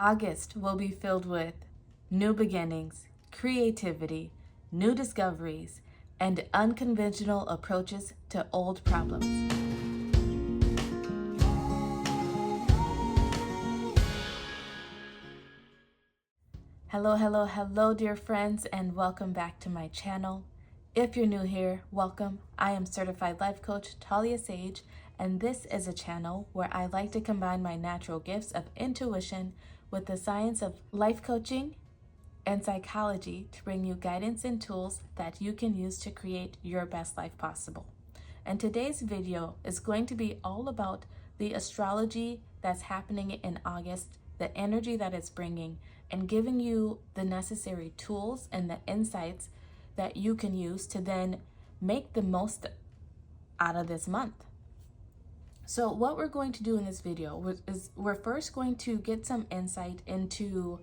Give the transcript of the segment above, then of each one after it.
August will be filled with new beginnings, creativity, new discoveries, and unconventional approaches to old problems. Hello, dear friends, and welcome back to my channel. If you're new here, welcome. I am Certified Life Coach 𝐏𝐤𝐜, and this is a channel where I like to combine my natural gifts of intuition with the science of life coaching and psychology to bring you guidance and tools that you can use to create your best life possible. And today's video is going to be all about the astrology that's happening in August, the energy that it's bringing, and giving you the necessary tools and the insights that you can use to then make the most out of this month. So what we're going to do in this video is we're first going to get some insight into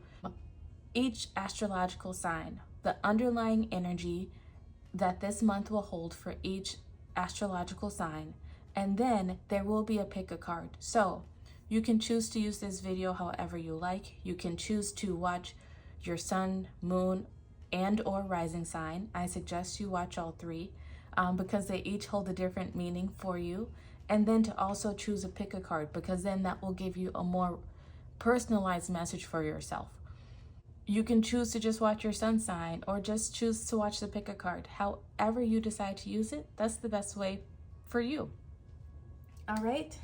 each astrological sign, the underlying energy that this month will hold for each astrological sign, and then there will be a pick a card. So you can choose to use this video however you like. You can choose to watch your sun, moon, and or rising sign. I suggest you watch all three because they each hold a different meaning for you. And then to also choose a pick a card, because then that will give you a more personalized message for yourself. You can choose to just watch your sun sign or just choose to watch the pick a card. However you decide to use it, that's the best way for you. All right.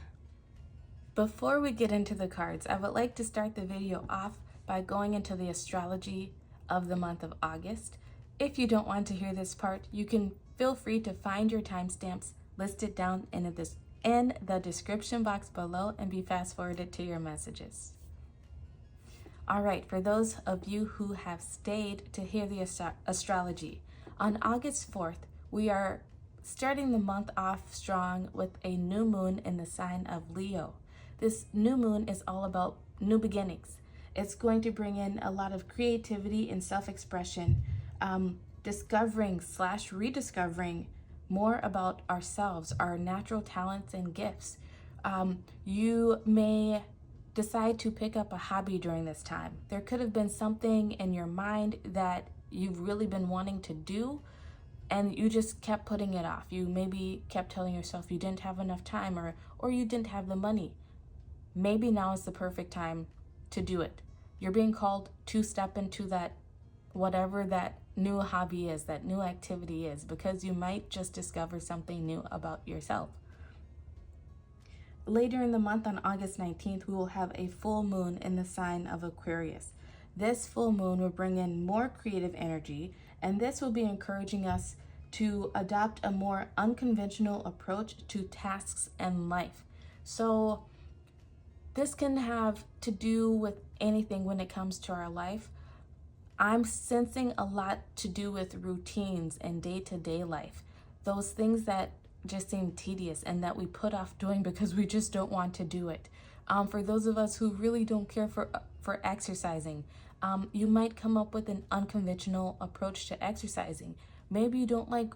Before we get into the cards, I would like to start the video off by going into the astrology of the month of August. If you don't want to hear this part, you can feel free to find your timestamps listed down in the description box below and be fast forwarded to your messages. All right, for those of you who have stayed to hear the astrology, on August 4th, we are starting the month off strong with a new moon in the sign of Leo. This new moon is all about new beginnings. It's going to bring in a lot of creativity and self-expression, discovering/rediscovering more about ourselves, our natural talents and gifts. You may decide to pick up a hobby during this time. There could have been something in your mind that you've really been wanting to do and you just kept putting it off. You maybe kept telling yourself you didn't have enough time or you didn't have the money. Maybe now is the perfect time to do it. You're being called to step into that, whatever that new hobby is, that new activity is, because you might just discover something new about yourself. Later in the month, on August 19th, we will have a full moon in the sign of Aquarius. This full moon will bring in more creative energy, and this will be encouraging us to adopt a more unconventional approach to tasks and life. So this can have to do with anything when it comes to our life. I'm sensing a lot to do with routines and day-to-day life. Those things that just seem tedious and that we put off doing because we just don't want to do it. For those of us who really don't care for exercising, you might come up with an unconventional approach to exercising. Maybe you don't like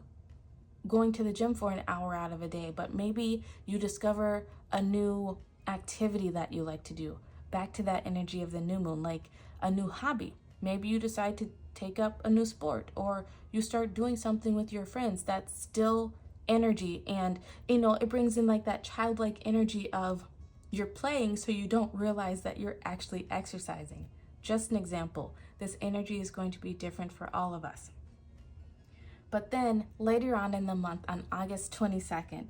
going to the gym for an hour out of a day, but maybe you discover a new activity that you like to do. Back to that energy of the new moon, like a new hobby. Maybe you decide to take up a new sport, or you start doing something with your friends that's still energy, and it brings in like that childlike energy of you're playing so you don't realize that you're actually exercising. Just an example. This energy is going to be different for all of us. But then later on in the month, on August 22nd,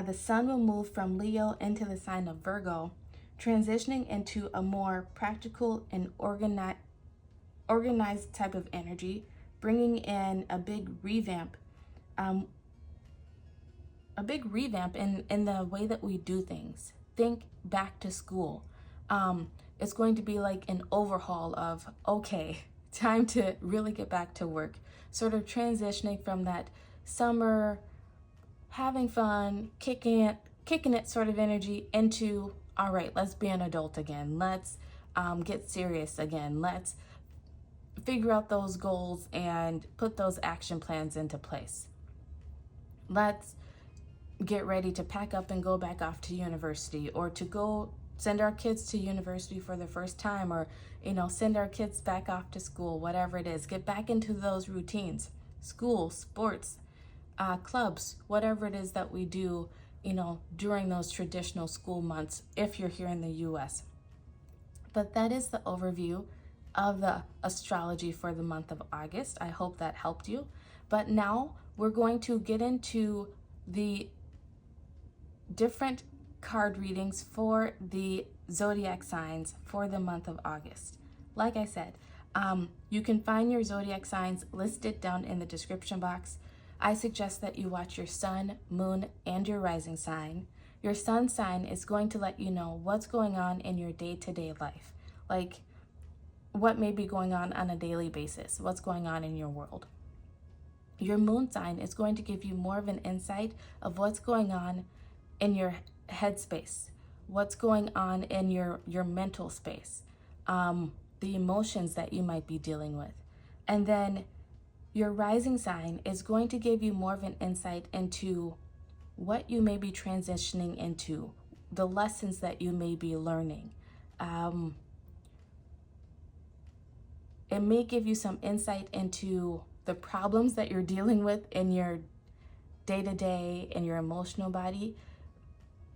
the sun will move from Leo into the sign of Virgo, transitioning into a more practical and organized type of energy, bringing in a big revamp in the way that we do things. Think back to school. It's going to be like an overhaul of, okay, time to really get back to work, sort of transitioning from that summer, having fun, kicking it sort of energy into, all right, let's be an adult again. Let's get serious again. Let's figure out those goals and put those action plans into place. Let's get ready to pack up and go back off to university, or to go send our kids to university for the first time, or, you know, send our kids back off to school, whatever it is. Get back into those routines, school, sports, clubs, whatever it is that we do, you know, during those traditional school months, if you're here in the US. But that is the overview of the astrology for the month of August. I hope that helped you. But now we're going to get into the different card readings for the zodiac signs for the month of August. Like I said, you can find your zodiac signs listed down in the description box. I suggest that you watch your sun, moon, and your rising sign. Your sun sign is going to let you know what's going on in your day-to-day life, like what may be going on a daily basis, what's going on in your world. Your moon sign is going to give you more of an insight of what's going on in your headspace, what's going on in your mental space, the emotions that you might be dealing with. And then your rising sign is going to give you more of an insight into what you may be transitioning into, the lessons that you may be learning. It may give you some insight into the problems that you're dealing with in your day-to-day, in your emotional body,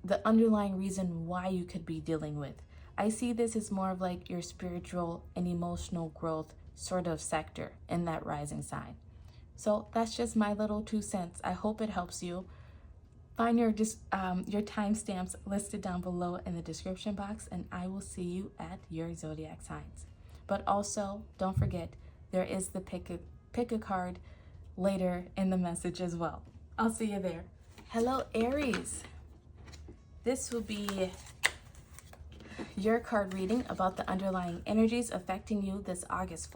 the underlying reason why you could be dealing with. I see this as more of like your spiritual and emotional growth sort of sector in that rising sign. So that's just my little 2 cents. I hope it helps you. Find your timestamps listed down below in the description box, and I will see you at your zodiac signs. But also, don't forget, there is the pick a card later in the message as well. I'll see you there. Hello, Aries. This will be your card reading about the underlying energies affecting you this August.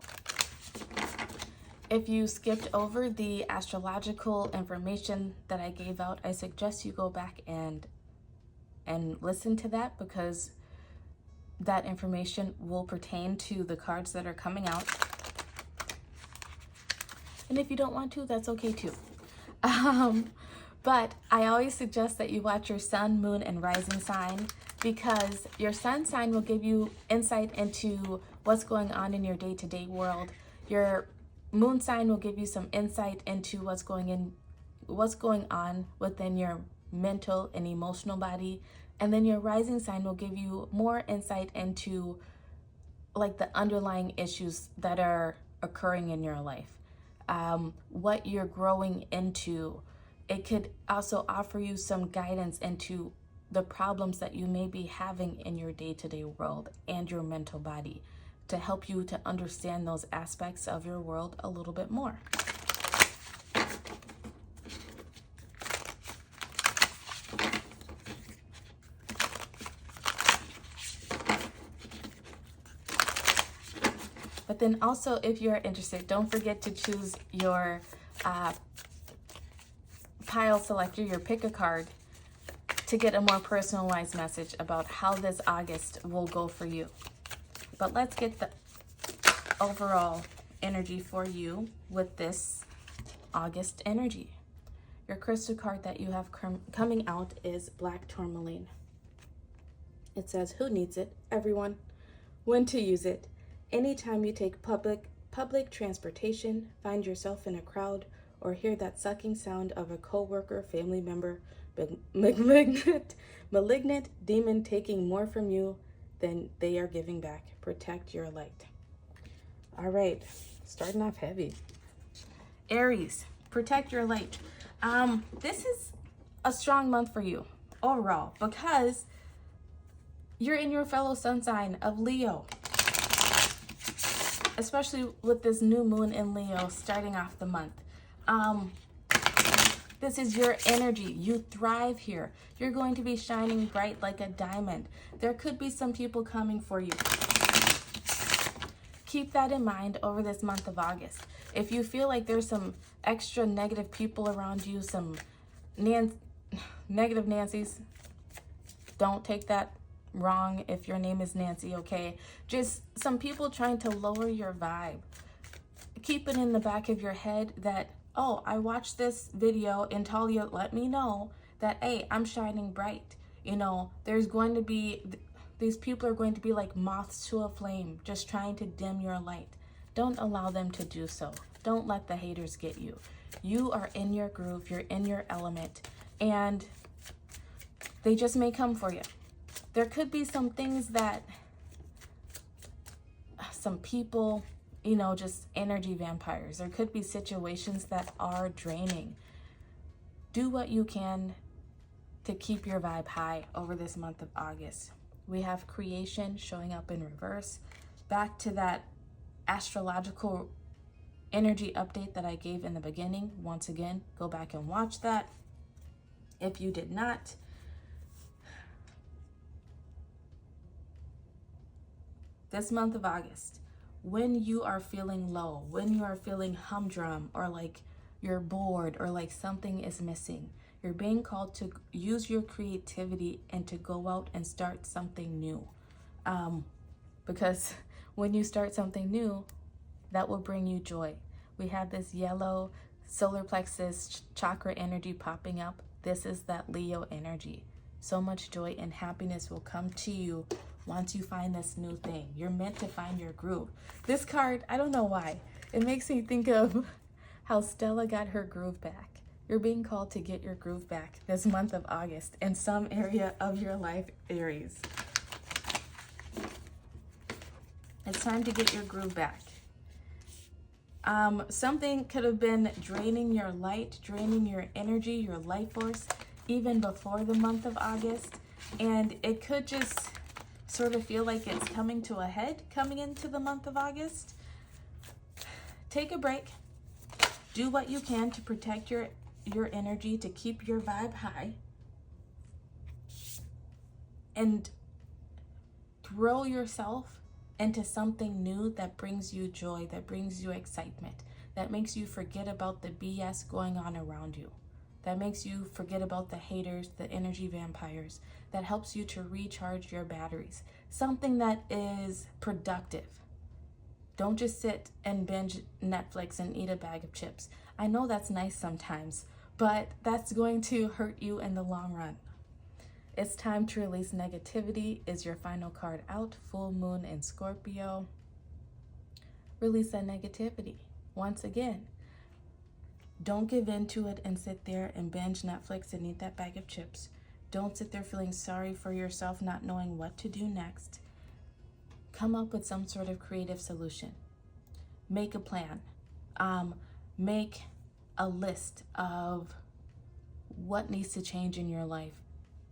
If you skipped over the astrological information that I gave out, I suggest you go back and listen to that, because that information will pertain to the cards that are coming out. And if you don't want to, that's okay too. But I always suggest that you watch your sun, moon, and rising sign, because your sun sign will give you insight into what's going on in your day-to-day world. Your moon sign will give you some insight into what's going on within your mental and emotional body. And then your rising sign will give you more insight into like the underlying issues that are occurring in your life, what you're growing into. It could also offer you some guidance into the problems that you may be having in your day-to-day world and your mental body, to help you to understand those aspects of your world a little bit more. But then also, if you're interested, don't forget to choose your pile selector, your pick a card, to get a more personalized message about how this August will go for you. But let's get the overall energy for you with this August energy. Your crystal card that you have coming out is Black Tourmaline. It says, who needs it? Everyone. When to use it? Anytime you take public transportation, find yourself in a crowd, or hear that sucking sound of a co-worker, family member, malignant demon taking more from you than they are giving back. Protect your light. All right, starting off heavy. Aries, protect your light. This is a strong month for you overall, because you're in your fellow sun sign of Leo, especially with this new moon in Leo starting off the month. This is your energy. You thrive here. You're going to be shining bright like a diamond. There could be some people coming for you. Keep that in mind over this month of August. If you feel like there's some extra negative people around you, some negative Nancys, don't take that wrong if your name is Nancy, okay? Just some people trying to lower your vibe. Keep it in the back of your head that, oh, I watched this video and Talia let me know that, hey, I'm shining bright. You know, there's going to be These people are going to be like moths to a flame, just trying to dim your light. Don't allow them to do so. Don't let the haters get you. You are in your groove, you're in your element, and they just may come for you. There could be some things that some people, you know, just energy vampires. There could be situations that are draining. Do what you can to keep your vibe high over this month of August. We have creation showing up in reverse. Back to that astrological energy update that I gave in the beginning. Once again, go back and watch that if you did not. This month of August, when you are feeling low, when you are feeling humdrum, or like you're bored, or like something is missing, you're being called to use your creativity and to go out and start something new. Because when you start something new, that will bring you joy. We have this yellow solar plexus chakra energy popping up. This is that Leo energy. So much joy and happiness will come to you once you find this new thing. You're meant to find your groove. This card, I don't know why, it makes me think of how Stella got her groove back. You're being called to get your groove back this month of August in some area of your life, Aries. It's time to get your groove back. Something could have been draining your light, draining your energy, your life force, even before the month of August. And it could just sort of feel like it's coming to a head coming into the month of August. Take a break. Do what you can to protect your energy, to keep your vibe high. And throw yourself into something new that brings you joy, that brings you excitement, that makes you forget about the BS going on around you, that makes you forget about the haters, the energy vampires, that helps you to recharge your batteries. Something that is productive. Don't just sit and binge Netflix and eat a bag of chips. I know that's nice sometimes, but that's going to hurt you in the long run. It's time to release negativity is your final card out. Full moon in Scorpio. Release that negativity. Once again, don't give in to it and sit there and binge Netflix and eat that bag of chips. Don't sit there feeling sorry for yourself, not knowing what to do next. Come up with some sort of creative solution. Make a plan. Make a list of what needs to change in your life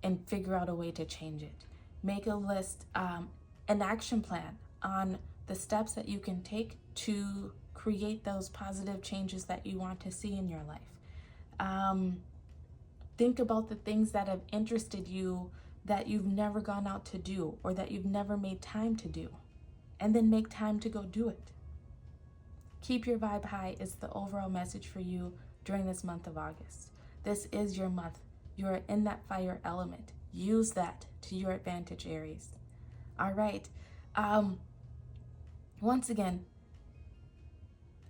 and figure out a way to change it. Make a list, an action plan on the steps that you can take to create those positive changes that you want to see in your life. Think about the things that have interested you that you've never gone out to do or that you've never made time to do, and then make time to go do it. Keep your vibe high is the overall message for you during this month of August. This is your month. You're in that fire element. Use that to your advantage, Aries. All right. Once again,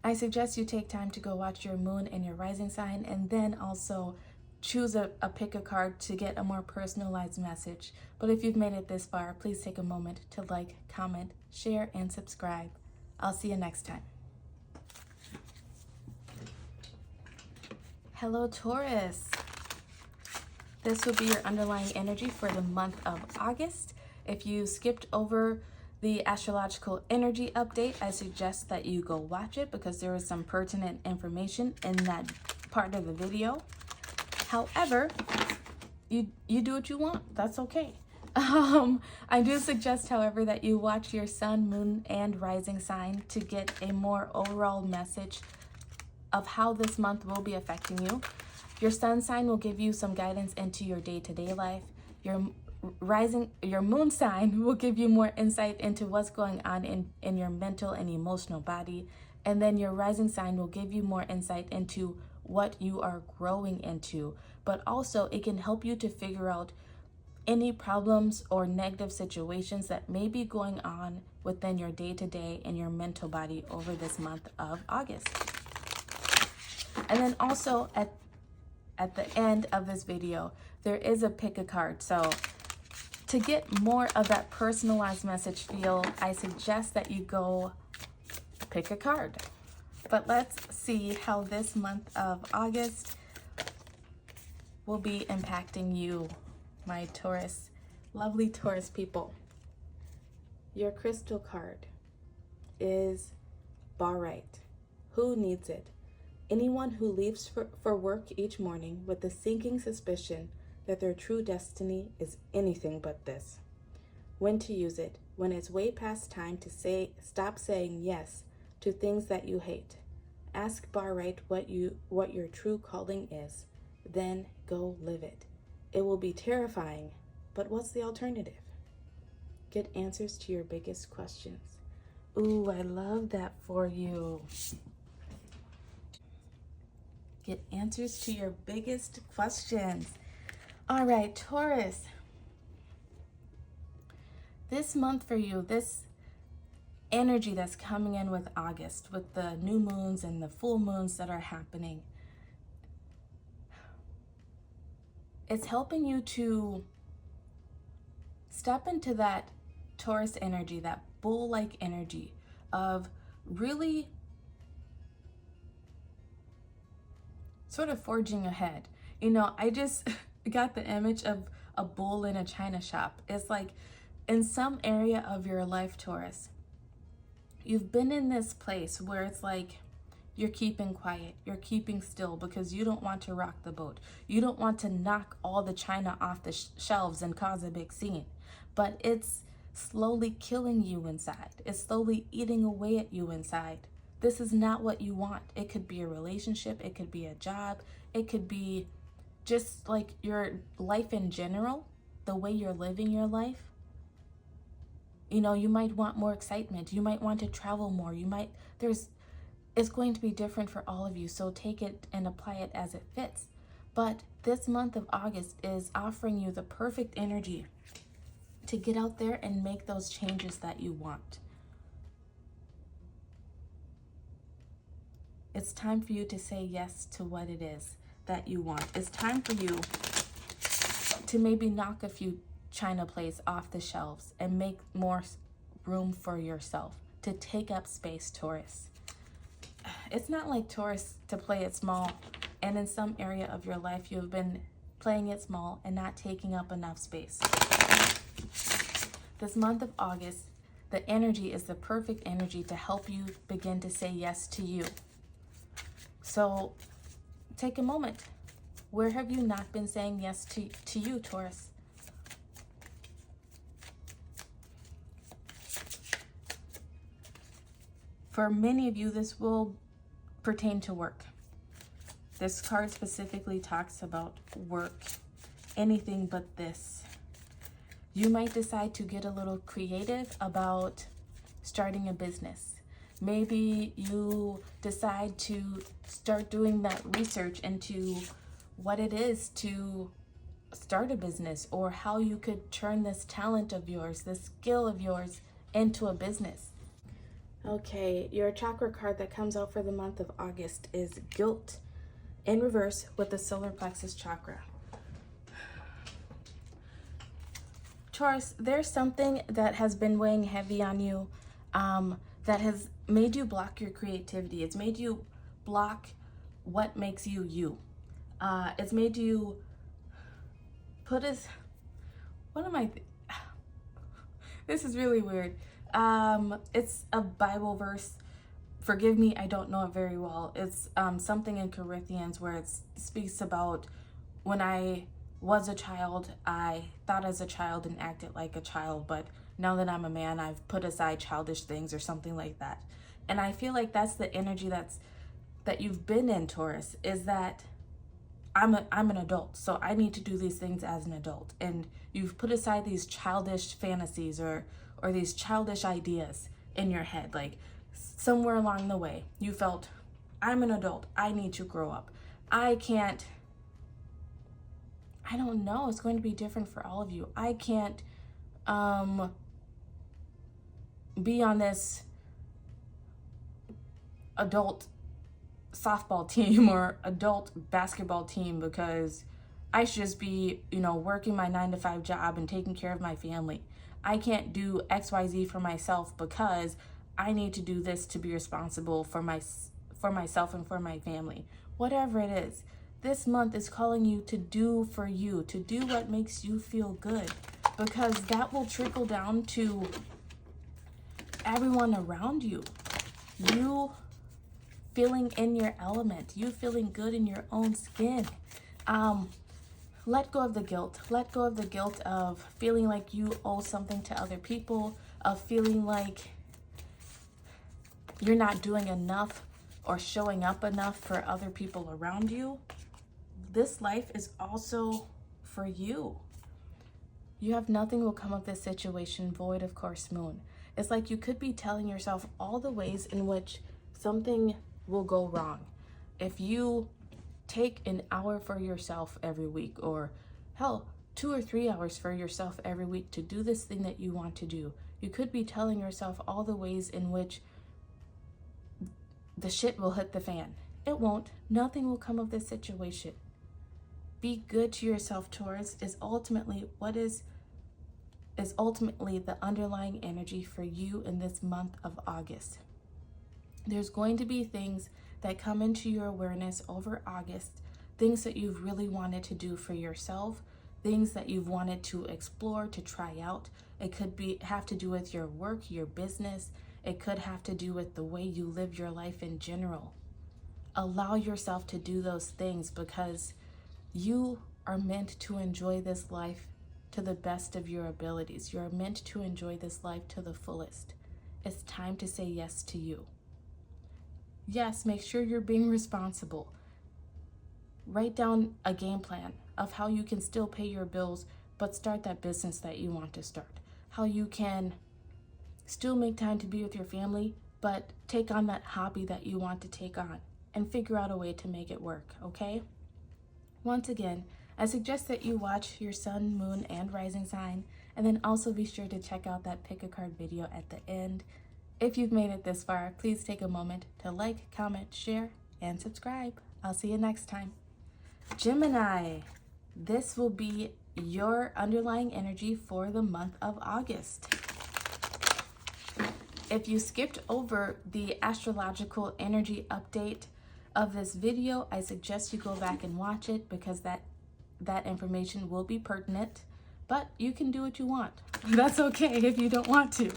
I suggest you take time to go watch your moon and your rising sign, and then also choose a pick a card to get a more personalized message. But if you've made it this far, please take a moment to like, comment, share, and subscribe. I'll see you next time. Hello, Taurus. This will be your underlying energy for the month of August. If you skipped over the astrological energy update, I suggest that you go watch it because there is some pertinent information in that part of the video. However, you do what you want. That's okay. I do suggest, however, that you watch your sun, moon, and rising sign to get a more overall message of how this month will be affecting you. Your sun sign will give you some guidance into your day-to-day life. Your moon sign will give you more insight into what's going on in your mental and emotional body. And then your rising sign will give you more insight into what you are growing into. But also it can help you to figure out any problems or negative situations that may be going on within your day-to-day and your mental body over this month of August. And then also at the end of this video, there is a pick a card. So To get more of that personalized message feel, I suggest that you go pick a card. But let's see how this month of August will be impacting you, my Taurus, lovely Taurus people. Your crystal card is 𝑰𝒕. Who needs it? Anyone who leaves for work each morning with the sinking suspicion that their true destiny is anything but this. When to use it? When it's way past time to stop saying yes to things that you hate. Ask 𝑰𝒕 what your true calling is. Then go live it. It will be terrifying, but what's the alternative? Get answers to your biggest questions. Ooh, I love that for you. Get answers to your biggest questions. All right, Taurus. This month for you, this energy that's coming in with August, with the new moons and the full moons that are happening, it's helping you to step into that Taurus energy, that bull-like energy of really sort of forging ahead. You know, I just got the image of a bull in a china shop. It's like in some area of your life, Taurus, you've been in this place where it's like you're keeping quiet, you're keeping still because you don't want to rock the boat. You don't want to knock all the china off the shelves and cause a big scene. But it's slowly killing you inside. It's slowly eating away at you inside. This is not what you want. It could be a relationship, it could be a job, it could be just like your life in general, the way you're living your life. You know, you might want more excitement. You might want to travel more. It's going to be different for all of you. So take it and apply it as it fits. But this month of August is offering you the perfect energy to get out there and make those changes that you want. It's time for you to say yes to what it is that you want. It's time for you to maybe knock a few china plates off the shelves and make more room for yourself, to take up space, Taurus. It's not like Taurus to play it small, and in some area of your life you have been playing it small and not taking up enough space. This month of August, the energy is the perfect energy to help you begin to say yes to you. So take a moment. Where have you not been saying yes to you, Taurus? For many of you, this will pertain to work. This card specifically talks about work, anything but this. You might decide to get a little creative about starting a business. Maybe you decide to start doing that research into what it is to start a business, or how you could turn this talent of yours, this skill of yours, into a business. Okay, your chakra card that comes out for the month of August is Guilt in reverse with the solar plexus chakra. Taurus, there's something that has been weighing heavy on you, that has made you block your creativity. It's made you block what makes you you. It's made you put as, this is really weird. It's a Bible verse. Forgive me, I don't know it very well. It's something in Corinthians where it speaks about when I was a child, I thought as a child and acted like a child, but now that I'm a man, I've put aside childish things, or something like that. And I feel like that's the energy that you've been in, Taurus, is that I'm an adult, so I need to do these things as an adult. And you've put aside these childish fantasies or these childish ideas in your head. Like somewhere along the way, you felt, I'm an adult, I need to grow up. I don't know, it's going to be different for all of you. I can't be on this adult softball team or adult basketball team because I should just be, working my 9-to-5 job and taking care of my family. I can't do XYZ for myself because I need to do this to be responsible for myself and for my family. Whatever it is, this month is calling you to do for you, to do what makes you feel good, because that will trickle down to everyone around you. You feeling in your element, you feeling good in your own skin. Let go of the guilt. Let go of the guilt of feeling like you owe something to other people, of feeling like you're not doing enough or showing up enough for other people around you. This life is also for you. You have nothing will come of this situation void of course moon. It's like you could be telling yourself all the ways in which something will go wrong. If you take an hour for yourself every week, or hell, 2 or 3 hours for yourself every week to do this thing that you want to do, you could be telling yourself all the ways in which the shit will hit the fan. It won't. Nothing will come of this situation. Be good to yourself, Taurus, is ultimately the underlying energy for you in this month of August. There's going to be things that come into your awareness over August, things that you've really wanted to do for yourself, things that you've wanted to explore, to try out. It could have to do with your work, your business. It could have to do with the way you live your life in general. Allow yourself to do those things, because you are meant to enjoy this life to the best of your abilities. You're meant to enjoy this life to the fullest. It's time to say yes to you. Yes, make sure you're being responsible. Write down a game plan of how you can still pay your bills, but start that business that you want to start. How you can still make time to be with your family, but take on that hobby that you want to take on, and figure out a way to make it work, okay? Once again, I suggest that you watch your sun, moon, and rising sign, and then also be sure to check out that pick a card video at the end. If you've made it this far, please take a moment to like, comment, share, and subscribe. I'll see you next time. Gemini, this will be your underlying energy for the month of August. If you skipped over the astrological energy update of this video, I suggest you go back and watch it, because that information will be pertinent, but you can do what you want. That's okay if you don't want to.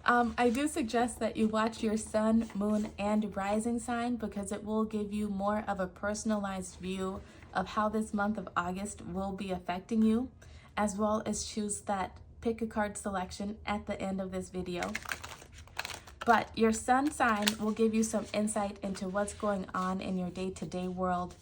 I do suggest that you watch your sun, moon, and rising sign, because it will give you more of a personalized view of how this month of August will be affecting you, as well as choose that pick a card selection at the end of this video. But your sun sign will give you some insight into what's going on in your day-to-day world.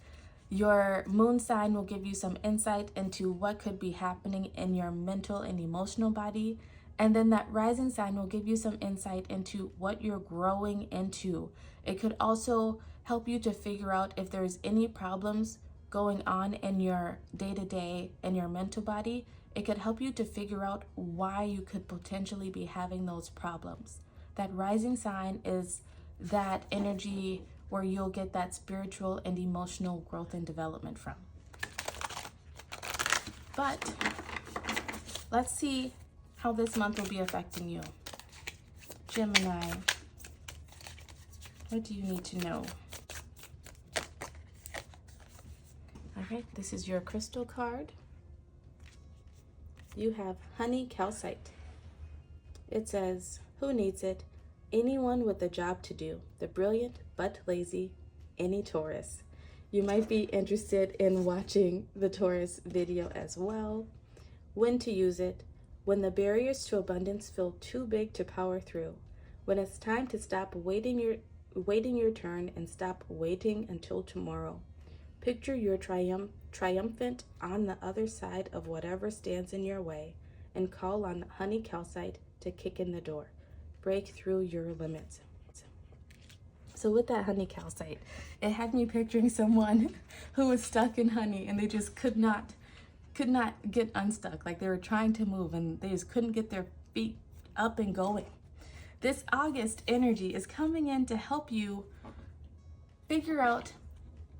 Your moon sign will give you some insight into what could be happening in your mental and emotional body. And then that rising sign will give you some insight into what you're growing into. It could also help you to figure out if there's any problems going on in your day-to-day and your mental body. It could help you to figure out why you could potentially be having those problems. That rising sign is that energy where you'll get that spiritual and emotional growth and development from. But let's see how this month will be affecting you. Gemini, what do you need to know? Okay, this is your crystal card. You have honey calcite. It says, who needs it? Anyone with a job to do. The brilliant but lazy, any Taurus. You might be interested in watching the Taurus video as well. When to use it. When the barriers to abundance feel too big to power through. When it's time to stop waiting your turn and stop waiting until tomorrow. Picture your triumphant on the other side of whatever stands in your way, and call on honey calcite to kick in the door. Break through your limits. So with that honey calcite, it had me picturing someone who was stuck in honey, and they just could not get unstuck. Like they were trying to move and they just couldn't get their feet up and going. This August energy is coming in to help you figure out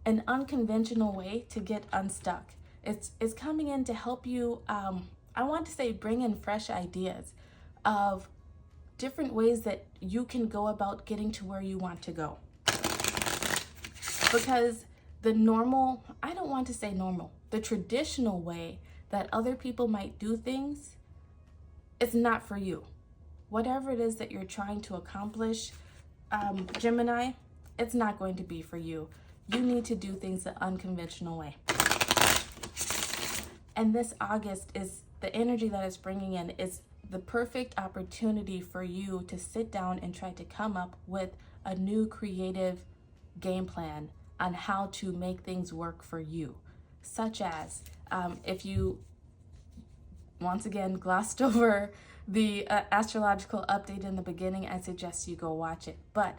an unconventional way to get unstuck. It's coming in to help you, I want to say bring in fresh ideas of different ways that you can go about getting to where you want to go. Because the normal, I don't want to say normal, the traditional way that other people might do things, it's not for you. Whatever it is that you're trying to accomplish, Gemini, it's not going to be for you. You need to do things the unconventional way. And this August is the energy that it's bringing in is the perfect opportunity for you to sit down and try to come up with a new creative game plan on how to make things work for you. Such as, if you, once again, glossed over the astrological update in the beginning, I suggest you go watch it. But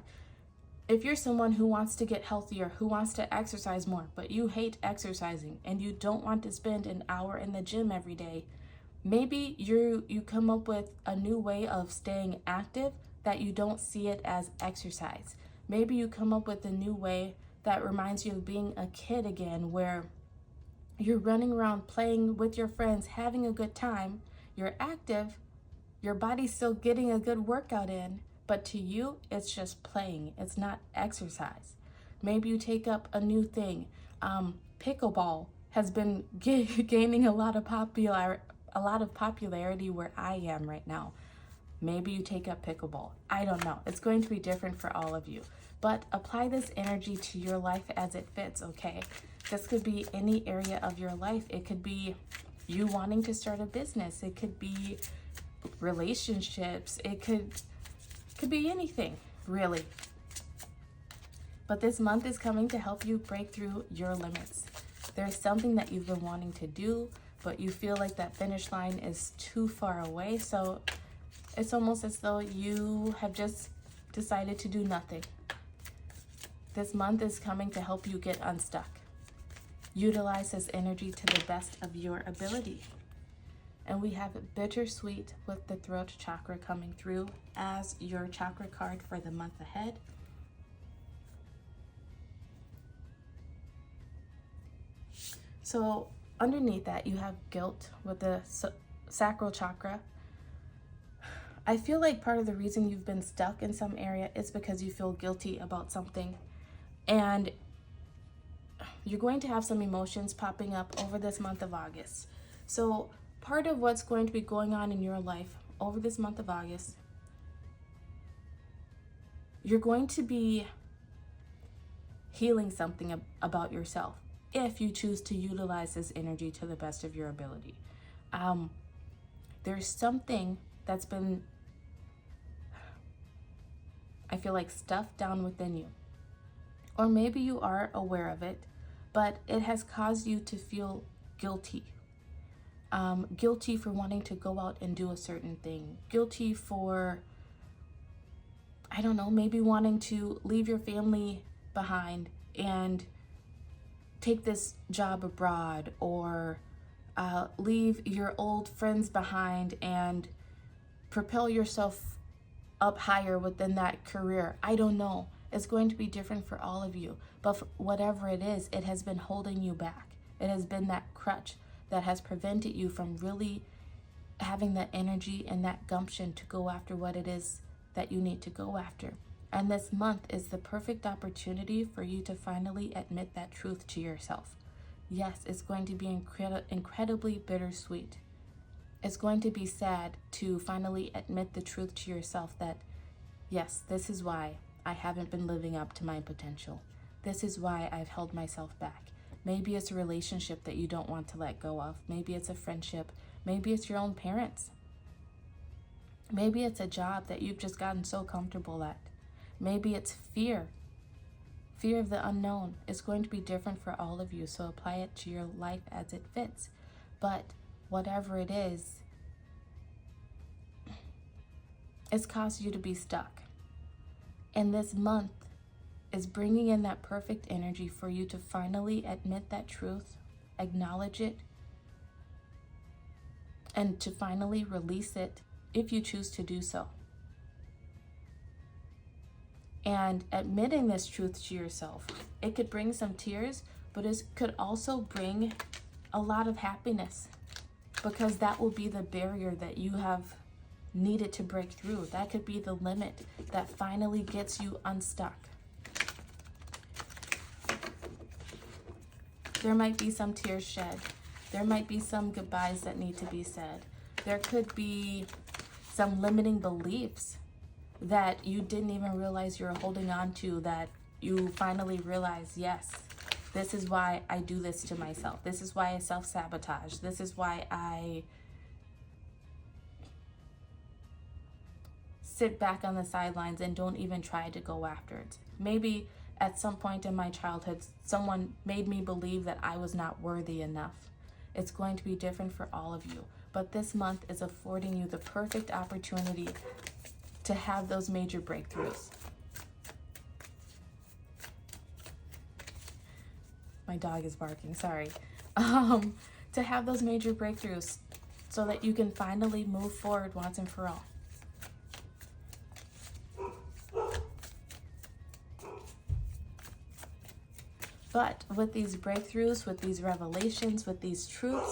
if you're someone who wants to get healthier, who wants to exercise more, but you hate exercising and you don't want to spend an hour in the gym every day, maybe you come up with a new way of staying active that you don't see it as exercise. Maybe you come up with a new way that reminds you of being a kid again, where you're running around playing with your friends, having a good time, you're active, your body's still getting a good workout in, but to you, it's just playing. It's not exercise. Maybe you take up a new thing. Pickleball has been gaining a lot of popularity where I am right now. Maybe you take up pickleball. I don't know. It's going to be different for all of you. But apply this energy to your life as it fits, okay? This could be any area of your life. It could be you wanting to start a business. It could be relationships. It could be anything, really. But this month is coming to help you break through your limits. There's something that you've been wanting to do, but you feel like that finish line is too far away. So it's almost as though you have just decided to do nothing. This month is coming to help you get unstuck. Utilize this energy to the best of your ability. And we have Bittersweet with the throat chakra coming through as your chakra card for the month ahead. So underneath that, you have guilt with the sacral chakra. I feel like part of the reason you've been stuck in some area is because you feel guilty about something. And you're going to have some emotions popping up over this month of August. So part of what's going to be going on in your life over this month of August, you're going to be healing something about yourself if you choose to utilize this energy to the best of your ability. There's something that's been, I feel like, stuffed down within you. Or maybe you are aware of it, but it has caused you to feel guilty. Guilty for wanting to go out and do a certain thing. Guilty for, I don't know, maybe wanting to leave your family behind and take this job abroad, or leave your old friends behind and propel yourself up higher within that career. I don't know. It's going to be different for all of you, but for whatever it is, it has been holding you back. It has been that crutch that has prevented you from really having that energy and that gumption to go after what it is that you need to go after. And this month is the perfect opportunity for you to finally admit that truth to yourself. Yes, it's going to be incredibly bittersweet. It's going to be sad to finally admit the truth to yourself that, yes, this is why I haven't been living up to my potential. This is why I've held myself back. Maybe it's a relationship that you don't want to let go of. Maybe it's a friendship. Maybe it's your own parents. Maybe it's a job that you've just gotten so comfortable at. Maybe it's fear. Fear of the unknown. It's going to be different for all of you, so apply it to your life as it fits. But whatever it is, it's caused you to be stuck. And this month is bringing in that perfect energy for you to finally admit that truth, acknowledge it, and to finally release it if you choose to do so. And admitting this truth to yourself, it could bring some tears, but it could also bring a lot of happiness, because that will be the barrier that you have needed to break through. That could be the limit that finally gets you unstuck. There might be some tears shed. There might be some goodbyes that need to be said. There could be some limiting beliefs that you didn't even realize you're holding on to, that you finally realize, yes, this is why I do this to myself. This is why I self-sabotage. This is why I sit back on the sidelines and don't even try to go after it. Maybe at some point in my childhood, someone made me believe that I was not worthy enough. It's going to be different for all of you. But this month is affording you the perfect opportunity to have those major breakthroughs. My dog is barking, sorry. To have those major breakthroughs so that you can finally move forward once and for all. But with these breakthroughs, with these revelations, with these truths,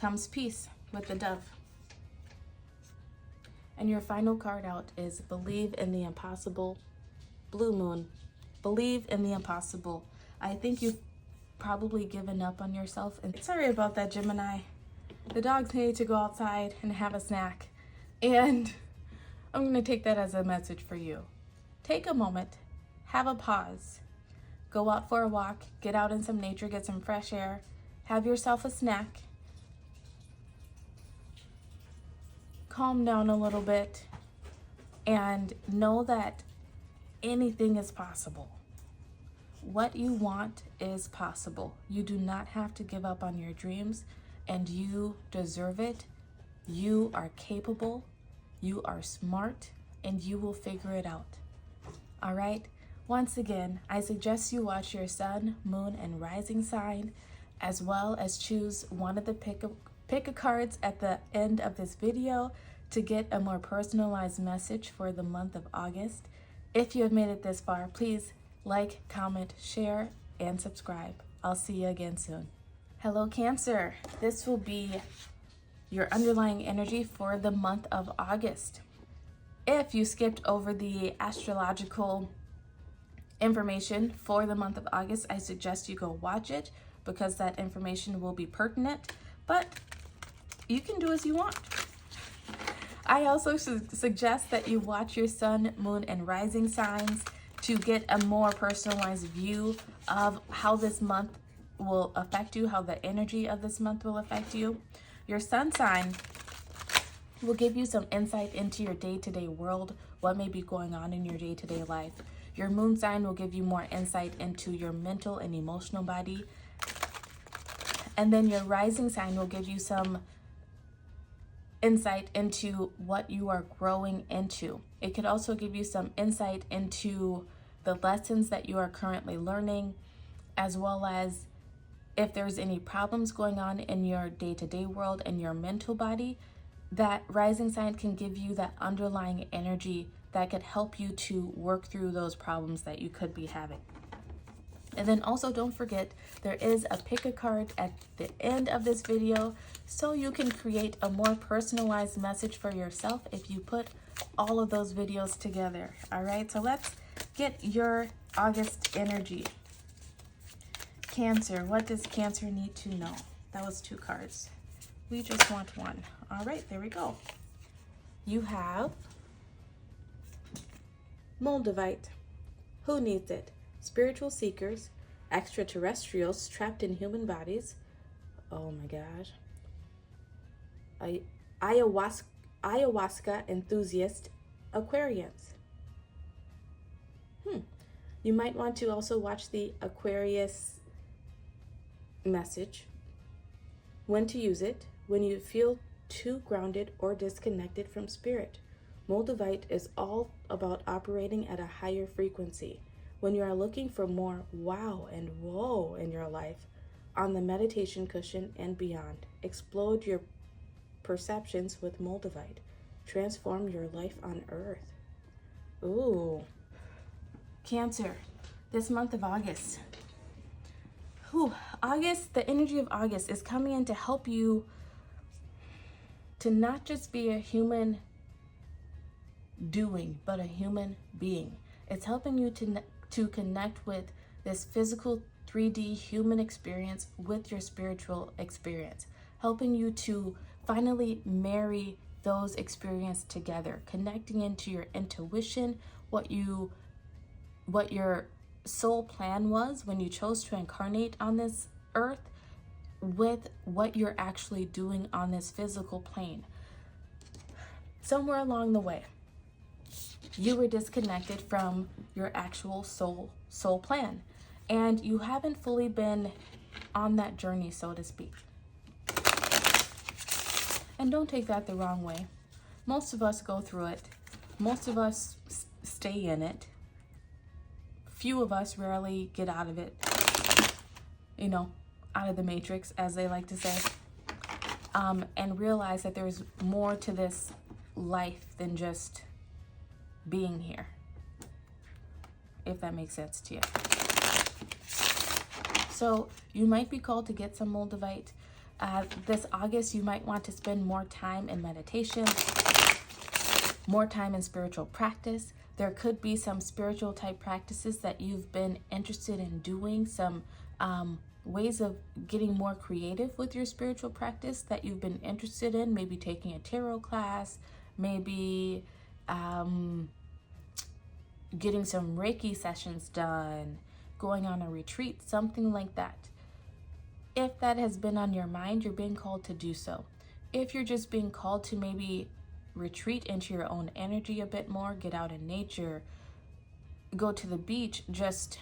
comes peace with the dove. And your final card out is Believe in the Impossible, Blue Moon. Believe in the impossible. I think you've probably given up on yourself. And sorry about that, Gemini. The dogs need to go outside and have a snack. And I'm going to take that as a message for you. Take a moment. Have a pause. Go out for a walk, get out in some nature, get some fresh air, have yourself a snack, calm down a little bit, and know that anything is possible. What you want is possible. You do not have to give up on your dreams, and you deserve it. You are capable, you are smart, and you will figure it out. All right? Once again, I suggest you watch your sun, moon, and rising sign, as well as choose one of the pick a cards at the end of this video to get a more personalized message for the month of August. If you have made it this far, please like, comment, share, and subscribe. I'll see you again soon. Hello, Cancer. This will be your underlying energy for the month of August. If you skipped over the astrological information for the month of August, I suggest you go watch it because that information will be pertinent, but you can do as you want. I also suggest that you watch your sun, moon, and rising signs to get a more personalized view of how this month will affect you, how the energy of this month will affect you. Your sun sign will give you some insight into your day-to-day world, what may be going on in your day-to-day life. Your moon sign will give you more insight into your mental and emotional body. And then your rising sign will give you some insight into what you are growing into. It could also give you some insight into the lessons that you are currently learning, as well as if there's any problems going on in your day-to-day world and your mental body. That rising sign can give you that underlying energy that could help you to work through those problems that you could be having. And then also don't forget, there is a pick a card at the end of this video so you can create a more personalized message for yourself if you put all of those videos together. All right, so let's get your August energy. Cancer, what does Cancer need to know? That was 2 cards. We just want 1. All right, there we go. You have Moldavite. Who needs it? Spiritual seekers, extraterrestrials trapped in human bodies. Oh my gosh. Ayahuasca enthusiast, Aquarians. You might want to also watch the Aquarius message. When to use it: when you feel too grounded or disconnected from spirit. Moldavite is all about operating at a higher frequency. When you are looking for more wow and whoa in your life, on the meditation cushion and beyond, explode your perceptions with Moldavite. Transform your life on earth. Ooh. Cancer, this month of August, August, the energy of August is coming in to help you to not just be a human doing, but a human being. It's helping you to connect with this physical 3D human experience with your spiritual experience, helping you to finally marry those experiences together, connecting into your intuition, what your soul plan was when you chose to incarnate on this earth, with what you're actually doing on this physical plane. Somewhere along the way, you were disconnected from your actual soul plan, and you haven't fully been on that journey, so to speak. And don't take that the wrong way. Most of us go through it. Most of us stay in it. Few of us rarely get out of it, you know, out of the matrix, as they like to say, and realize that there's more to this life than just being here, if that makes sense to you. So you might be called to get some Moldavite. This August, you might want to spend more time in meditation, more time in spiritual practice. There could be some spiritual type practices that you've been interested in doing, some ways of getting more creative with your spiritual practice that you've been interested in, maybe taking a tarot class, maybe getting some Reiki sessions done, going on a retreat, something like that. If that has been on your mind, you're being called to do so. If you're just being called to maybe retreat into your own energy a bit more, get out in nature, go to the beach, just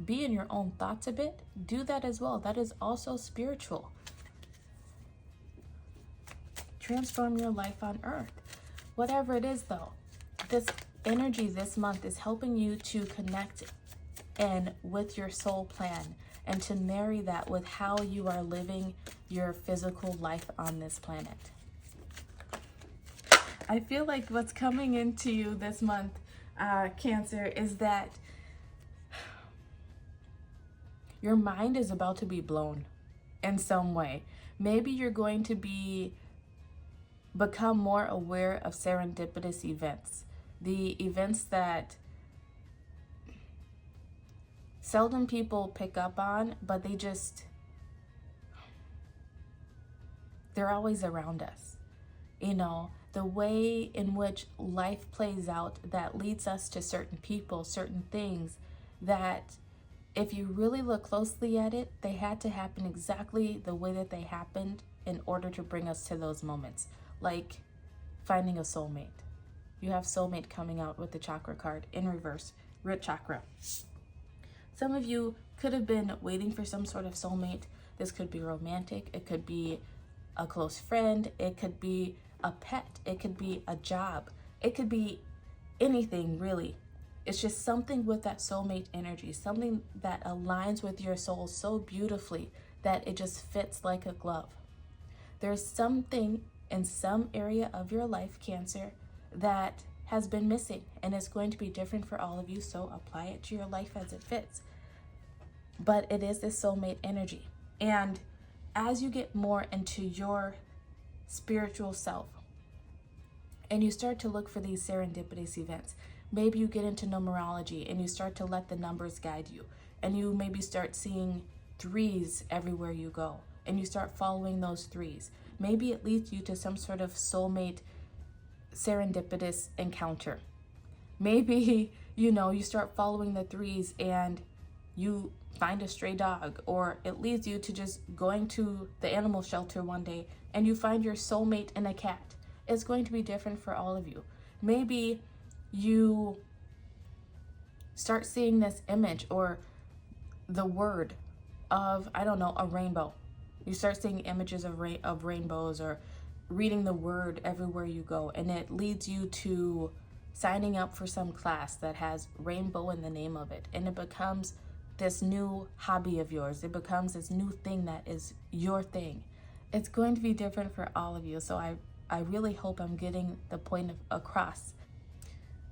be in your own thoughts a bit, do that as well. That is also spiritual. Transform your life on earth. Whatever it is though, this energy this month is helping you to connect in with your soul plan and to marry that with how you are living your physical life on this planet. I feel like what's coming into you this month, Cancer, is that your mind is about to be blown in some way. Maybe you're going to become more aware of serendipitous events, the events that seldom people pick up on, but they're always around us. You know, the way in which life plays out that leads us to certain people, certain things that if you really look closely at it, they had to happen exactly the way that they happened in order to bring us to those moments. Like finding a soulmate. You have soulmate coming out with the chakra card in reverse, root chakra. Some of you could have been waiting for some sort of soulmate. This could be romantic. It could be a close friend. It could be a pet. It could be a job. It could be anything, really. It's just something with that soulmate energy, something that aligns with your soul so beautifully that it just fits like a glove. There's something in some area of your life, Cancer, that has been missing, and it's going to be different for all of you, so apply it to your life as it fits. But it is this soulmate energy. And as you get more into your spiritual self and you start to look for these serendipitous events, maybe you get into numerology and you start to let the numbers guide you, and you maybe start seeing threes everywhere you go, and you start following those threes. Maybe it leads you to some sort of soulmate serendipitous encounter. Maybe, you start following the threes and you find a stray dog, or it leads you to just going to the animal shelter one day and you find your soulmate in a cat. It's going to be different for all of you. Maybe you start seeing this image or the word of, a rainbow. You start seeing images of rainbows, or reading the word everywhere you go, and it leads you to signing up for some class that has rainbow in the name of it, and it becomes this new hobby of yours. It becomes this new thing that is your thing. It's going to be different for all of you, so I really hope I'm getting the point across.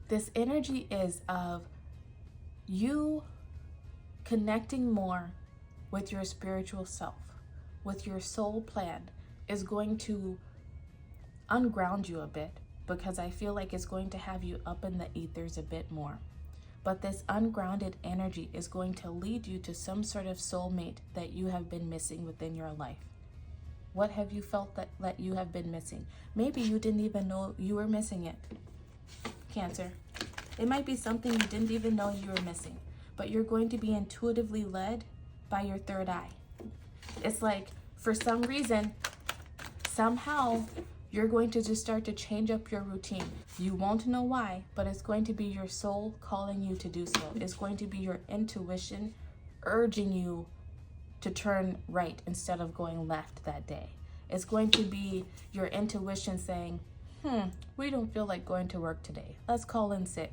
This energy is of you connecting more with your spiritual self, with your soul plan, is going to unground you a bit, because I feel like it's going to have you up in the ethers a bit more. But this ungrounded energy is going to lead you to some sort of soulmate that you have been missing within your life. What have you felt that you have been missing? Maybe you didn't even know you were missing it. Cancer. It might be something you didn't even know you were missing, but you're going to be intuitively led by your third eye. It's like, for some reason, somehow, you're going to just start to change up your routine. You won't know why, but it's going to be your soul calling you to do so. It's going to be your intuition urging you to turn right instead of going left that day. It's going to be your intuition saying, we don't feel like going to work today. Let's call in sick.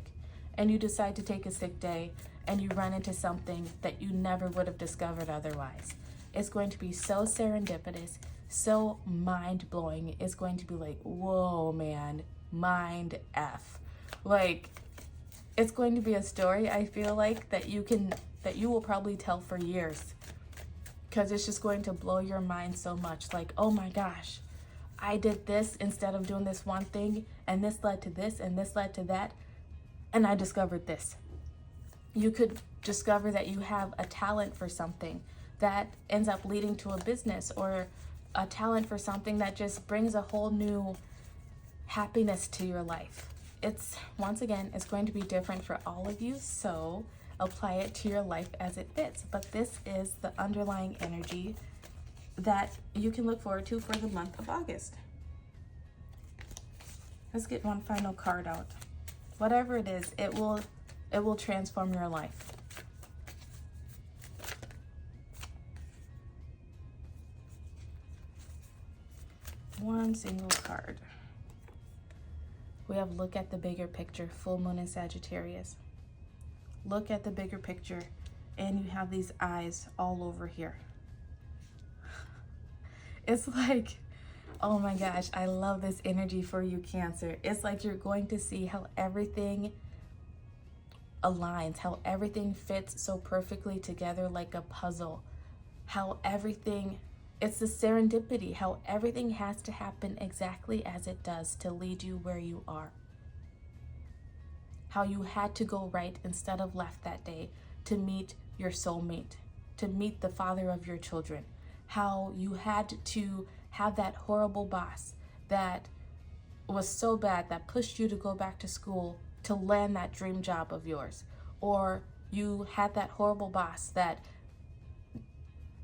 And you decide to take a sick day and you run into something that you never would have discovered otherwise. It's going to be so serendipitous, so mind-blowing. It's going to be like, whoa, man, mind F. Like, it's going to be a story, I feel like, that you will probably tell for years, because it's just going to blow your mind so much. Like, oh my gosh, I did this instead of doing this one thing, and this led to this, and this led to that, and I discovered this. You could discover that you have a talent for something that ends up leading to a business, or a talent for something that just brings a whole new happiness to your life. It's, once again, it's going to be different for all of you, so apply it to your life as it fits. But this is the underlying energy that you can look forward to for the month of August. Let's get one final card out. Whatever it is, it will transform your life. One single card. We have look at the bigger picture, full moon in Sagittarius. Look at the bigger picture, and you have these eyes all over here. It's like, oh my gosh, I love this energy for you, Cancer. It's like you're going to see how everything aligns, how everything fits so perfectly together like a puzzle, how everything, it's the serendipity, how everything has to happen exactly as it does to lead you where you are. How you had to go right instead of left that day to meet your soulmate, to meet the father of your children. How you had to have that horrible boss that was so bad that pushed you to go back to school to land that dream job of yours. Or you had that horrible boss that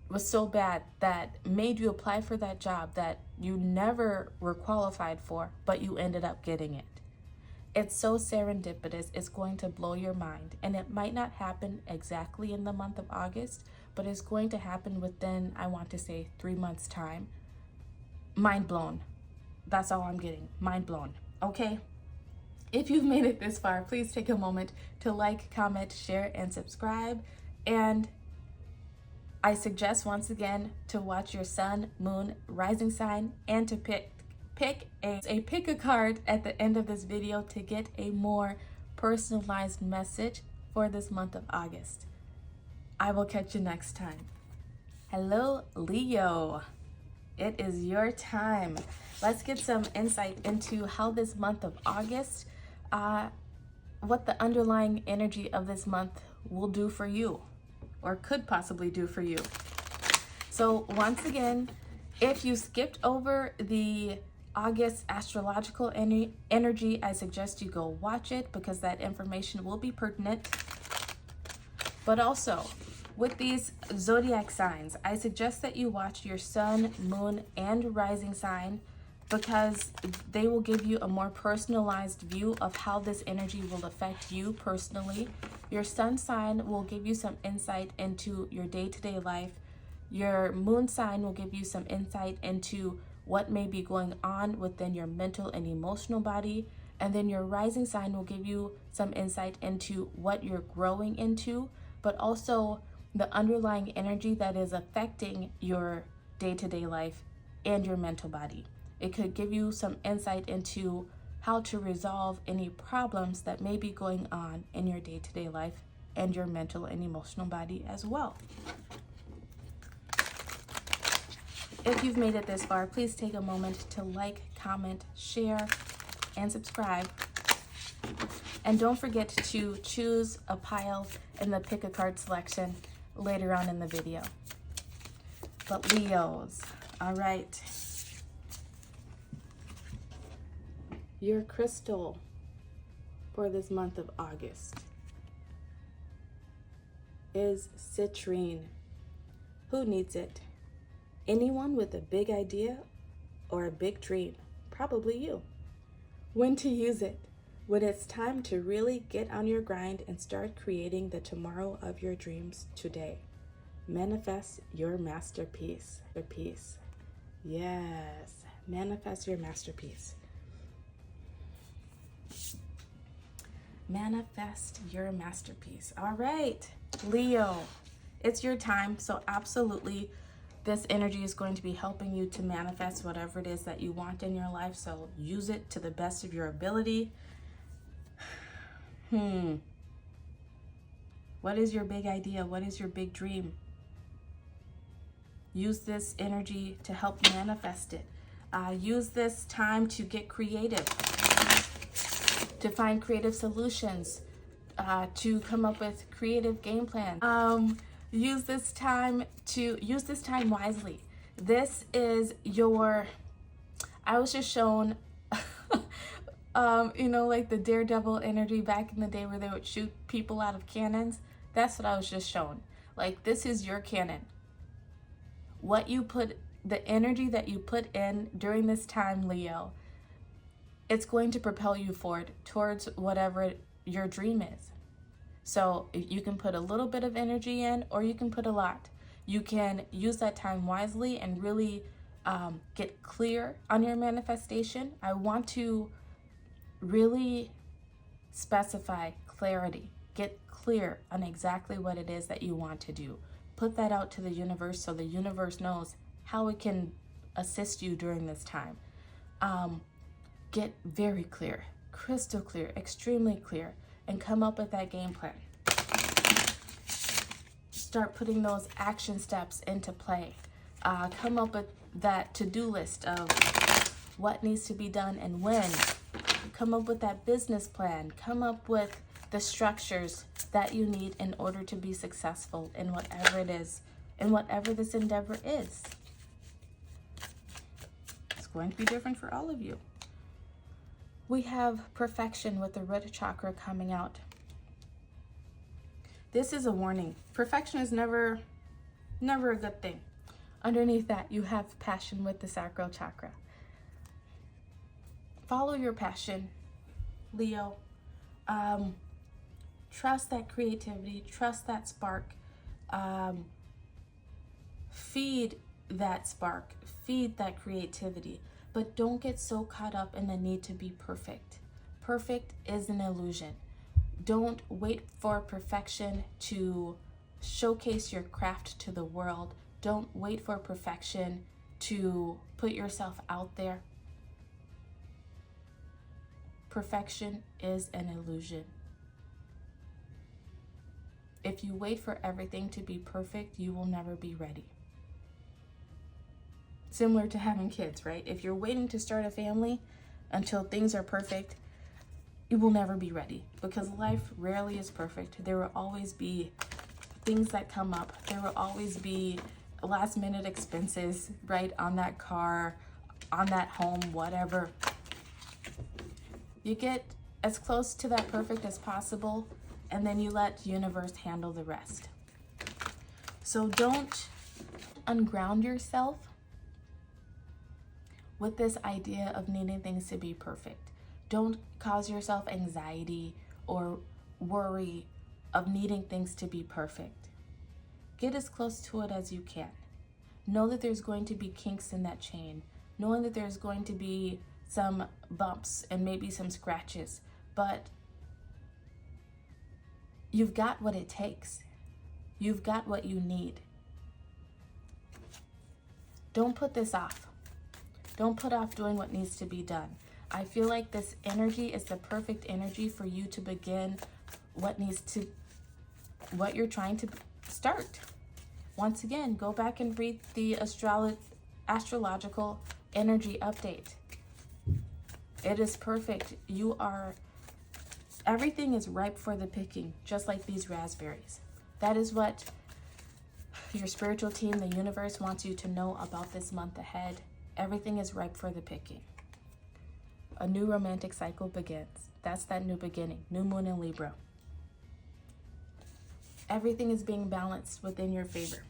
was so bad that made you apply for that job that you never were qualified for, but you ended up getting it. It's so serendipitous, it's going to blow your mind. And it might not happen exactly in the month of August, but it's going to happen within, I want to say, 3 months' time. Mind blown. That's all I'm getting. Mind blown. Okay? If you've made it this far, please take a moment to like, comment, share, and subscribe. And I suggest once again to watch your sun, moon, rising sign, and to pick a card at the end of this video to get a more personalized message for this month of August. I will catch you next time. Hello, Leo. It is your time. Let's get some insight into how this month of August, what the underlying energy of this month will do for you, or could possibly do for you. So once again, if you skipped over the August astrological energy, I suggest you go watch it because that information will be pertinent. But also, with these zodiac signs, I suggest that you watch your sun, moon, and rising sign because they will give you a more personalized view of how this energy will affect you personally. Your sun sign will give you some insight into your day-to-day life. Your moon sign will give you some insight into what may be going on within your mental and emotional body. And then your rising sign will give you some insight into what you're growing into, but also the underlying energy that is affecting your day-to-day life and your mental body. It could give you some insight into how to resolve any problems that may be going on in your day-to-day life and your mental and emotional body as well. If you've made it this far, please take a moment to like, comment, share, and subscribe. And don't forget to choose a pile in the pick a card selection later on in the video. But Leos, all right. Your crystal for this month of August is citrine. Who needs it? Anyone with a big idea or a big dream, probably you. When to use it? When it's time to really get on your grind and start creating the tomorrow of your dreams today. Manifest your masterpiece. Yes, manifest your masterpiece. Manifest your masterpiece. All right, Leo, it's your time. So absolutely, this energy is going to be helping you to manifest whatever it is that you want in your life. So use it to the best of your ability. What is your big idea? What is your big dream? Use this energy to help manifest it. Use this time to get creative, to find creative solutions, to come up with creative game plans. Use this time wisely. This is your, I was just shown, you know, like the Daredevil energy back in the day where they would shoot people out of cannons. That's what I was just shown. Like, this is your cannon. What you put, the energy that you put in during this time, Leo, it's going to propel you forward towards whatever your dream is. So you can put a little bit of energy in, or you can put a lot. You can use that time wisely and really get clear on your manifestation. I want to really specify clarity. Get clear on exactly what it is that you want to do. Put that out to the universe so the universe knows how it can assist you during this time. Get very clear, crystal clear, extremely clear, and come up with that game plan. Start putting those action steps into play. Come up with that to-do list of what needs to be done and when. Come up with that business plan. Come up with the structures that you need in order to be successful in whatever it is, in whatever this endeavor is. It's going to be different for all of you. We have perfection with the root chakra coming out. This is a warning. Perfection is never a good thing. Underneath that, you have passion with the sacral chakra. Follow your passion, Leo. Trust that creativity, trust that spark. Feed that spark, feed that creativity, but don't get so caught up in the need to be perfect. Perfect is an illusion. Don't wait for perfection to showcase your craft to the world. Don't wait for perfection to put yourself out there. Perfection is an illusion. If you wait for everything to be perfect, you will never be ready. Similar to having kids, right? If you're waiting to start a family until things are perfect, you will never be ready, because life rarely is perfect. There will always be things that come up. There will always be last minute expenses, right? On that car, on that home, whatever. You get as close to that perfect as possible, and then you let the universe handle the rest. So don't unground yourself with this idea of needing things to be perfect. Don't cause yourself anxiety or worry of needing things to be perfect. Get as close to it as you can. Know that there's going to be kinks in that chain, knowing that there's going to be some bumps and maybe some scratches, but you've got what it takes. You've got what you need. Don't put this off. Don't put off doing what needs to be done. I feel like this energy is the perfect energy for you to begin what you're trying to start. Once again, go back and read the astrological energy update. It is perfect. Everything is ripe for the picking, just like these raspberries. That is what your spiritual team, the universe, wants you to know about this month ahead. Everything is ripe for the picking. A new romantic cycle begins. That's that new beginning. New moon in Libra. Everything is being balanced within your favor.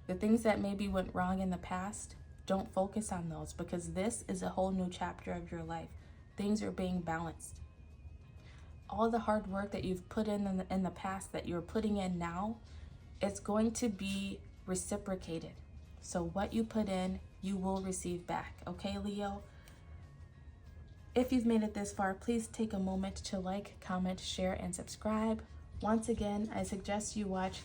The things that maybe went wrong in the past, don't focus on those, because this is a whole new chapter of your life. Things are being balanced. All the hard work that you've put in the past, that you're putting in now, it's going to be reciprocated. So what you put in, you will receive back. Okay, Leo? If you've made it this far, please take a moment to like, comment, share, and subscribe. Once again, I suggest you watch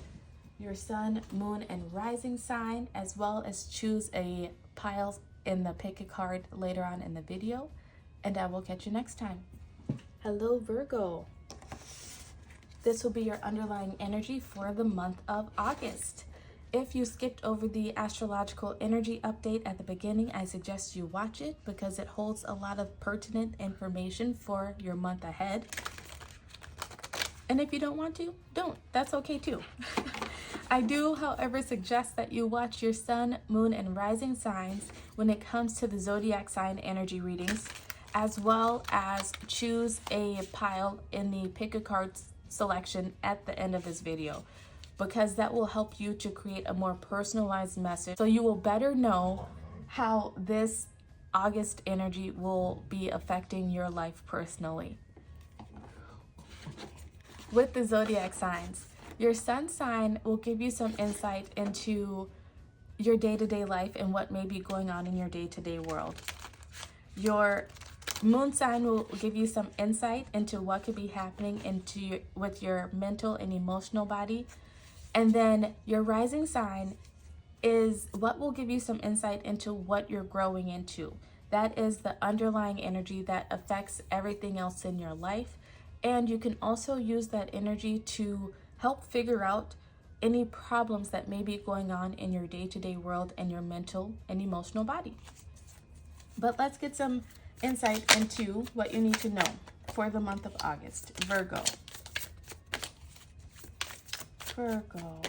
your sun, moon, and rising sign, as well as choose a pile in the pick a card later on in the video. And I will catch you next time. Hello, Virgo. This will be your underlying energy for the month of August. If you skipped over the astrological energy update at the beginning, I suggest you watch it because it holds a lot of pertinent information for your month ahead. And if you don't want to, don't. That's okay too. I do, however, suggest that you watch your sun, moon, and rising signs when it comes to the zodiac sign energy readings, as well as choose a pile in the pick a card selection at the end of this video, because that will help you to create a more personalized message, so you will better know how this August energy will be affecting your life personally. With the zodiac signs, your sun sign will give you some insight into your day-to-day life and what may be going on in your day-to-day world. Your moon sign will give you some insight into what could be happening with your mental and emotional body. And then your rising sign is what will give you some insight into what you're growing into. That is the underlying energy that affects everything else in your life. And you can also use that energy to help figure out any problems that may be going on in your day-to-day world and your mental and emotional body. But let's get some insight into what you need to know for the month of August. Virgo. Virgo.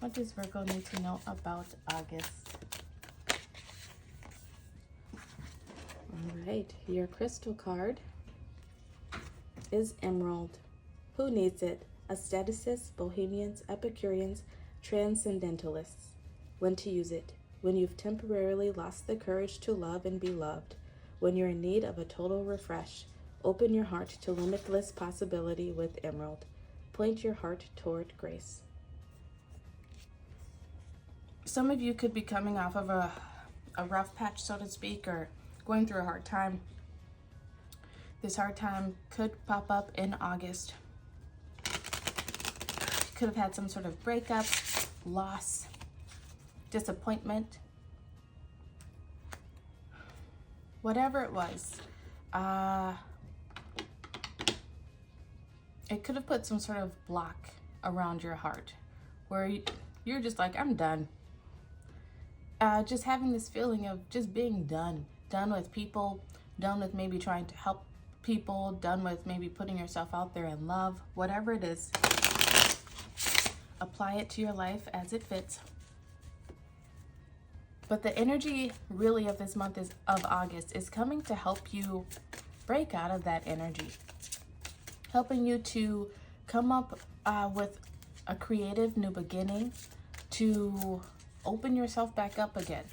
What does Virgo need to know about August? All right, your crystal card is Emerald. Who needs it? Aestheticists, bohemians, Epicureans, transcendentalists. When to use it? When you've temporarily lost the courage to love and be loved. When you're in need of a total refresh. Open your heart to limitless possibility with Emerald. Point your heart toward grace. Some of you could be coming off of a rough patch, so to speak, or going through a hard time. This hard time could pop up in August. You could have had some sort of breakup, loss, disappointment. Whatever it was, it could have put some sort of block around your heart where you're just like, I'm done. Just having this feeling of just being done. Done with people, done with maybe trying to help people, done with maybe putting yourself out there in love. Whatever it is, apply it to your life as it fits. But the energy really of this month of August is coming to help you break out of that energy. Helping you to come up with a creative new beginning, to open yourself back up again,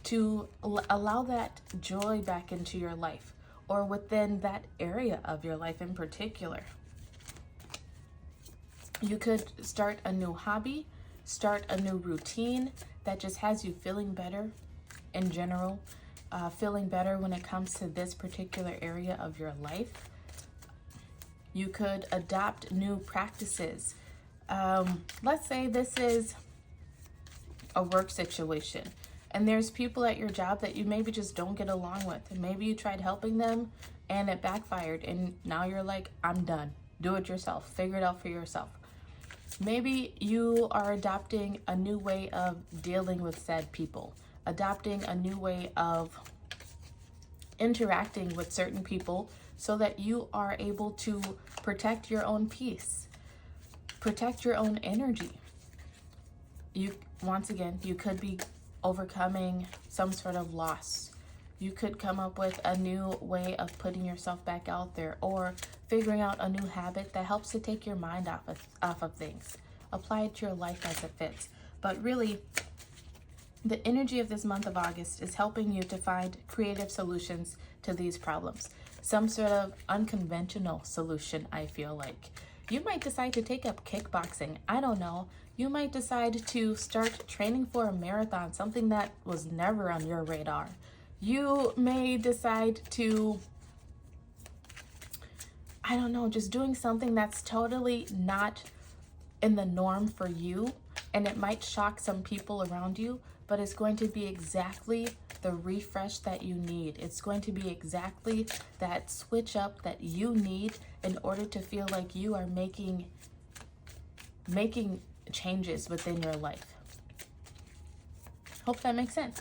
to allow that joy back into your life, or within that area of your life in particular. You could start a new hobby, start a new routine that just has you feeling better in general, feeling better when it comes to this particular area of your life. You could adopt new practices. Let's say this is a work situation and there's people at your job that you maybe just don't get along with. And maybe you tried helping them and it backfired, and now you're like, I'm done. Do it yourself. Figure it out for yourself. Maybe you are adopting a new way of dealing with said people, adopting a new way of interacting with certain people so that you are able to protect your own peace, protect your own energy. Once again, you could be overcoming some sort of loss. You could come up with a new way of putting yourself back out there, or figuring out a new habit that helps to take your mind off of things. Apply it to your life as it fits. But really, the energy of this month of August is helping you to find creative solutions to these problems. Some sort of unconventional solution, I feel like. You might decide to take up kickboxing. I don't know. You might decide to start training for a marathon, something that was never on your radar. You may decide to, I don't know, just doing something that's totally not in the norm for you, and it might shock some people around you, but it's going to be exactly the refresh that you need. It's going to be exactly that switch up that you need in order to feel like you are making changes within your life. Hope that makes sense.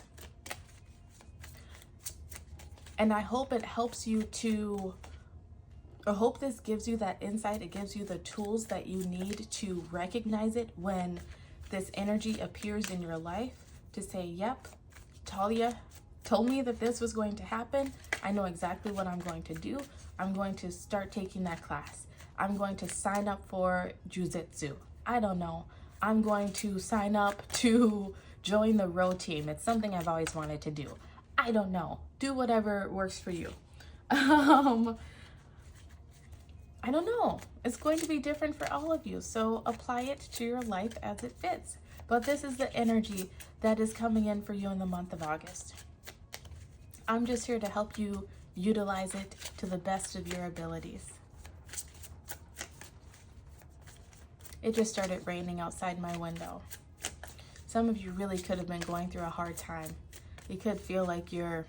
And I hope it helps you to, I hope this gives you that insight. It gives you the tools that you need to recognize it when this energy appears in your life, to say, yep, Talia told me that this was going to happen. I know exactly what I'm going to do. I'm going to start taking that class. I'm going to sign up for jujitsu. I don't know. I'm going to sign up to join the row team. It's something I've always wanted to do. I don't know. Do whatever works for you. I don't know. It's going to be different for all of you. So apply it to your life as it fits. But this is the energy that is coming in for you in the month of August. I'm just here to help you utilize it to the best of your abilities. It just started raining outside my window. Some of you really could have been going through a hard time. You could feel like you're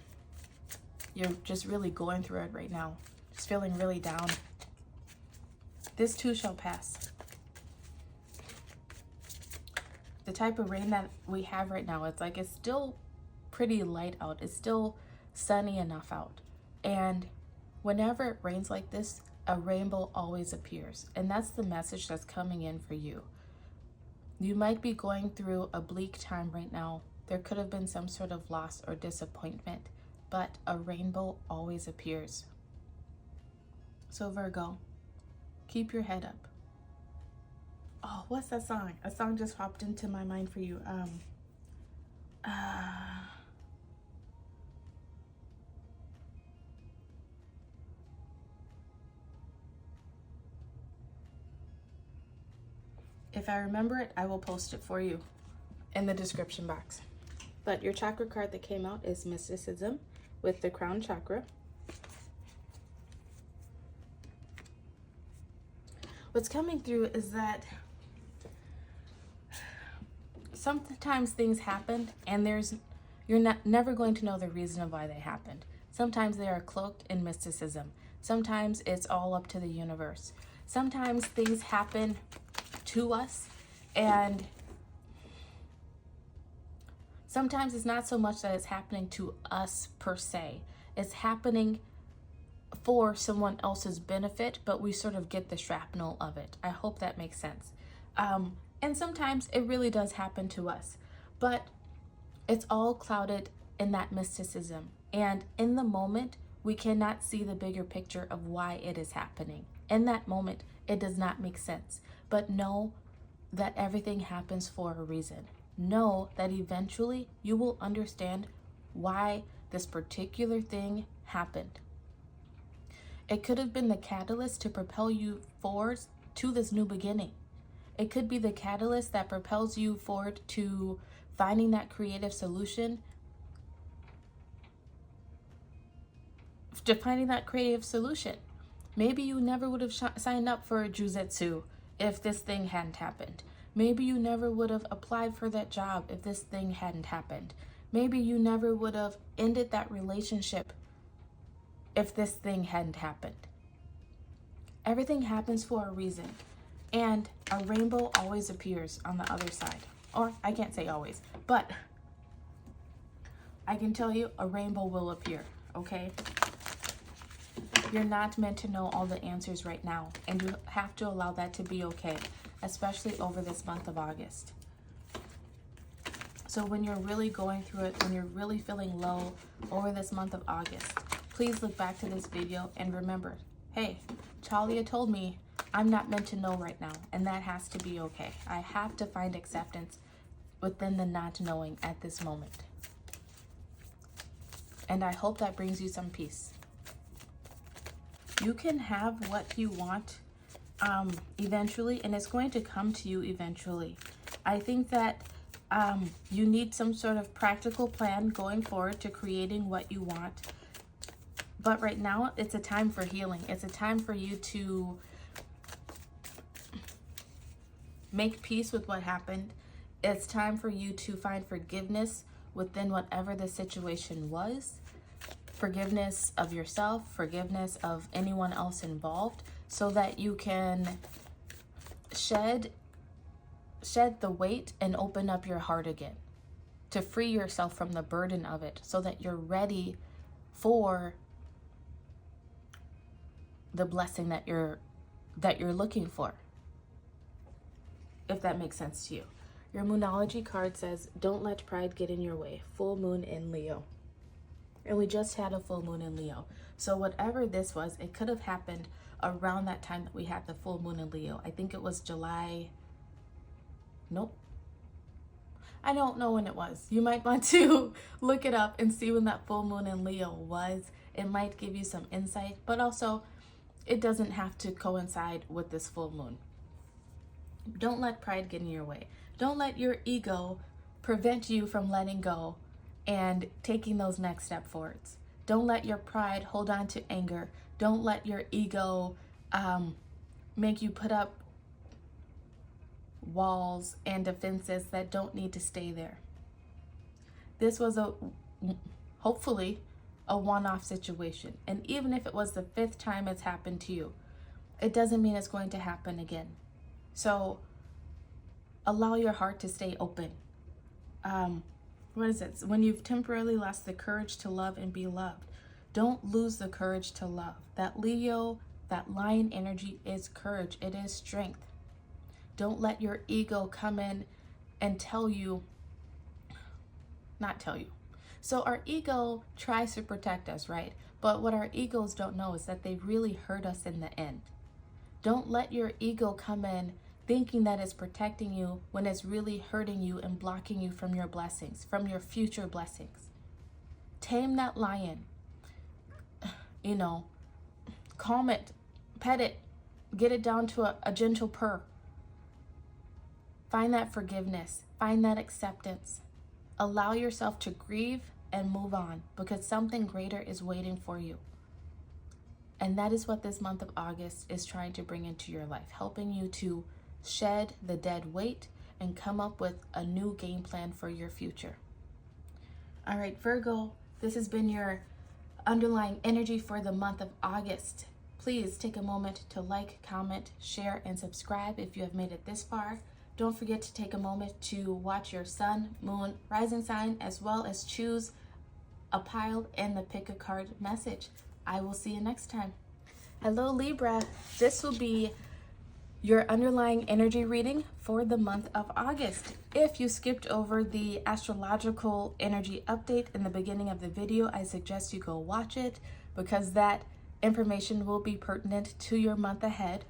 just really going through it right now. Just feeling really down. This too shall pass. The type of rain that we have right now, it's still pretty light out. It's still sunny enough out. And whenever it rains like this, a rainbow always appears. And that's the message that's coming in for you. You might be going through a bleak time right now. There could have been some sort of loss or disappointment, but a rainbow always appears. So Virgo, keep your head up. Oh, what's that song? A song just popped into my mind for you. If I remember it, I will post it for you in the description box. But your chakra card that came out is Mysticism with the crown chakra. What's coming through is that sometimes things happen and you're never going to know the reason of why they happened. Sometimes they are cloaked in mysticism. Sometimes it's all up to the universe. Sometimes things happen to us, and sometimes it's not so much that it's happening to us per se. It's happening for someone else's benefit, but we sort of get the shrapnel of it. I hope that makes sense. And sometimes it really does happen to us, but it's all clouded in that mysticism. And in the moment, we cannot see the bigger picture of why it is happening. In that moment, it does not make sense. But know that everything happens for a reason. Know that eventually you will understand why this particular thing happened. It could have been the catalyst to propel you forward to this new beginning. It could be the catalyst that propels you forward to finding that creative solution. Maybe you never would have signed up for jujitsu if this thing hadn't happened. Maybe you never would have applied for that job if this thing hadn't happened. Maybe you never would have ended that relationship if this thing hadn't happened. Everything happens for a reason. And a rainbow always appears on the other side. Or I can't say always, but I can tell you a rainbow will appear, okay? You're not meant to know all the answers right now, and you have to allow that to be okay, especially over this month of August. So when you're really going through it, when you're really feeling low over this month of August, please look back to this video and remember, hey, 𝐏𝐤𝐤 told me I'm not meant to know right now, and that has to be okay. I have to find acceptance within the not knowing at this moment. And I hope that brings you some peace. You can have what you want eventually, and it's going to come to you eventually. I think that you need some sort of practical plan going forward to creating what you want. But right now, it's a time for healing. It's a time for you to make peace with what happened. It's time for you to find forgiveness within whatever the situation was. Forgiveness of yourself, forgiveness of anyone else involved, so that you can shed the weight and open up your heart again, to free yourself from the burden of it, so that you're ready for the blessing that you're looking for, if that makes sense to you. Your Moonology card says, don't let pride get in your way. Full moon in Leo. And we just had a full moon in Leo. So whatever this was, it could have happened around that time that we had the full moon in Leo. I think it was July. Nope. I don't know when it was. You might want to look it up and see when that full moon in Leo was. It might give you some insight, but also it doesn't have to coincide with this full moon. Don't let pride get in your way. Don't let your ego prevent you from letting go and taking those next step forwards. Don't let your pride hold on to anger. Don't let your ego make you put up walls and defenses that don't need to stay there. This was hopefully a one-off situation. And even if it was the 5th time it's happened to you, it doesn't mean it's going to happen again. So allow your heart to stay open. What is it? When you've temporarily lost the courage to love and be loved, don't lose the courage to love. That Leo, that lion energy is courage. It is strength. Don't let your ego come in and not tell you. So our ego tries to protect us, right? But what our egos don't know is that they really hurt us in the end. Don't let your ego come in thinking that it's protecting you when it's really hurting you and blocking you from your blessings, from your future blessings. Tame that lion. Calm it, pet it, get it down to a gentle purr. Find that forgiveness, find that acceptance. Allow yourself to grieve and move on, because something greater is waiting for you. And that is what this month of August is trying to bring into your life, helping you to shed the dead weight and come up with a new game plan for your future. All right, Virgo, this has been your underlying energy for the month of August. Please take a moment to like, comment, share, and subscribe if you have made it this far. Don't forget to take a moment to watch your sun, moon, rising sign, as well as choose a pile and the pick a card message. I will see you next time. Hello, Libra. This will be your underlying energy reading for the month of August. If you skipped over the astrological energy update in the beginning of the video, I suggest you go watch it, because that information will be pertinent to your month ahead.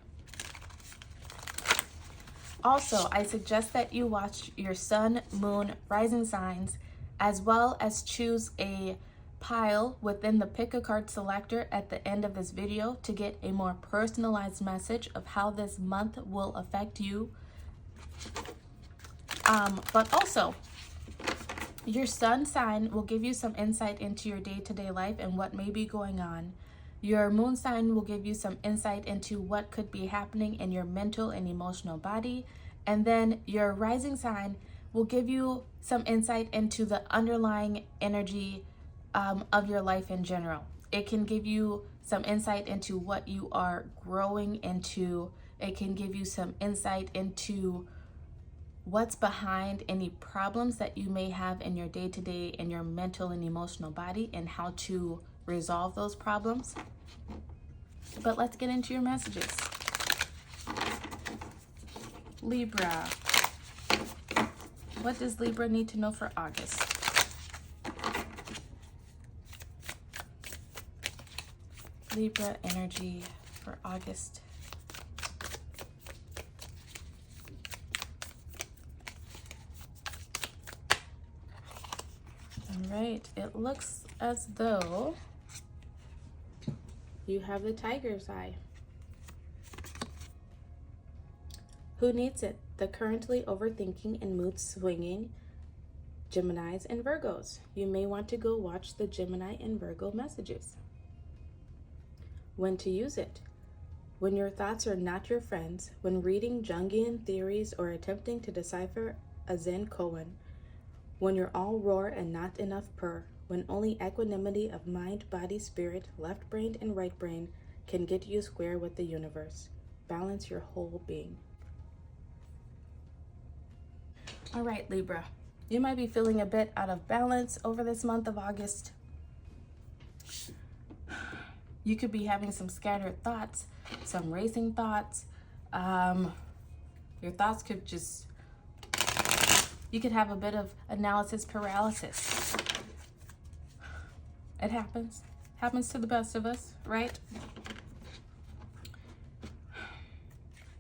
Also, I suggest that you watch your sun, moon, rising signs, as well as choose a pile within the pick a card selector at the end of this video to get a more personalized message of how this month will affect you. But also, your sun sign will give you some insight into your day-to-day life and what may be going on. Your moon sign will give you some insight into what could be happening in your mental and emotional body. And then your rising sign will give you some insight into the underlying energy of your life in general. It can give you some insight into what you are growing into It can give you some insight into what's behind any problems that you may have in your day-to-day in your mental and emotional body, and how to resolve those problems. But let's get into your messages. Libra. What does Libra need to know for August? Libra energy for August. All right, it looks as though you have the tiger's eye. Who needs it? The currently overthinking and mood swinging Geminis and Virgos. You may want to go watch the Gemini and Virgo messages. When to use it? When your thoughts are not your friends, when reading Jungian theories or attempting to decipher a Zen koan, when you're all roar and not enough purr, when only equanimity of mind, body, spirit, left brain and right brain can get you square with the universe. Balance your whole being. All right, Libra, you might be feeling a bit out of balance over this month of August. You could be having some scattered thoughts, some racing thoughts. Your thoughts could just, you could have a bit of analysis paralysis. It happens. Happens to the best of us, right?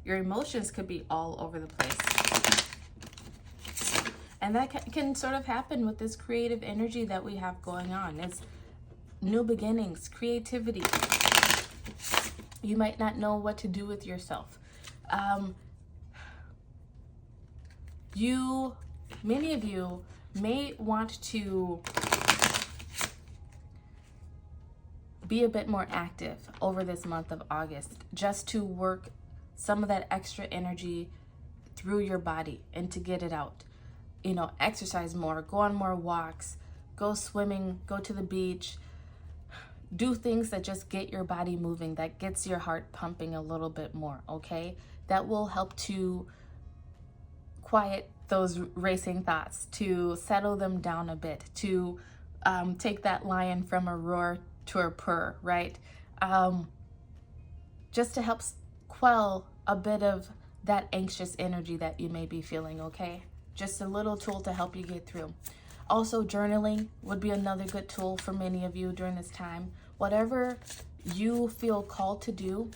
Your emotions could be all over the place. And that can sort of happen with this creative energy that we have going on. It's new beginnings, creativity. You might not know what to do with yourself. Many of you may want to be a bit more active over this month of August, just to work some of that extra energy through your body and to get it out. You know, exercise more, go on more walks, go swimming, go to the beach, do things that just get your body moving, that gets your heart pumping a little bit more, okay? That will help to quiet those racing thoughts, to settle them down a bit, to take that lion from a roar to a purr, right? Just to help quell a bit of that anxious energy that you may be feeling, okay? Just a little tool to help you get through. Also, journaling would be another good tool for many of you during this time. Whatever you feel called to do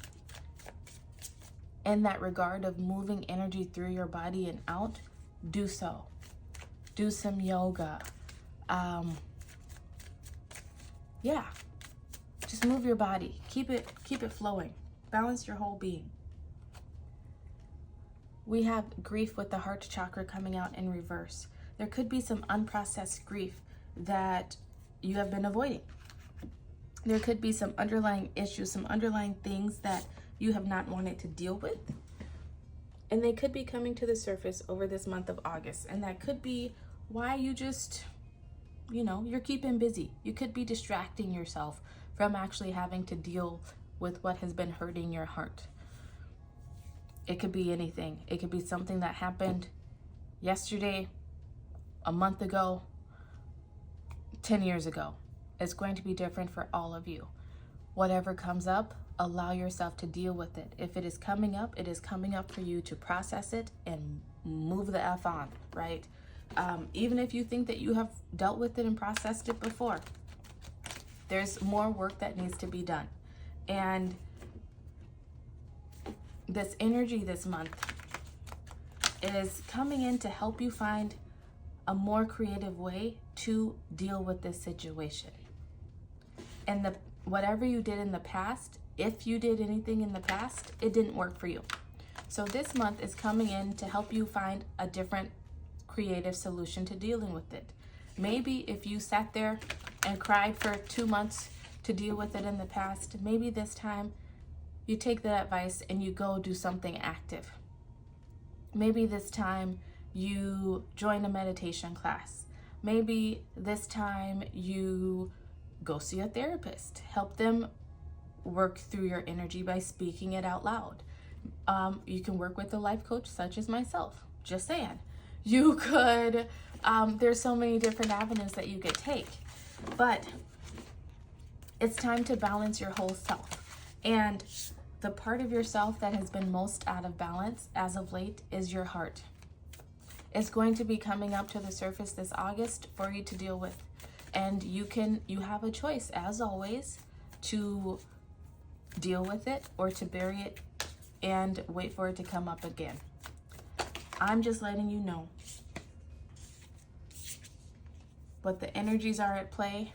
in that regard of moving energy through your body and out, do so. Do some yoga. Yeah, just move your body. Keep it flowing. Balance your whole being. We have grief with the heart chakra coming out in reverse. There could be some unprocessed grief that you have been avoiding. There could be some underlying issues, some underlying things that you have not wanted to deal with. And they could be coming to the surface over this month of August. And that could be why you just, you're keeping busy. You could be distracting yourself from actually having to deal with what has been hurting your heart. It could be anything. It could be something that happened yesterday, a month ago, 10 years ago. It's going to be different for all of you. Whatever comes up, allow yourself to deal with it. If it is coming up, it is coming up for you to process it and move the F on, right? Even if you think that you have dealt with it and processed it before, there's more work that needs to be done. And this energy this month is coming in to help you find a more creative way to deal with this situation. And whatever you did in the past, if you did anything in the past, it didn't work for you. So this month is coming in to help you find a different creative solution to dealing with it. Maybe if you sat there and cried for 2 months to deal with it in the past, maybe this time you take that advice and you go do something active. Maybe this time you join a meditation class. Maybe this time you go see a therapist. Help them work through your energy by speaking it out loud. You can work with a life coach such as myself. Just saying. You could, there's so many different avenues that you could take. But it's time to balance your whole self. And the part of yourself that has been most out of balance as of late is your heart. It's going to be coming up to the surface this August for you to deal with. And you have a choice, as always, to deal with it or to bury it and wait for it to come up again. I'm just letting you know what the energies are at play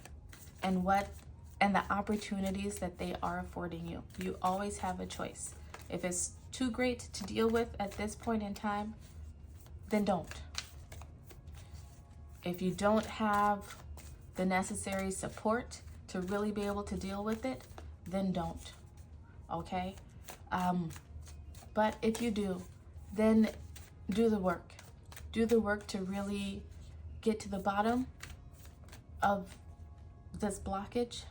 and the opportunities that they are affording you. You always have a choice. If it's too great to deal with at this point in time, then don't. If you don't have the necessary support to really be able to deal with it, then don't. Okay? But if you do, then do the work. Do the work to really get to the bottom of this blockage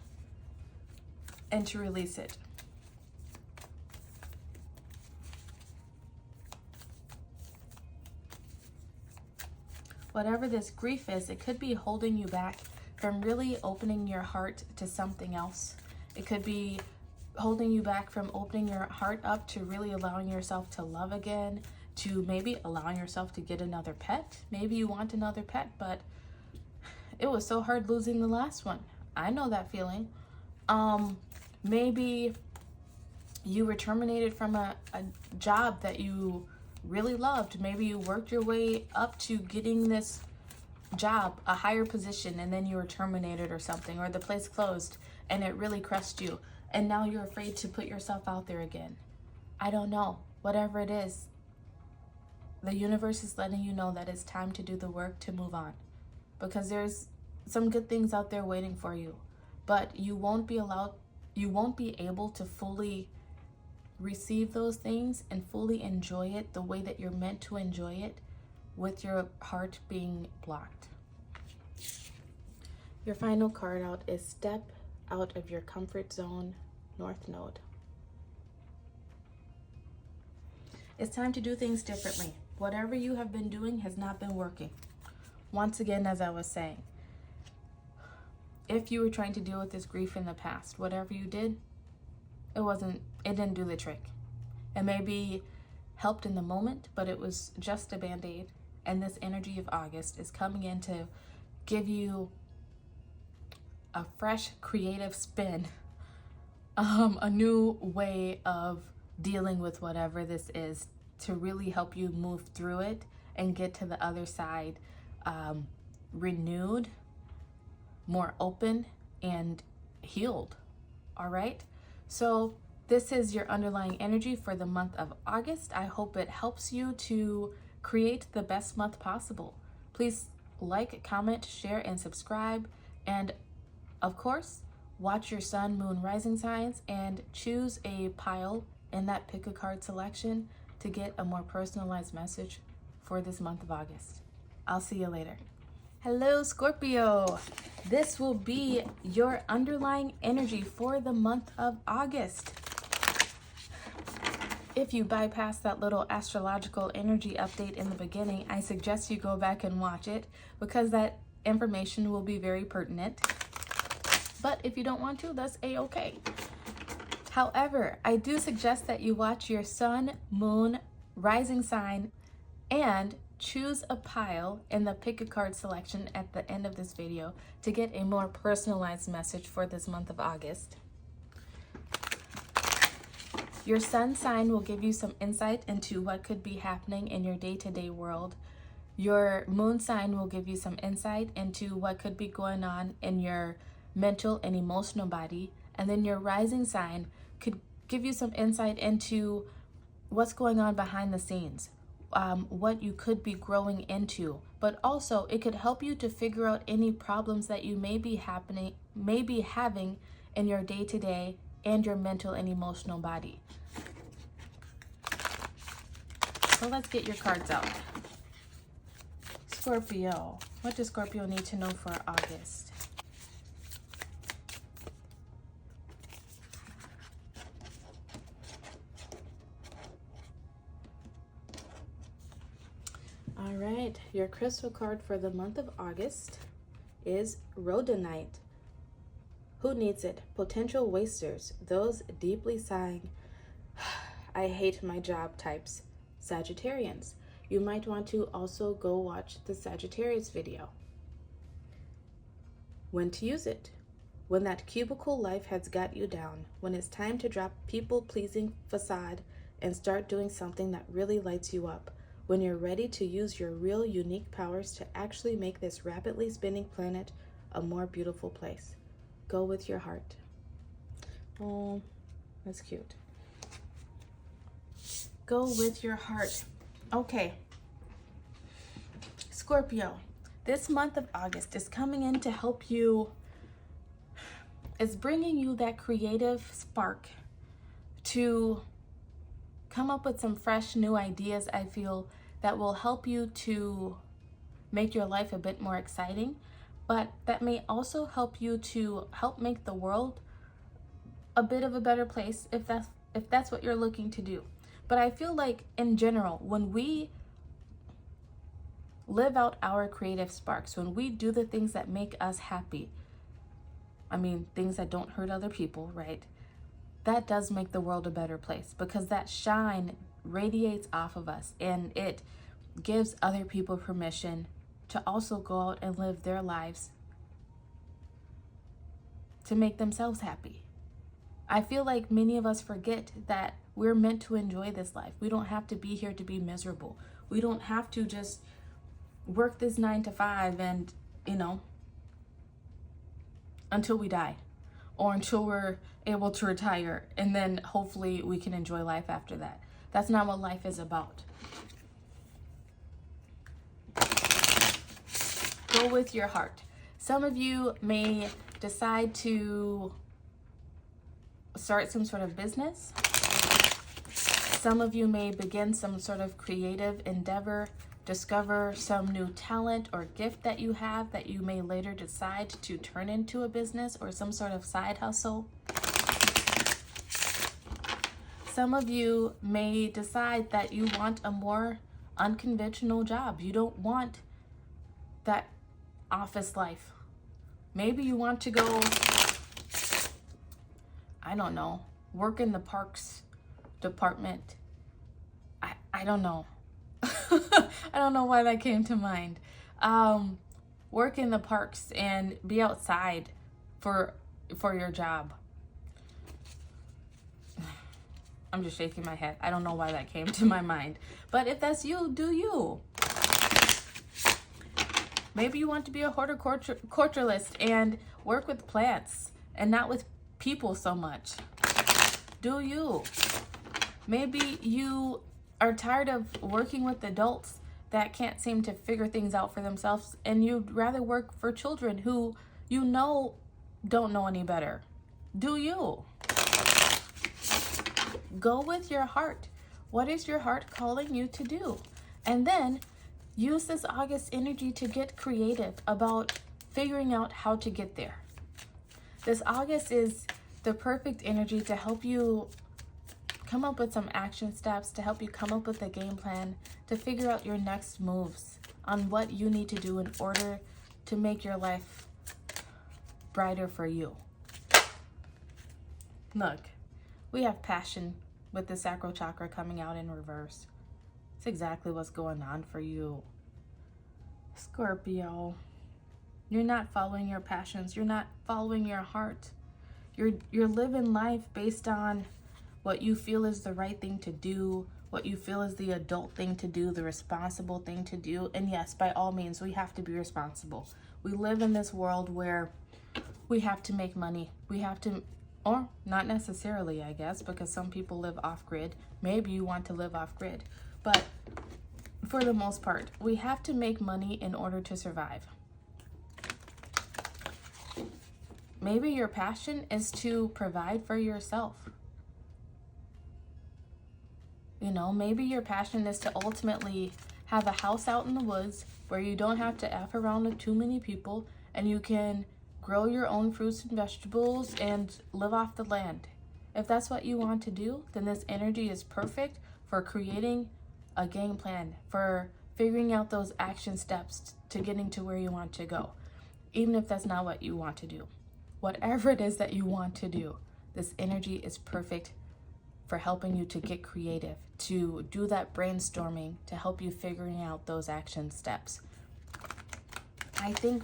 and to release it. Whatever this grief is, it could be holding you back from really opening your heart to something else. It could be holding you back from opening your heart up to really allowing yourself to love again, to maybe allowing yourself to get another pet. Maybe you want another pet, but it was so hard losing the last one. I know that feeling. Maybe you were terminated from a job that you really loved. Maybe you worked your way up to getting this job, a higher position, and then you were terminated or something, or the place closed and it really crushed you. And now you're afraid to put yourself out there again. I don't know. Whatever it is, the universe is letting you know that it's time to do the work to move on. Because there's some good things out there waiting for you. But you won't be able to fully receive those things and fully enjoy it the way that you're meant to enjoy it with your heart being blocked. Your final card out is Step Out of Your Comfort Zone, North Node. It's time to do things differently. Whatever you have been doing has not been working. Once again, as I was saying, if you were trying to deal with this grief in the past, whatever you did, it didn't do the trick. It maybe helped in the moment, but it was just a band-aid. And this energy of August is coming in to give you a fresh creative spin, a new way of dealing with whatever this is, to really help you move through it and get to the other side renewed, more open, and healed. All right? So this is your underlying energy for the month of August. I hope it helps you to create the best month possible. Please like, comment, share, and subscribe. And of course, watch your sun, moon, rising signs and choose a pile in that pick a card selection to get a more personalized message for this month of August. I'll see you later. Hello, Scorpio. This will be your underlying energy for the month of August. If you bypassed that little astrological energy update in the beginning, I suggest you go back and watch it because that information will be very pertinent. But if you don't want to, that's a-okay. However, I do suggest that you watch your sun, moon, rising sign, and choose a pile in the pick a card selection at the end of this video to get a more personalized message for this month of August. Your sun sign will give you some insight into what could be happening in your day-to-day world. Your moon sign will give you some insight into what could be going on in your mental and emotional body. And then your rising sign could give you some insight into what's going on behind the scenes, what you could be growing into. But also it could help you to figure out any problems that you may be having in your day-to-day and your mental and emotional body. So let's get your cards out. Scorpio. What does Scorpio need to know for August? All right, your crystal card for the month of August is rhodonite. Who needs it? Potential wasters, those deeply sighing, I hate my job types, Sagittarians. You might want to also go watch the Sagittarius video. When to use it? When that cubicle life has got you down, when it's time to drop people-pleasing facade and start doing something that really lights you up, when you're ready to use your real unique powers to actually make this rapidly spinning planet a more beautiful place. Go with your heart. Oh, that's cute. Go with your heart. Okay. Scorpio, this month of August is coming in to help you. It's bringing you that creative spark to come up with some fresh new ideas, I feel, that will help you to make your life a bit more exciting, but that may also help you to help make the world a bit of a better place if that's what you're looking to do. But I feel like in general, when we live out our creative sparks, when we do the things that make us happy, I mean, things that don't hurt other people, right? That does make the world a better place, because that shine radiates off of us and it gives other people permission to also go out and live their lives to make themselves happy. I feel like many of us forget that we're meant to enjoy this life. We don't have to be here to be miserable. We don't have to just work this 9 to 5 and, until we die or until we're able to retire, and then hopefully we can enjoy life after that. That's not what life is about. Go with your heart. Some of you may decide to start some sort of business. Some of you may begin some sort of creative endeavor, discover some new talent or gift that you have that you may later decide to turn into a business or some sort of side hustle. Some of you may decide that you want a more unconventional job. You don't want that office life. Maybe you want to go, I don't know, work in the parks department. I don't know. I don't know why that came to mind. Work in the parks and be outside for your job. I'm just shaking my head. I don't know why that came to my mind. But if that's you, do you. Maybe you want to be a horticulturalist and work with plants and not with people so much. Do you. Maybe you are tired of working with adults that can't seem to figure things out for themselves, and you'd rather work for children who don't know any better. Do you. Go with your heart. What is your heart calling you to do? And then use this August energy to get creative about figuring out how to get there. This August is the perfect energy to help you come up with some action steps, to help you come up with a game plan, to figure out your next moves on what you need to do in order to make your life brighter for you. Look, we have passion with the sacral chakra coming out in reverse. It's exactly what's going on for you. Scorpio, you're not following your passions. You're not following your heart. You're living life based on what you feel is the right thing to do, what you feel is the adult thing to do, the responsible thing to do. And yes, by all means, we have to be responsible. We live in this world where we have to make money. We have to, or not necessarily, I guess, because some people live off-grid. Maybe you want to live off-grid. But for the most part, we have to make money in order to survive. Maybe your passion is to provide for yourself. Maybe your passion is to ultimately have a house out in the woods where you don't have to F around with too many people, and you can grow your own fruits and vegetables and live off the land. If that's what you want to do, then this energy is perfect for creating a game plan, for figuring out those action steps to getting to where you want to go, even if that's not what you want to do. Whatever it is that you want to do, this energy is perfect for helping you to get creative, to do that brainstorming, to help you figuring out those action steps. I think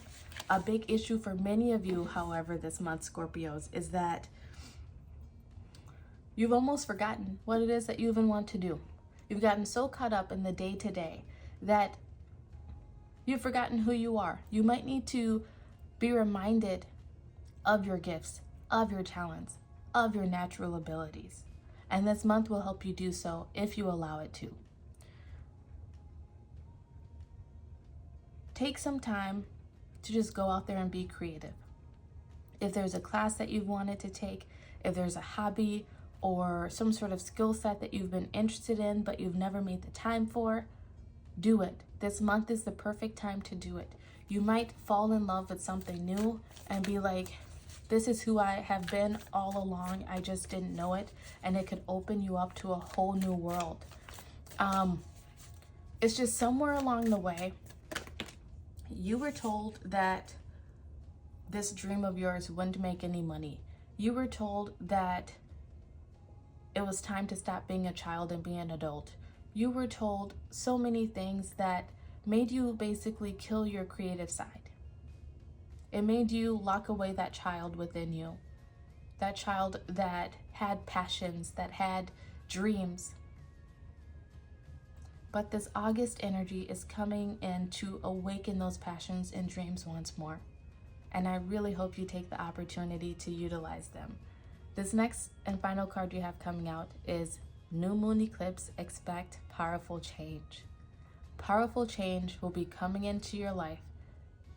a big issue for many of you, however, this month, Scorpios, is that you've almost forgotten what it is that you even want to do. You've gotten so caught up in the day-to-day that you've forgotten who you are. You might need to be reminded of your gifts, of your talents, of your natural abilities. And this month will help you do so if you allow it to. Take some time to just go out there and be creative. If there's a class that you've wanted to take, if there's a hobby or some sort of skill set that you've been interested in but you've never made the time for, do it. This month is the perfect time to do it. You might fall in love with something new and be like, this is who I have been all along. I just didn't know it. And it could open you up to a whole new world. It's just somewhere along the way, you were told that this dream of yours wouldn't make any money. You were told that it was time to stop being a child and be an adult. You were told so many things that made you basically kill your creative side. It made you lock away that child within you. That child that had passions, that had dreams. But this August energy is coming in to awaken those passions and dreams once more. And I really hope you take the opportunity to utilize them. This next and final card you have coming out is New Moon Eclipse. Expect powerful change. Powerful change will be coming into your life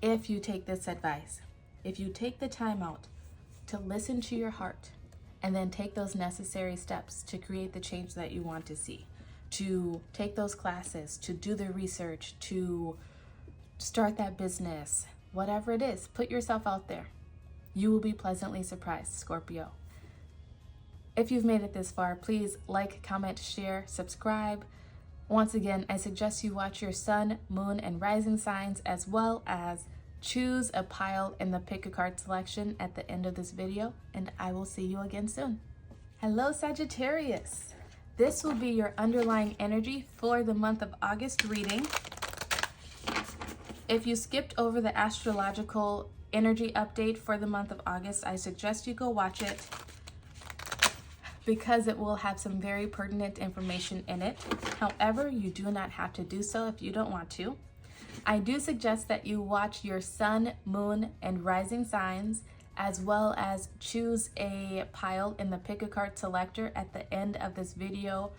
if you take this advice. If you take the time out to listen to your heart and then take those necessary steps to create the change that you want to see, to take those classes, to do the research, to start that business, whatever it is, put yourself out there. You will be pleasantly surprised, Scorpio. If you've made it this far, please like, comment, share, subscribe. Once again, I suggest you watch your sun, moon, and rising signs, as well as choose a pile in the pick a card selection at the end of this video, and I will see you again soon. Hello, Sagittarius. This will be your underlying energy for the month of August reading. If you skipped over the astrological energy update for the month of August, I suggest you go watch it because it will have some very pertinent information in it. However, you do not have to do so if you don't want to. I do suggest that you watch your sun, moon, and rising signs, as well as choose a pile in the pick a card selector at the end of this video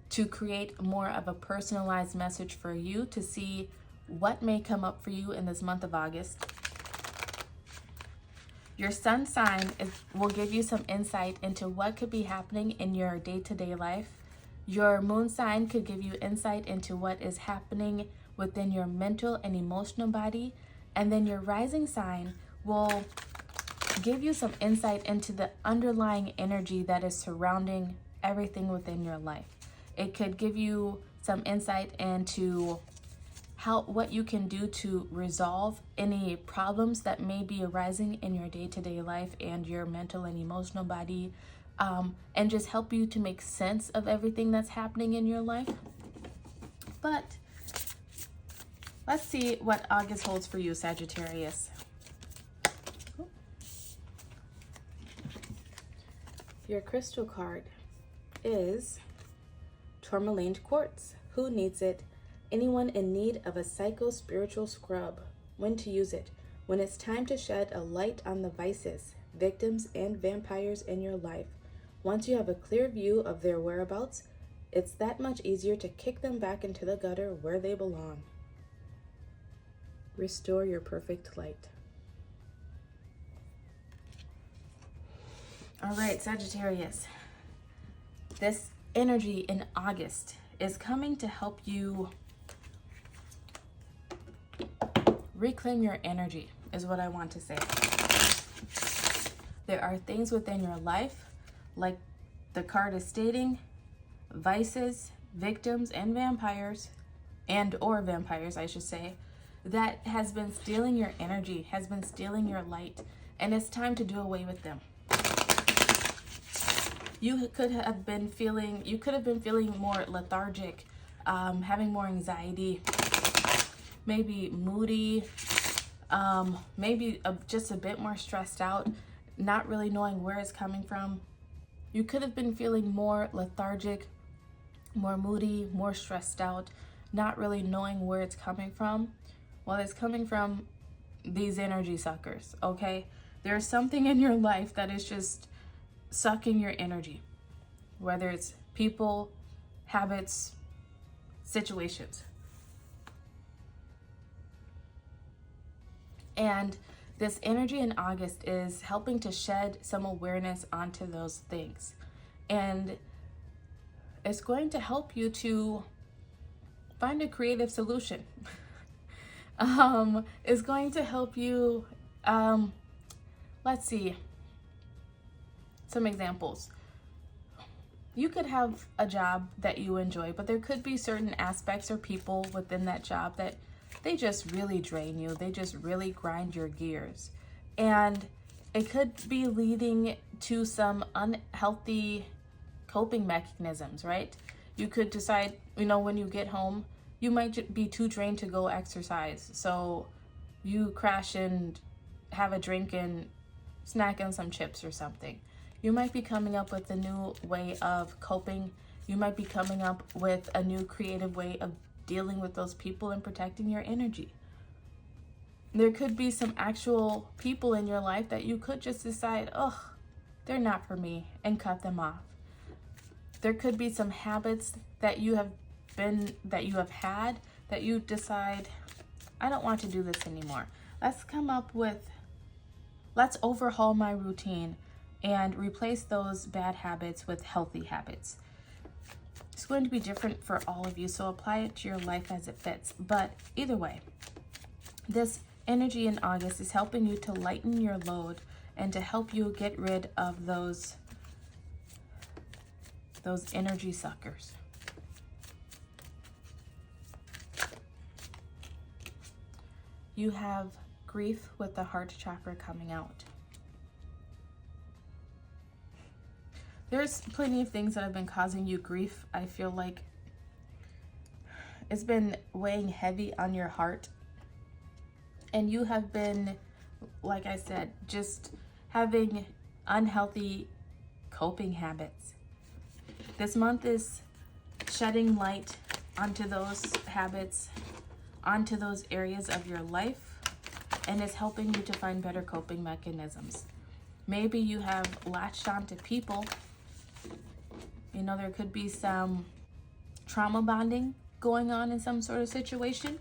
to create more of a personalized message for you to see what may come up for you in this month of August. Your sun sign will give you some insight into what could be happening in your day-to-day life. Your moon sign could give you insight into what is happening within your mental and emotional body. And then your rising sign will give you some insight into the underlying energy that is surrounding everything within your life. It could give you some insight into what you can do to resolve any problems that may be arising in your day-to-day life and your mental and emotional body, and just help you to make sense of everything that's happening in your life. But let's see what August holds for you, Sagittarius. Your crystal card is Tourmaline Quartz. Who needs it? Anyone in need of a psycho-spiritual scrub. When to use it? When it's time to shed a light on the vices, victims, and vampires in your life. Once you have a clear view of their whereabouts, it's that much easier to kick them back into the gutter where they belong. Restore your perfect light. All right, Sagittarius. This energy in August is coming to help you reclaim your energy, is what I want to say. There are things within your life, like the card is stating, vices, victims, and vampires and or vampires, I should say, that has been stealing your energy, has been stealing your light, and it's time to do away with them. You could have been feeling more lethargic, having more anxiety, maybe moody, maybe just a bit more stressed out, not really knowing where it's coming from. You could have been feeling more lethargic, more moody, more stressed out, not really knowing where it's coming from. Well, it's coming from these energy suckers, okay? There's something in your life that is just sucking your energy, whether it's people, habits, situations. And this energy in August is helping to shed some awareness onto those things. And it's going to help you to find a creative solution. It's going to help you, let's see, some examples. You could have a job that you enjoy, but there could be certain aspects or people within that job that they just really drain you. They just really grind your gears. And it could be leading to some unhealthy coping mechanisms, right? You could decide, when you get home, you might be too drained to go exercise. So you crash and have a drink and snack on some chips or something. You might be coming up with a new way of coping. You might be coming up with a new creative way of dealing with those people and protecting your energy. There could be some actual people in your life that you could just decide, oh, they're not for me, and cut them off. There could be some habits that you have had that you decide, I don't want to do this anymore. Let's overhaul my routine and replace those bad habits with healthy habits. It's going to be different for all of you, so apply it to your life as it fits. But either way, this energy in August is helping you to lighten your load and to help you get rid of those energy suckers. You have grief with the heart chakra coming out. There's plenty of things that have been causing you grief. I feel like it's been weighing heavy on your heart. And you have been, like I said, just having unhealthy coping habits. This month is shedding light onto those habits, onto those areas of your life, and is helping you to find better coping mechanisms. Maybe you have latched onto people. There could be some trauma bonding going on in some sort of situation.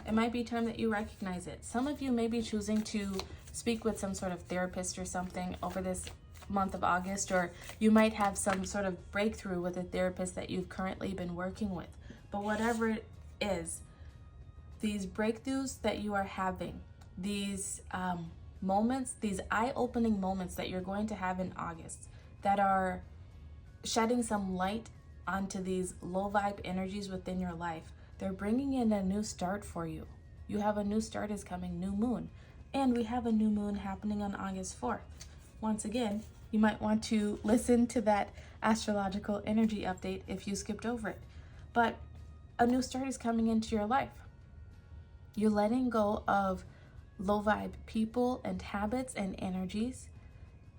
It might be time that you recognize it. Some of you may be choosing to speak with some sort of therapist or something over this month of August, or you might have some sort of breakthrough with a therapist that you've currently been working with. But whatever it is, these breakthroughs that you are having, these moments, these eye-opening moments that you're going to have in August that are shedding some light onto these low vibe energies within your life, they're bringing in a new start for you. You have a new start is coming, new moon. And we have a new moon happening on August 4th. Once again, you might want to listen to that astrological energy update if you skipped over it. But a new start is coming into your life. You're letting go of low vibe people and habits and energies.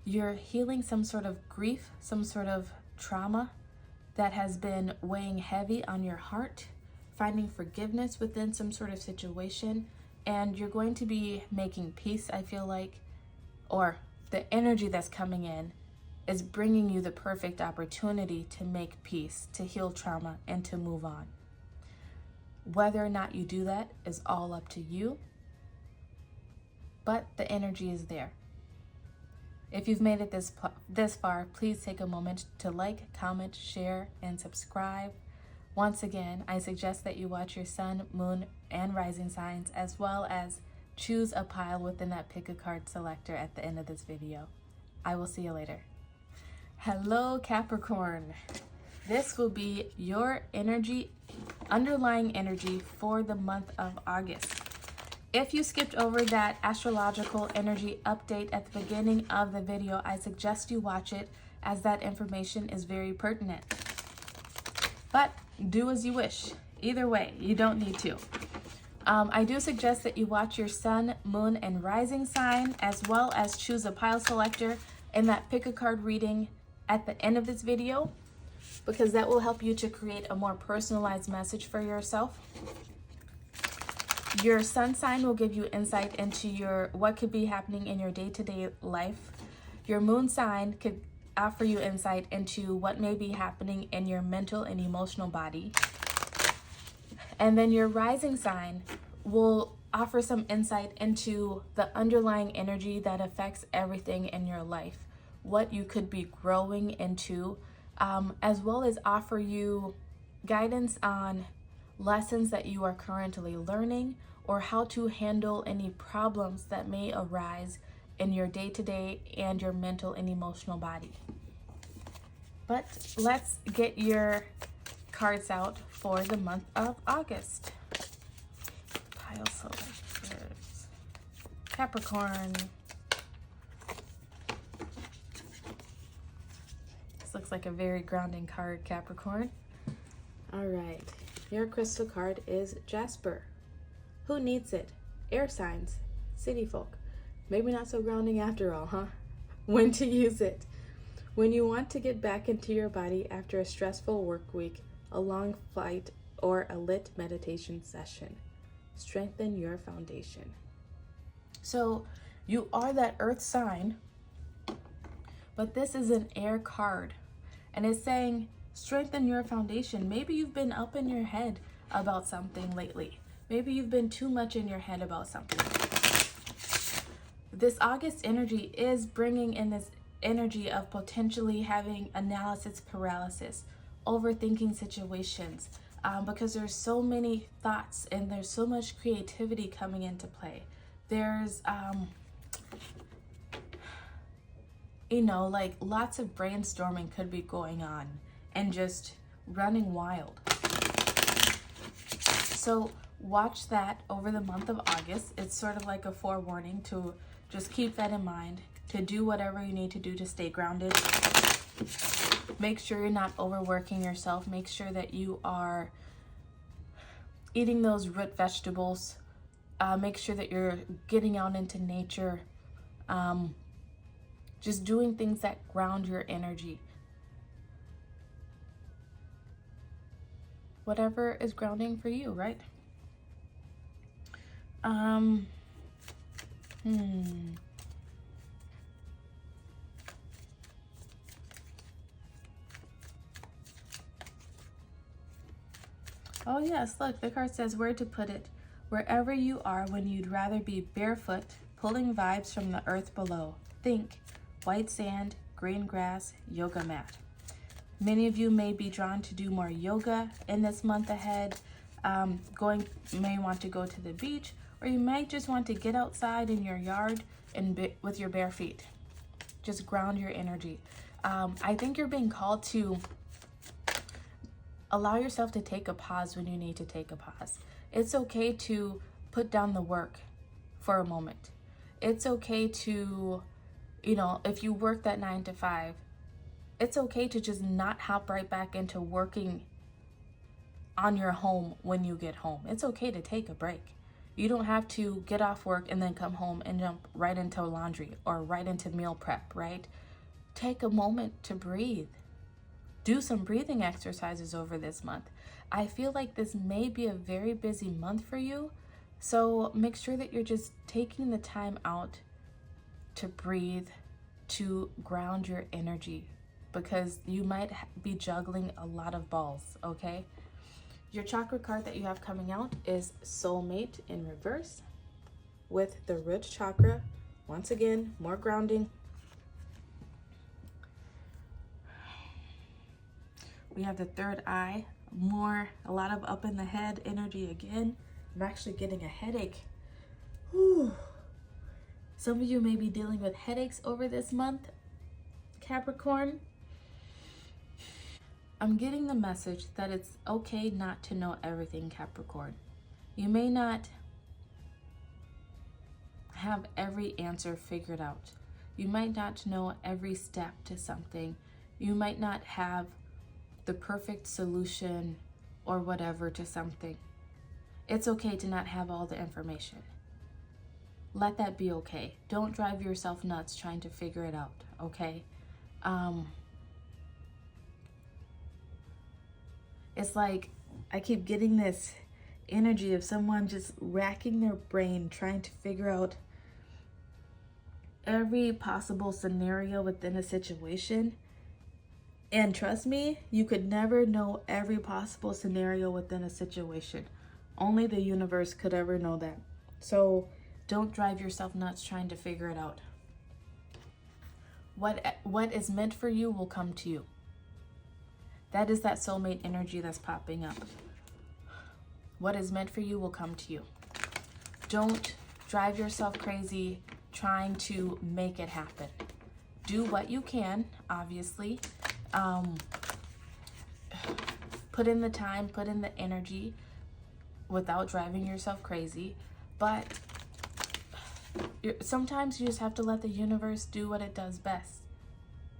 You're healing some sort of grief, some sort of trauma that has been weighing heavy on your heart, finding forgiveness within some sort of situation, and you're going to be making peace, I feel like, or the energy that's coming in is bringing you the perfect opportunity to make peace, to heal trauma, and to move on. Whether or not you do that is all up to you, but the energy is there. If you've made it this far, please take a moment to like, comment, share, and subscribe. Once again, I suggest that you watch your sun, moon, and rising signs, as well as choose a pile within that pick a card selector at the end of this video. I will see you later. Hello, Capricorn. this will be your energy, underlying energy for the month of August. If you skipped over that astrological energy update at the beginning of the video, I suggest you watch it, as that information is very pertinent. But do as you wish. Either way, you don't need to. I do suggest that you watch your sun, moon, and rising sign, as well as choose a pile selector in that pick a card reading at the end of this video, because that will help you to create a more personalized message for yourself. Your sun sign will give you insight into what could be happening in your day-to-day life. Your moon sign could offer you insight into what may be happening in your mental and emotional body. And then your rising sign will offer some insight into the underlying energy that affects everything in your life, what you could be growing into, as well as offer you guidance on lessons that you are currently learning, or how to handle any problems that may arise in your day-to-day and your mental and emotional body. But let's get your cards out for the month of August. Pile selectors. Capricorn. This looks like a very grounding card, Capricorn. All right, your crystal card is Jasper. Who needs it? Air signs, city folk. Maybe not so grounding after all, huh? When to use it. When you want to get back into your body after a stressful work week, a long flight, or a lit meditation session. Strengthen your foundation. So you are that earth sign, but this is an air card. And it's saying, strengthen your foundation. Maybe you've been up in your head about something lately. Maybe you've been too much in your head about something. This August energy is bringing in this energy of potentially having analysis paralysis, overthinking situations, because there's so many thoughts and there's so much creativity coming into play. There's, like lots of brainstorming could be going on and just running wild. So watch that over the month of August. It's sort of like a forewarning to just keep that in mind, to do whatever you need to do to stay grounded. Make sure you're not overworking yourself. Make sure that you are eating those root vegetables. Make sure that you're getting out into nature. Just doing things that ground your energy. Whatever is grounding for you, right? Oh yes, look, the card says where to put it. Wherever you are when you'd rather be barefoot, pulling vibes from the earth below. Think white sand, green grass, yoga mat. Many of you may be drawn to do more yoga in this month ahead. May want to go to the beach, or you might just want to get outside in your yard and with your bare feet. Just ground your energy. I think you're being called to allow yourself to take a pause when you need to take a pause. It's okay to put down the work for a moment. It's okay to, if you work that 9 to 5, it's okay to just not hop right back into working on your home when you get home. It's okay to take a break. You don't have to get off work and then come home and jump right into laundry or right into meal prep, right? Take a moment to breathe. Do some breathing exercises over this month. I feel like this may be a very busy month for you, so make sure that you're just taking the time out to breathe, to ground your energy, because you might be juggling a lot of balls, okay? Your chakra card that you have coming out is Soulmate in reverse with the root chakra. Once again, more grounding. We have the third eye, a lot of up in the head energy again. I'm actually getting a headache. Whew. Some of you may be dealing with headaches over this month, Capricorn. I'm getting the message that it's okay not to know everything, Capricorn. You may not have every answer figured out. You might not know every step to something. You might not have the perfect solution or whatever to something. It's okay to not have all the information. Let that be okay. Don't drive yourself nuts trying to figure it out, okay? It's like I keep getting this energy of someone just racking their brain trying to figure out every possible scenario within a situation. And trust me, you could never know every possible scenario within a situation. Only the universe could ever know that. So don't drive yourself nuts trying to figure it out. What is meant for you will come to you. That is that soulmate energy that's popping up. What is meant for you will come to you. Don't drive yourself crazy trying to make it happen. Do what you can, obviously. Put in the time, put in the energy without driving yourself crazy. But sometimes you just have to let the universe do what it does best.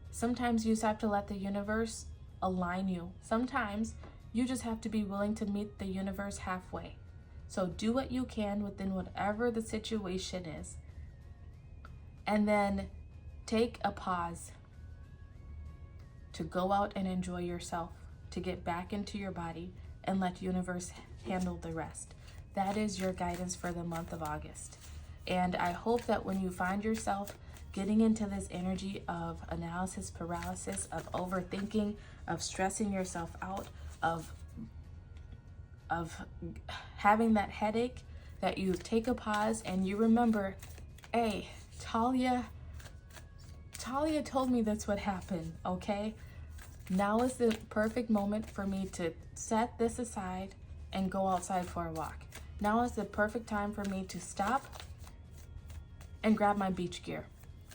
Sometimes you just have to let the universe align you. Sometimes you just have to be willing to meet the universe halfway. So do what you can within whatever the situation is. And then take a pause to go out and enjoy yourself, to get back into your body and let universe handle the rest. That is your guidance for the month of August. And I hope that when you find yourself getting into this energy of analysis paralysis, of overthinking, of stressing yourself out, of having that headache, that you take a pause and you remember, hey, Talia told me that's what happened, okay? Now is the perfect moment for me to set this aside and go outside for a walk. Now is the perfect time for me to stop and grab my beach gear.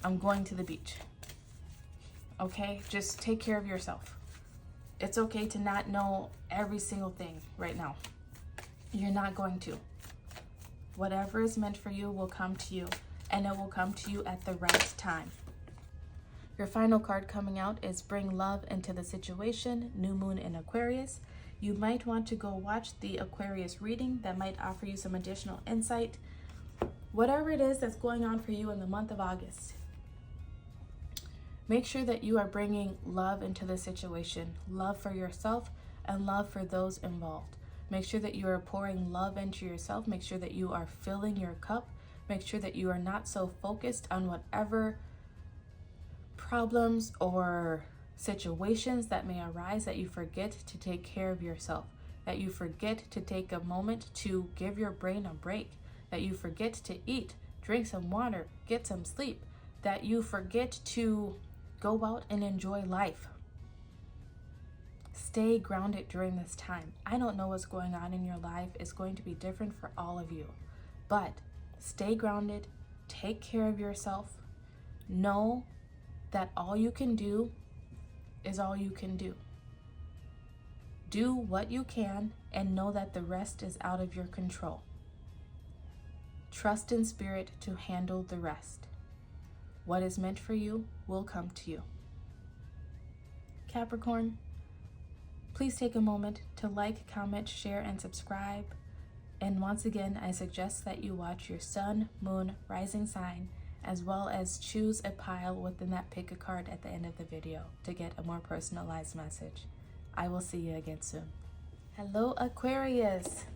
I'm going to the beach. Okay? Just take care of yourself. It's okay to not know every single thing right now. You're not going to. Whatever is meant for you will come to you, and it will come to you at the right time. Your final card coming out is Bring Love into the Situation, New Moon in Aquarius. You might want to go watch the Aquarius reading that might offer you some additional insight. Whatever it is that's going on for you in the month of August, make sure that you are bringing love into the situation, love for yourself and love for those involved. Make sure that you are pouring love into yourself. Make sure that you are filling your cup. Make sure that you are not so focused on whatever problems or situations that may arise that you forget to take care of yourself, that you forget to take a moment to give your brain a break, that you forget to eat, drink some water, get some sleep, that you forget to go out and enjoy life. Stay grounded during this time. I don't know what's going on in your life. It's going to be different for all of you, but stay grounded, take care of yourself. Know that all you can do is all you can do. Do what you can and know that the rest is out of your control. Trust in spirit to handle the rest. What is meant for you will come to you. Capricorn, please take a moment to like, comment, share, and subscribe. And once again, I suggest that you watch your sun, moon, rising sign, as well as choose a pile within that pick a card at the end of the video to get a more personalized message. I will see you again soon. Hello, Aquarius.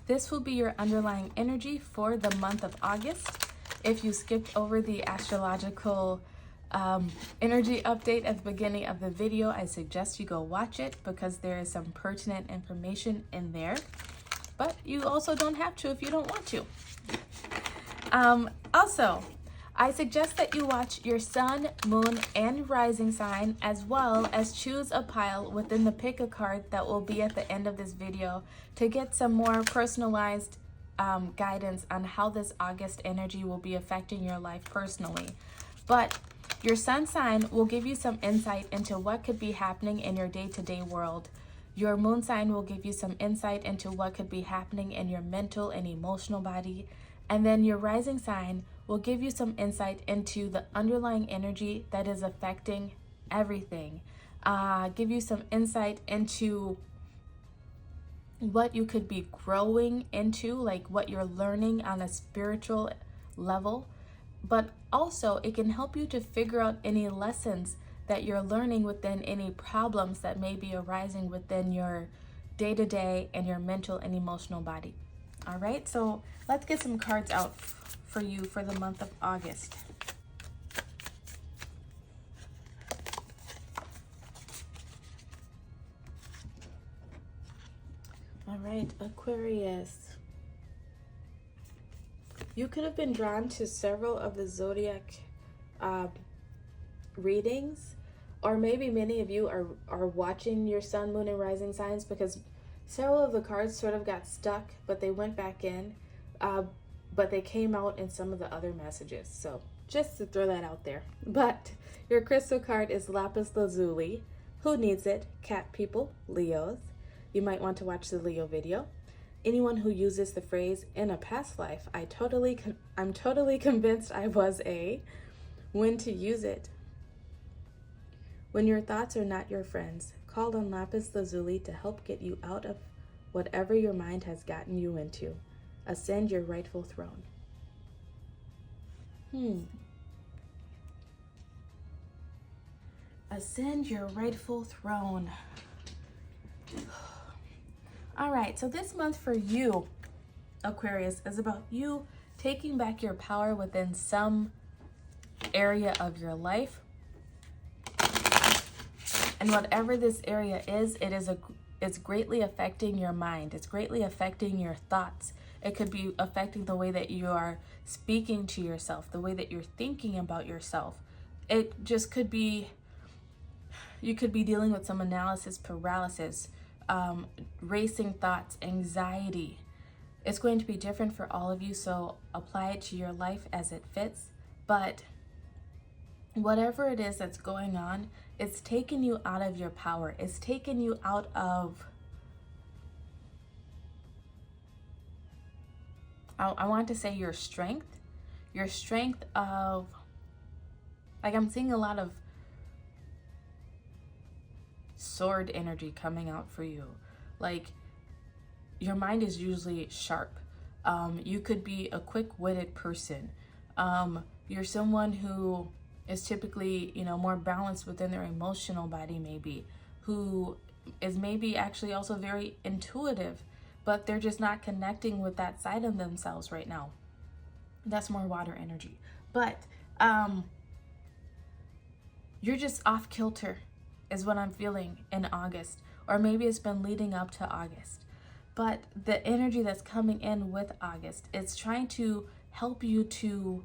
This will be your underlying energy for the month of August. If you skipped over the astrological energy update at the beginning of the video, I suggest you go watch it because there is some pertinent information in there. But you also don't have to if you don't want to. Also, I suggest that you watch your sun, moon, and rising sign, as well as choose a pile within the pick a card that will be at the end of this video to get some more personalized guidance on how this August energy will be affecting your life personally. But Your sun sign will give you some insight into what could be happening in your day-to-day world. Your moon sign will give you some insight into what could be happening in your mental and emotional body. And then your rising sign will give you some insight into the underlying energy that is affecting everything. Give you some insight into what you could be growing into, like what you're learning on a spiritual level. But also it can help you to figure out any lessons that you're learning within any problems that may be arising within your day-to-day and your mental and emotional body. All right, so let's get some cards out for you for the month of August. All right, Aquarius. You could have been drawn to several of the Zodiac readings, or maybe many of you are watching your sun, moon, and rising signs, because several of the cards sort of got stuck, but they went back in, but they came out in some of the other messages. So just to throw that out there. But your crystal card is lapis lazuli. Who needs it? Cat people, Leos. You might want to watch the Leo video. Anyone who uses the phrase "in a past life, I'm totally convinced I was a," when to use it. When your thoughts are not your friends, call on lapis lazuli to help get you out of whatever your mind has gotten you into. Ascend your rightful throne. Ascend your rightful throne. All right, so this month for you, Aquarius, is about you taking back your power within some area of your life. And whatever this area is, it's greatly affecting your mind. It's greatly affecting your thoughts. It could be affecting the way that you are speaking to yourself, the way that you're thinking about yourself. It just could be, you could be dealing with some analysis paralysis, racing thoughts, anxiety. It's going to be different for all of you, so apply it to your life as it fits. But whatever it is that's going on, it's taking you out of your power. It's taking you out of, I want to say, your strength of, like, I'm seeing a lot of sword energy coming out for you. Like, your mind is usually sharp. You could be a quick-witted person. You're someone who is typically, more balanced within their emotional body, maybe, who is maybe actually also very intuitive, but they're just not connecting with that side of themselves right now. That's more water energy. But you're just off kilter is what I'm feeling in August, or maybe it's been leading up to August. But the energy that's coming in with August, it's trying to help you to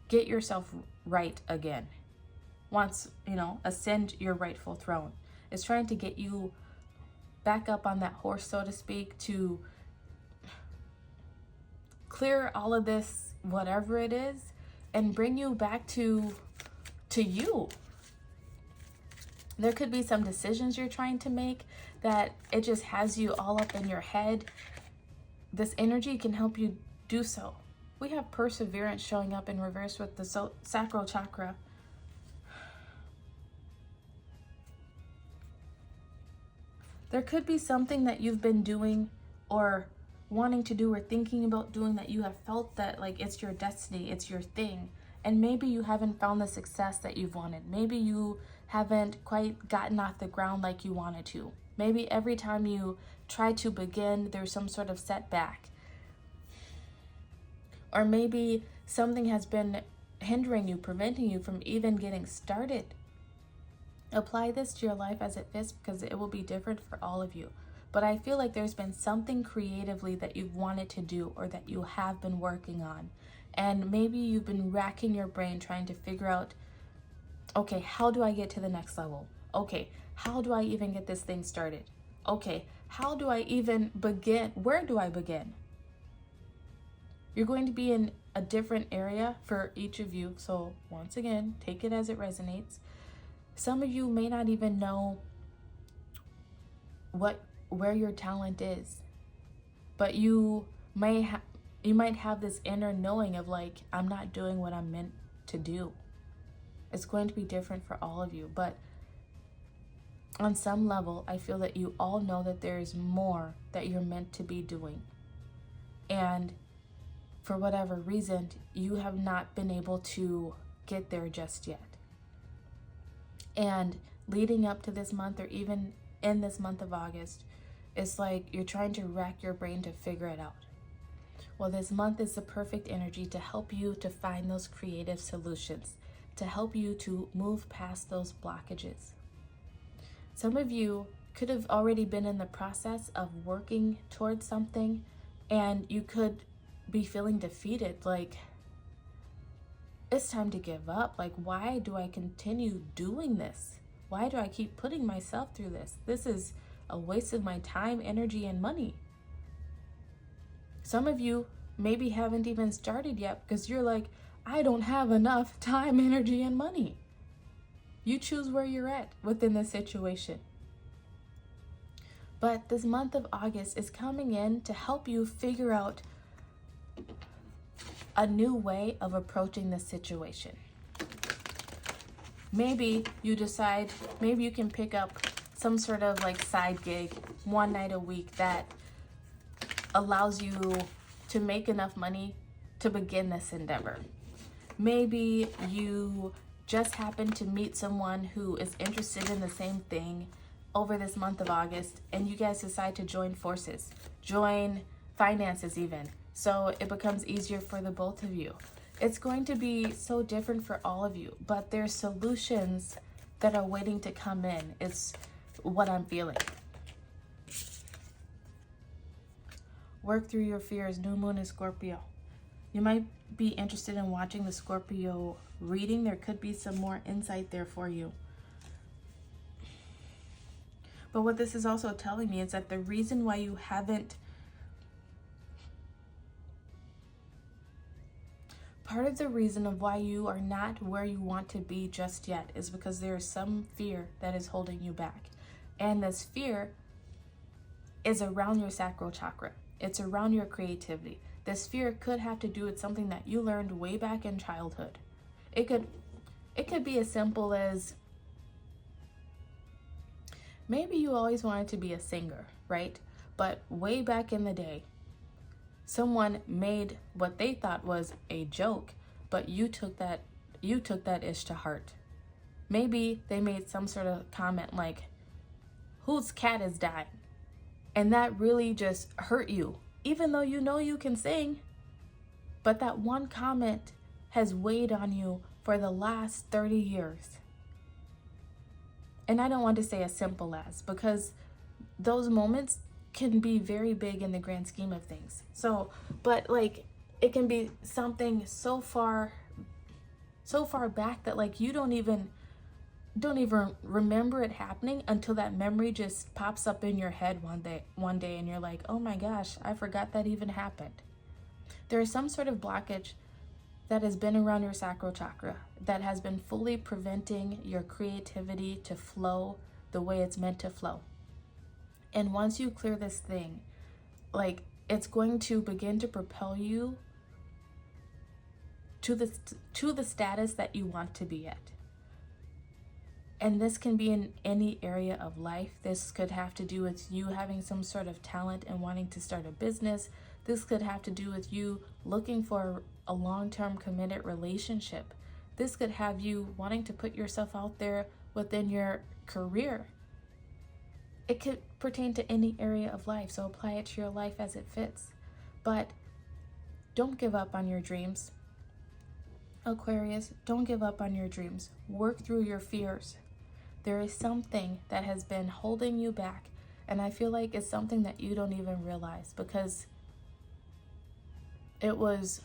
get yourself right again. Once, ascend your rightful throne. It's trying to get you back up on that horse, so to speak, to clear all of this, whatever it is, and bring you back to you. There could be some decisions you're trying to make that it just has you all up in your head. This energy can help you do so. We have perseverance showing up in reverse with the sacral chakra. There could be something that you've been doing or wanting to do or thinking about doing that you have felt that like it's your destiny, it's your thing. And maybe you haven't found the success that you've wanted. Maybe you haven't quite gotten off the ground like you wanted to. Maybe every time you try to begin, there's some sort of setback. Or maybe something has been hindering you, preventing you from even getting started. Apply this to your life as it fits, because it will be different for all of you. But I feel like there's been something creatively that you've wanted to do or that you have been working on. And maybe you've been racking your brain trying to figure out, okay, how do I get to the next level? Okay, how do I even get this thing started? Okay, how do I even begin? Where do I begin? You're going to be in a different area for each of you. So once again, take it as it resonates. Some of you may not even know where your talent is, but you might have this inner knowing of like, I'm not doing what I'm meant to do. It's going to be different for all of you, but on some level, I feel that you all know that there's more that you're meant to be doing. And for whatever reason, you have not been able to get there just yet. And leading up to this month, or even in this month of August, it's like you're trying to rack your brain to figure it out. Well, this month is the perfect energy to help you to find those creative solutions, to help you to move past those blockages. Some of you could have already been in the process of working towards something, and you could be feeling defeated, like it's time to give up. Like, why do I continue doing this? Why do I keep putting myself through this? This is a waste of my time, energy, and money. Some of you maybe haven't even started yet because you're like, I don't have enough time, energy, and money. You choose where you're at within the situation. But this month of August is coming in to help you figure out a new way of approaching this situation. Maybe you decide, maybe you can pick up some sort of like side gig one night a week that allows you to make enough money to begin this endeavor. Maybe you just happen to meet someone who is interested in the same thing over this month of August, and you guys decide to join forces, join finances even, so it becomes easier for the both of you. It's going to be so different for all of you, but there's solutions that are waiting to come in. It's what I'm feeling. Work through your fears. New moon in Scorpio. You might be interested in watching the Scorpio reading. There could be some more insight there for you. But what this is also telling me is that the reason why you haven't, part of the reason of why you are not where you want to be just yet is because there is some fear that is holding you back. And this fear is around your sacral chakra. It's around your creativity. This fear could have to do with something that you learned way back in childhood. It could be as simple as, maybe you always wanted to be a singer, right? But way back in the day, someone made what they thought was a joke, but you took that ish to heart. Maybe they made some sort of comment like, whose cat is dying? And that really just hurt you, even though you know you can sing. But that one comment has weighed on you for the last 30 years. And I don't want to say as simple as, because those moments can be very big in the grand scheme of things. So, but like, it can be something so far back that like you don't even remember it happening until that memory just pops up in your head one day and you're like, oh my gosh, I forgot that even happened. There is some sort of blockage that has been around your sacral chakra that has been fully preventing your creativity to flow the way it's meant to flow. And once you clear this thing, like, it's going to begin to propel you to the status that you want to be at. And this can be in any area of life. This could have to do with you having some sort of talent and wanting to start a business. This could have to do with you looking for a long-term committed relationship. This could have you wanting to put yourself out there within your career. It could pertain to any area of life, so apply it to your life as it fits. But don't give up on your dreams. Aquarius, don't give up on your dreams. Work through your fears. There is something that has been holding you back, and I feel like it's something that you don't even realize, because it was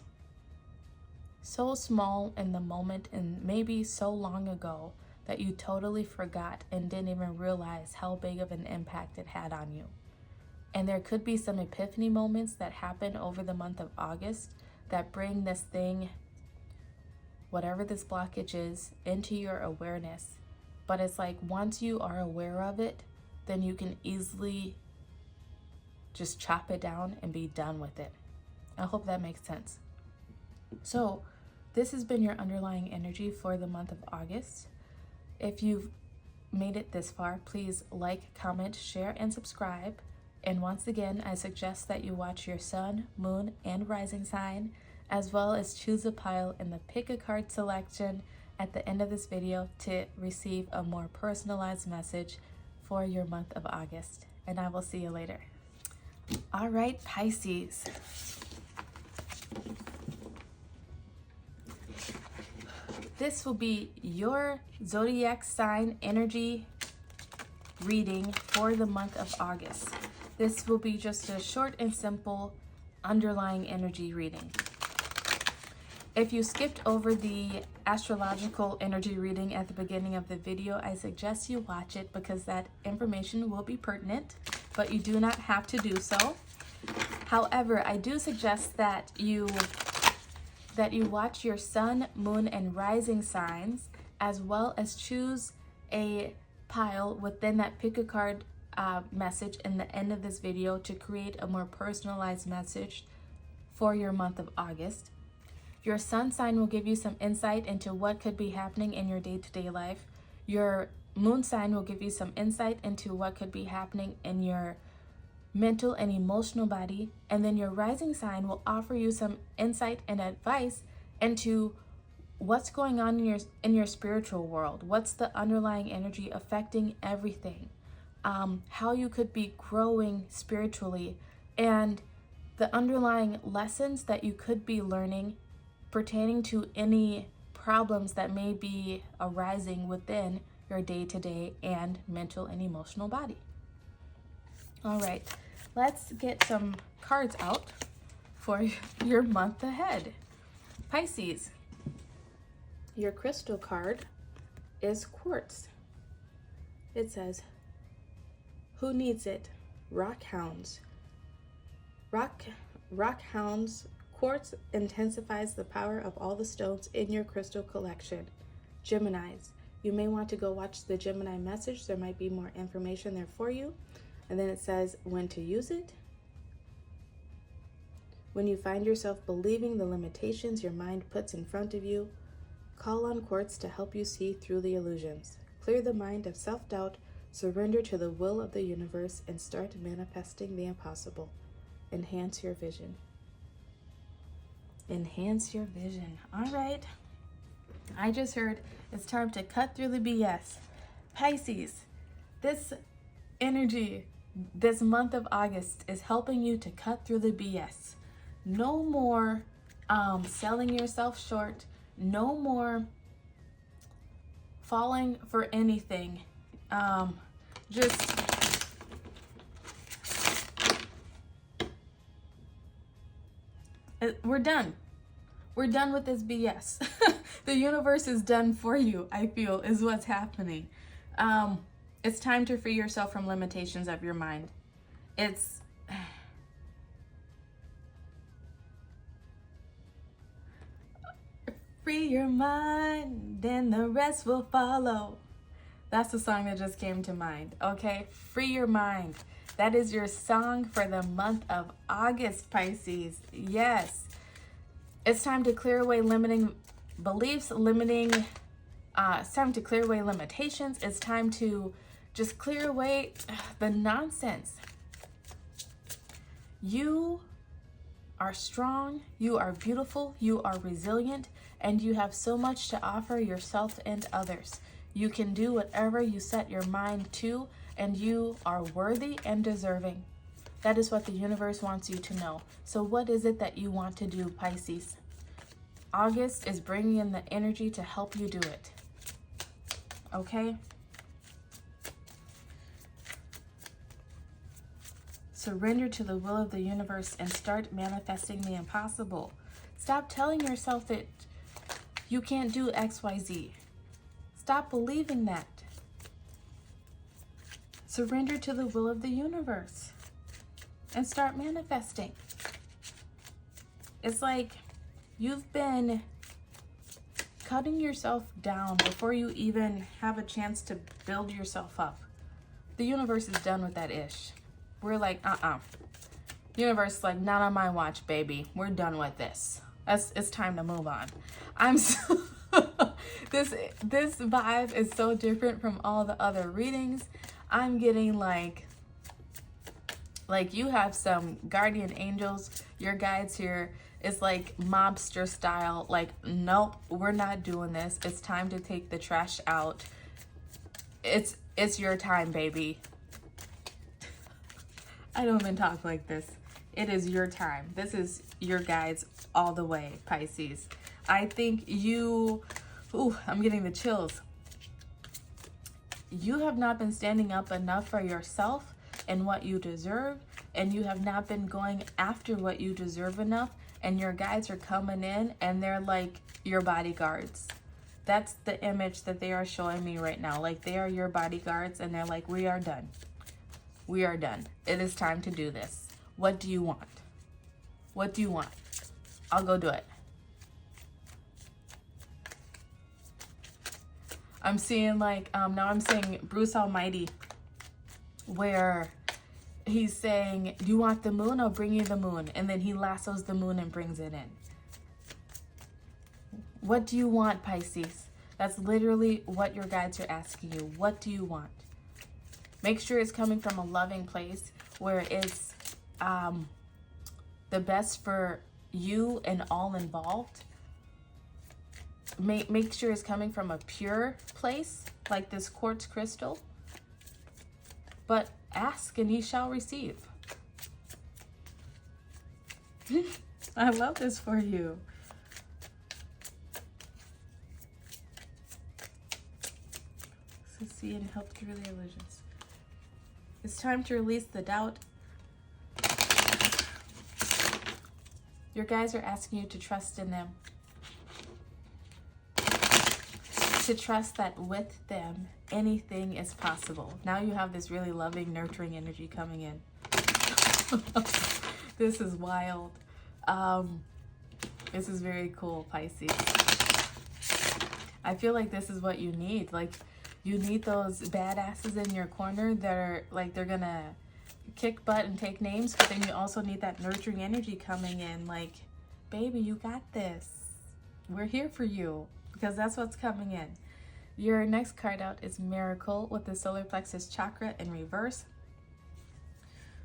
so small in the moment and maybe so long ago that you totally forgot and didn't even realize how big of an impact it had on you. And there could be some epiphany moments that happen over the month of August that bring this thing, whatever this blockage is, into your awareness. But it's like once you are aware of it, then you can easily just chop it down and be done with it. I hope that makes sense. So this has been your underlying energy for the month of August. If you've made it this far, please like, comment, share, and subscribe. And once again, I suggest that you watch your sun, moon, and rising sign, as well as choose a pile in the pick a card selection at the end of this video to receive a more personalized message for your month of August. And I will see you later. All right, Pisces. This will be your zodiac sign energy reading for the month of August. This will be just a short and simple underlying energy reading. If you skipped over the astrological energy reading at the beginning of the video, I suggest you watch it because that information will be pertinent, but you do not have to do so. However, I do suggest that you watch your sun, moon, and rising signs, as well as choose a pile within that pick a card message in the end of this video to create a more personalized message for your month of August. Your sun sign will give you some insight into what could be happening in your day-to-day life. Your moon sign will give you some insight into what could be happening in your mental and emotional body. And then your rising sign will offer you some insight and advice into what's going on in your spiritual world. What's the underlying energy affecting everything? How you could be growing spiritually, and the underlying lessons that you could be learning pertaining to any problems that may be arising within your day-to-day and mental and emotional body. All right, let's get some cards out for your month ahead. Pisces, your crystal card is quartz. It says, who needs it? Rock hounds. Rock hounds. Quartz intensifies the power of all the stones in your crystal collection. Geminis, you may want to go watch the Gemini message. There might be more information there for you. And then it says when to use it. When you find yourself believing the limitations your mind puts in front of you, call on quartz to help you see through the illusions. Clear the mind of self-doubt, surrender to the will of the universe, and start manifesting the impossible. Enhance your vision. Enhance your vision. All right. I just heard it's time to cut through the BS. Pisces, this energy, this month of August is helping you to cut through the BS. No more selling yourself short. No more falling for anything. We're done. We're done with this BS. The universe is done for you, I feel, is what's happening. It's time to free yourself from limitations of your mind. It's free your mind and the rest will follow. That's the song that just came to mind, okay? Free your mind. That is your song for the month of August, Pisces. Yes. It's time to clear away limiting beliefs, it's time to clear away limitations. It's time to just clear away the nonsense. You are strong, you are beautiful, you are resilient, and you have so much to offer yourself and others. You can do whatever you set your mind to, and you are worthy and deserving. That is what the universe wants you to know. So what is it that you want to do, Pisces? August is bringing in the energy to help you do it. Okay? Surrender to the will of the universe and start manifesting the impossible. Stop telling yourself that you can't do XYZ. Stop believing that. Surrender to the will of the universe and start manifesting. It's like You've been cutting yourself down before you even have a chance to build yourself up. The universe is done with that ish. We're like, Universe is like, not on my watch, baby. We're done with this. It's time to move on. I'm so this vibe is so different from all the other readings. I'm getting like you have some guardian angels, your guides here. It's like mobster style, like, nope, we're not doing this. It's time to take the trash out. It's your time, baby. I don't even talk like this. It is your time. This is your guides all the way, Pisces. I think you, I'm getting the chills. You have not been standing up enough for yourself and what you deserve, and you have not been going after what you deserve enough, and your guides are coming in and they're like your bodyguards. That's the image that they are showing me right now. Like, they are your bodyguards and they're like, we are done. We are done. It is time to do this. What do you want? What do you want? I'll go do it. I'm seeing like, now I'm saying Bruce Almighty, where he's saying, do you want the moon? I'll bring you the moon. And then he lassos the moon and brings it in. What do you want, Pisces? That's literally what your guides are asking you. What do you want? Make sure it's coming from a loving place where it's the best for you and all involved. Make sure it's coming from a pure place, like this quartz crystal. But ask and ye shall receive. I love this for you. So see and help through the illusions. It's time to release the doubt. Your guides are asking you to trust in them. To trust that with them, anything is possible. Now you have this really loving, nurturing energy coming in. This is wild. This is very cool, Pisces. I feel like this is what you need. Like, you need those badasses in your corner that are like, they're gonna kick butt and take names, but then you also need that nurturing energy coming in. Like, baby, you got this. We're here for you. Because that's what's coming in. Your next card out is Miracle with the solar plexus chakra in reverse.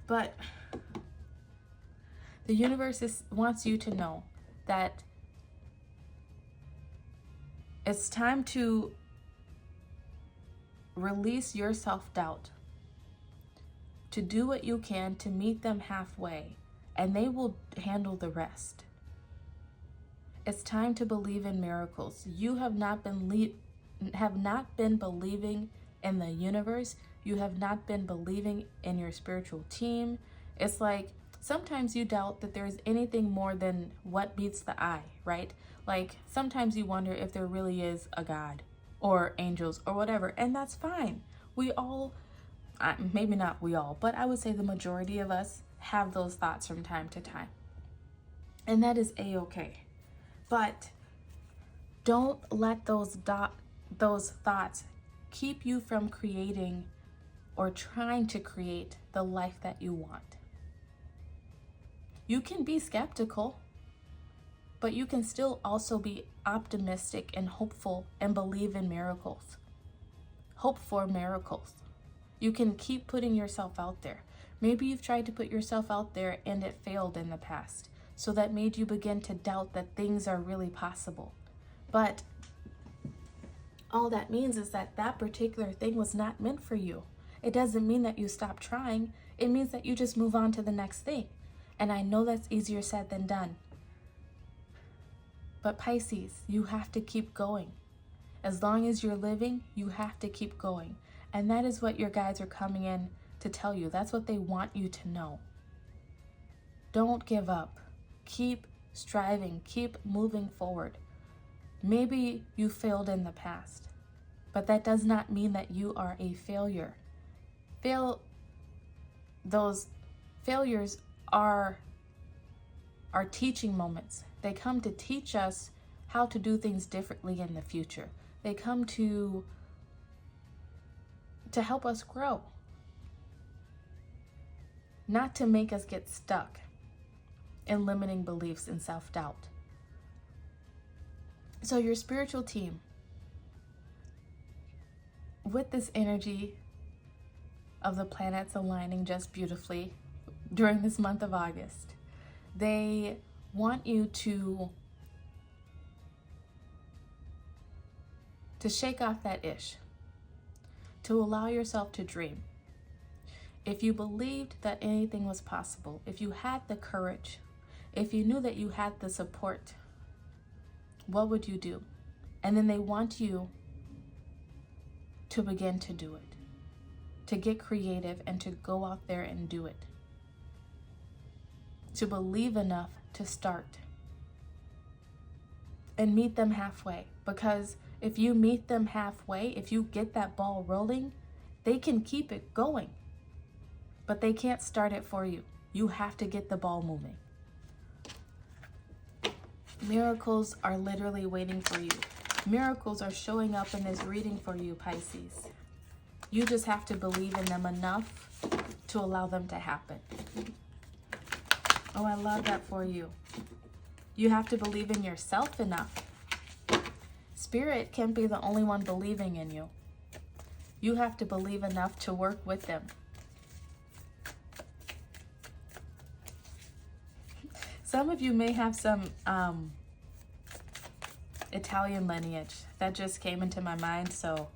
But the universe wants you to know that it's time to release your self-doubt, to do what you can to meet them halfway, and they will handle the rest. It's time to believe in miracles. You have not been believing in the universe. You have not been believing in your spiritual team. It's like sometimes you doubt that there's anything more than what meets the eye, right? Like sometimes you wonder if there really is a God or angels or whatever, and that's fine. We all, maybe not we all, but I would say the majority of us have those thoughts from time to time. And that is a-okay. But don't let those thoughts keep you from creating or trying to create the life that you want. You can be skeptical, but you can still also be optimistic and hopeful and believe in miracles. Hope for miracles. You can keep putting yourself out there. Maybe you've tried to put yourself out there and it failed in the past. So that made you begin to doubt that things are really possible. But all that means is that that particular thing was not meant for you. It doesn't mean that you stop trying. It means that you just move on to the next thing. And I know that's easier said than done. But Pisces, you have to keep going. As long as you're living, you have to keep going. And that is what your guides are coming in to tell you. That's what they want you to know. Don't give up. Keep striving. Keep moving forward. Maybe you failed in the past, but that does not mean that you are a failure. Those failures are teaching moments. They come to teach us how to do things differently in the future. They come to help us grow, not to make us get stuck in limiting beliefs and self-doubt. So your spiritual team, with this energy of the planets aligning just beautifully during this month of August, they want you to shake off that ish, to allow yourself to dream. If you believed that anything was possible, if you had the courage, if you knew that you had the support, what would you do? And then they want you to begin to do it, to get creative and to go out there and do it, to believe enough to start and meet them halfway. Because if you meet them halfway, if you get that ball rolling, they can keep it going, but they can't start it for you. You have to get the ball moving. Miracles are literally waiting for you. Miracles are showing up in this reading for you, Pisces. You just have to believe in them enough to allow them to happen. Oh, I love that for you. You have to believe in yourself enough. Spirit can't be the only one believing in you. You have to believe enough to work with them. Some of you may have some Italian lineage. That just came into my mind. So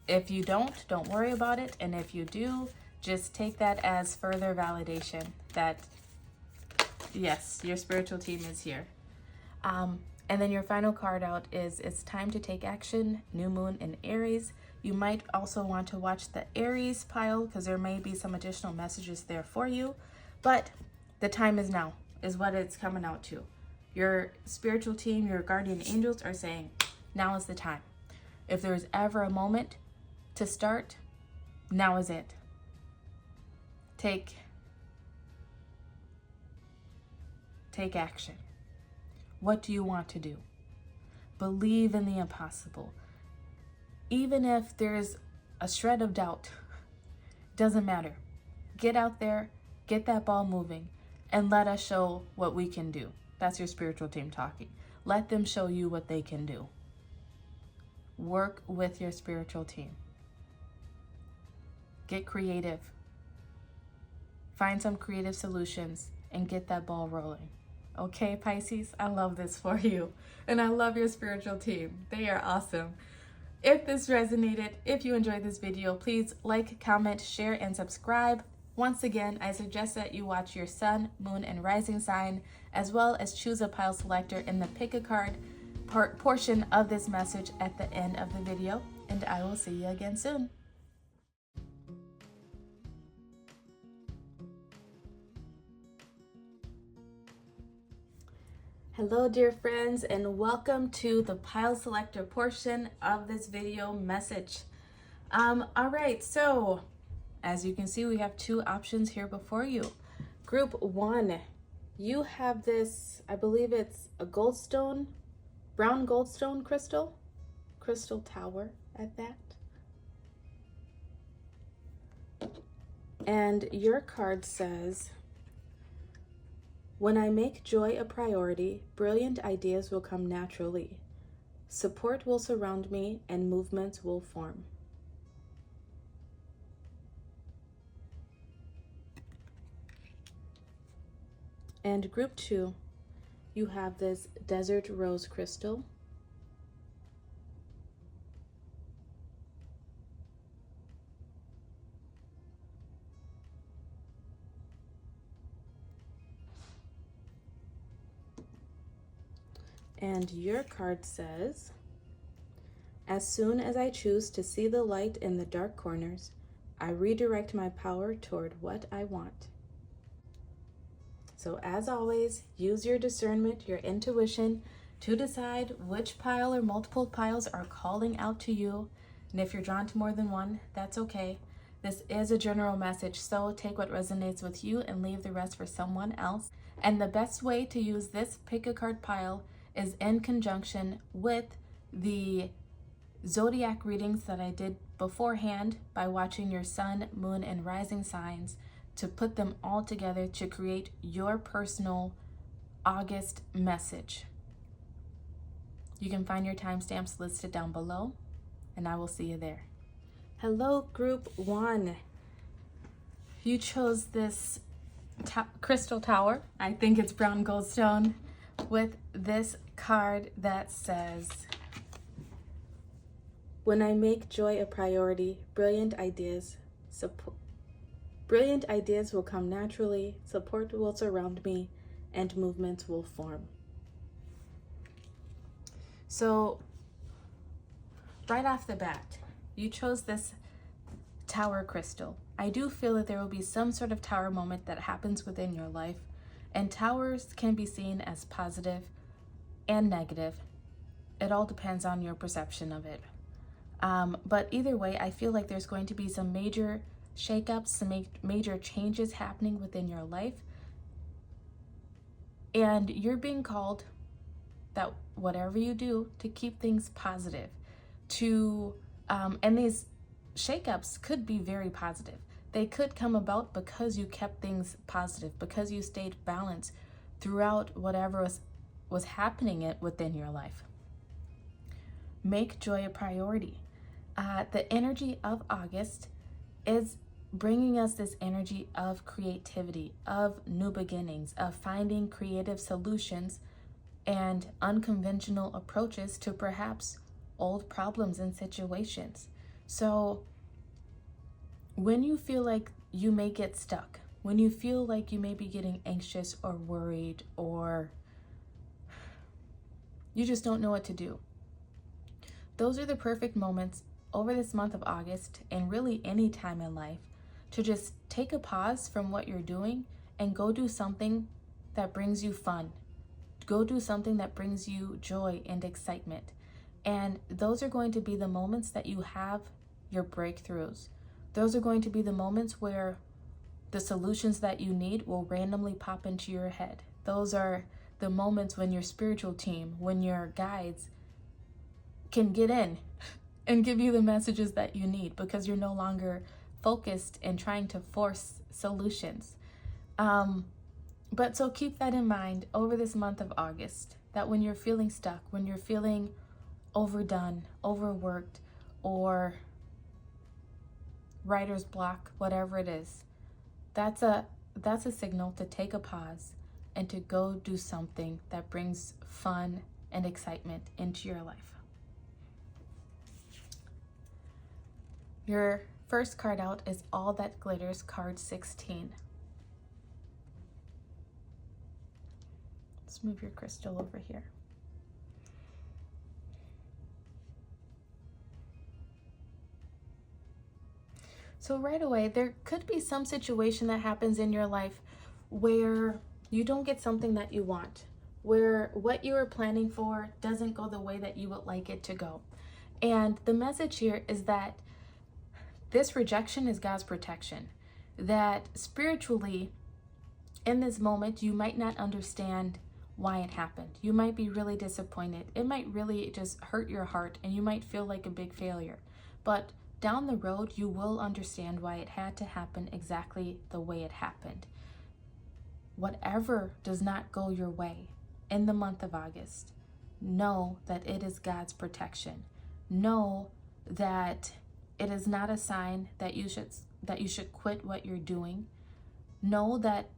if you don't worry about it. And if you do, just take that as further validation that, yes, your spiritual team is here. And then your final card out is it's time to take action, new moon in Aries. You might also want to watch the Aries pile because there may be some additional messages there for you. But the time is now, is what it's coming out to. Your spiritual team, your guardian angels are saying, now is the time. If there is ever a moment to start, now is it. Take action. What do you want to do? Believe in the impossible. Even if there's a shred of doubt, doesn't matter. Get out there, get that ball moving, and let us show what we can do. That's your spiritual team talking. Let them show you what they can do. Work with your spiritual team. Get creative. Find some creative solutions and get that ball rolling. Okay, Pisces, I love this for you. And I love your spiritual team. They are awesome. If this resonated, if you enjoyed this video, please like, comment, share, and subscribe. Once again, I suggest that you watch your sun, moon, and rising sign, as well as choose a pile selector in the pick a card portion of this message at the end of the video. And I will see you again soon. Hello, dear friends, and welcome to the pile selector portion of this video message. All right, so as you can see, we have two options here before you. Group 1, you have this, I believe it's a goldstone, brown goldstone crystal tower at that. And your card says, when I make joy a priority, brilliant ideas will come naturally. Support will surround me and movements will form. And group 2, you have this desert rose crystal. And your card says, as soon as I choose to see the light in the dark corners, I redirect my power toward what I want. So as always, use your discernment, your intuition to decide which pile or multiple piles are calling out to you. And if you're drawn to more than one, that's okay. This is a general message, so take what resonates with you and leave the rest for someone else. And the best way to use this pick a card pile is in conjunction with the zodiac readings that I did beforehand by watching your sun, moon, and rising signs to put them all together to create your personal August message. You can find your timestamps listed down below, and I will see you there. Hello, group 1. You chose this crystal tower. I think it's brown goldstone with this card that says, when I make joy a priority, brilliant ideas will come naturally, support will surround me, and movements will form. So, right off the bat, you chose this tower crystal. I do feel that there will be some sort of tower moment that happens within your life, and towers can be seen as positive and negative. It all depends on your perception of it. But either way, I feel like there's going to be some major shakeups, some major changes happening within your life, and you're being called that whatever you do to keep things positive, and these shakeups could be very positive. They could come about because you kept things positive, because you stayed balanced throughout whatever was happening within your life. Make joy a priority. The energy of August is bringing us this energy of creativity, of new beginnings, of finding creative solutions and unconventional approaches to perhaps old problems and situations. So when you feel like you may get stuck, when you feel like you may be getting anxious or worried, or you just don't know what to do, those are the perfect moments over this month of August, and really any time in life, to just take a pause from what you're doing and go do something that brings you fun. Go do something that brings you joy and excitement. And those are going to be the moments that you have your breakthroughs. Those are going to be the moments where the solutions that you need will randomly pop into your head. Those are the moments when your spiritual team, when your guides can get in and give you the messages that you need, because you're no longer focused and trying to force solutions. But so keep that in mind over this month of August, that when you're feeling stuck, when you're feeling overdone, overworked, or writer's block, whatever it is, that's a signal to take a pause and to go do something that brings fun and excitement into your life. Your first card out is All That Glitters, card 16. Let's move your crystal over here. So right away, there could be some situation that happens in your life where you don't get something that you want, where what you were planning for doesn't go the way that you would like it to go. And the message here is that this rejection is God's protection, that spiritually, in this moment, you might not understand why it happened. You might be really disappointed. It might really just hurt your heart, and you might feel like a big failure. But down the road, you will understand why it had to happen exactly the way it happened. Whatever does not go your way in the month of August, know that it is God's protection. Know that it is not a sign that you should quit what you're doing. Know that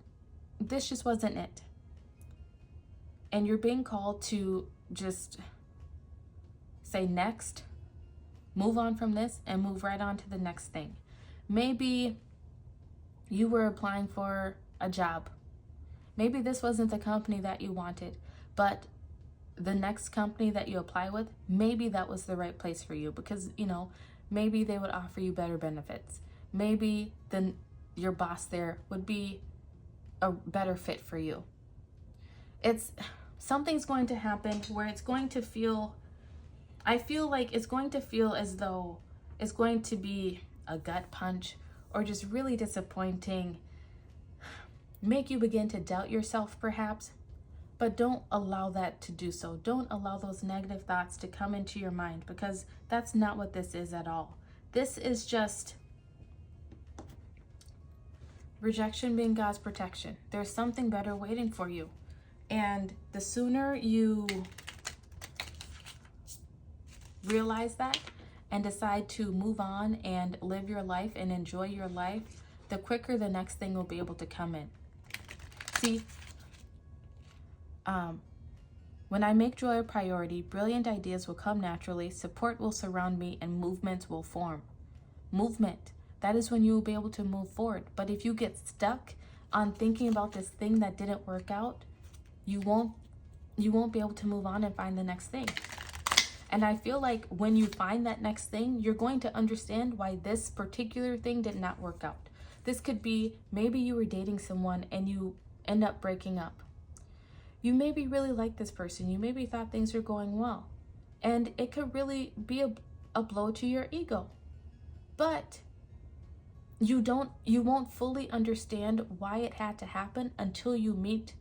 this just wasn't it. And you're being called to just say next, move on from this, and move right on to the next thing. Maybe you were applying for a job. Maybe this wasn't the company that you wanted, but the next company that you apply with, maybe that was the right place for you, because, maybe they would offer you better benefits. Maybe your boss there would be a better fit for you. Something's going to happen where it's going to feel, I feel like it's going to feel as though it's going to be a gut punch or just really disappointing. make you begin to doubt yourself perhaps, but don't allow that to do so. Don't allow those negative thoughts to come into your mind, because that's not what this is at all. This is just rejection being God's protection. There's something better waiting for you. And the sooner you realize that and decide to move on and live your life and enjoy your life, the quicker the next thing will be able to come in. See, when I make joy a priority, brilliant ideas will come naturally, support will surround me, and movements will form. Movement, that is when you will be able to move forward. But if you get stuck on thinking about this thing that didn't work out, you won't be able to move on and find the next thing. And I feel like when you find that next thing, you're going to understand why this particular thing did not work out. This could be, maybe you were dating someone and you end up breaking up. You maybe really like this person. You maybe thought things were going well. And it could really be a blow to your ego. But you won't fully understand why it had to happen until you meet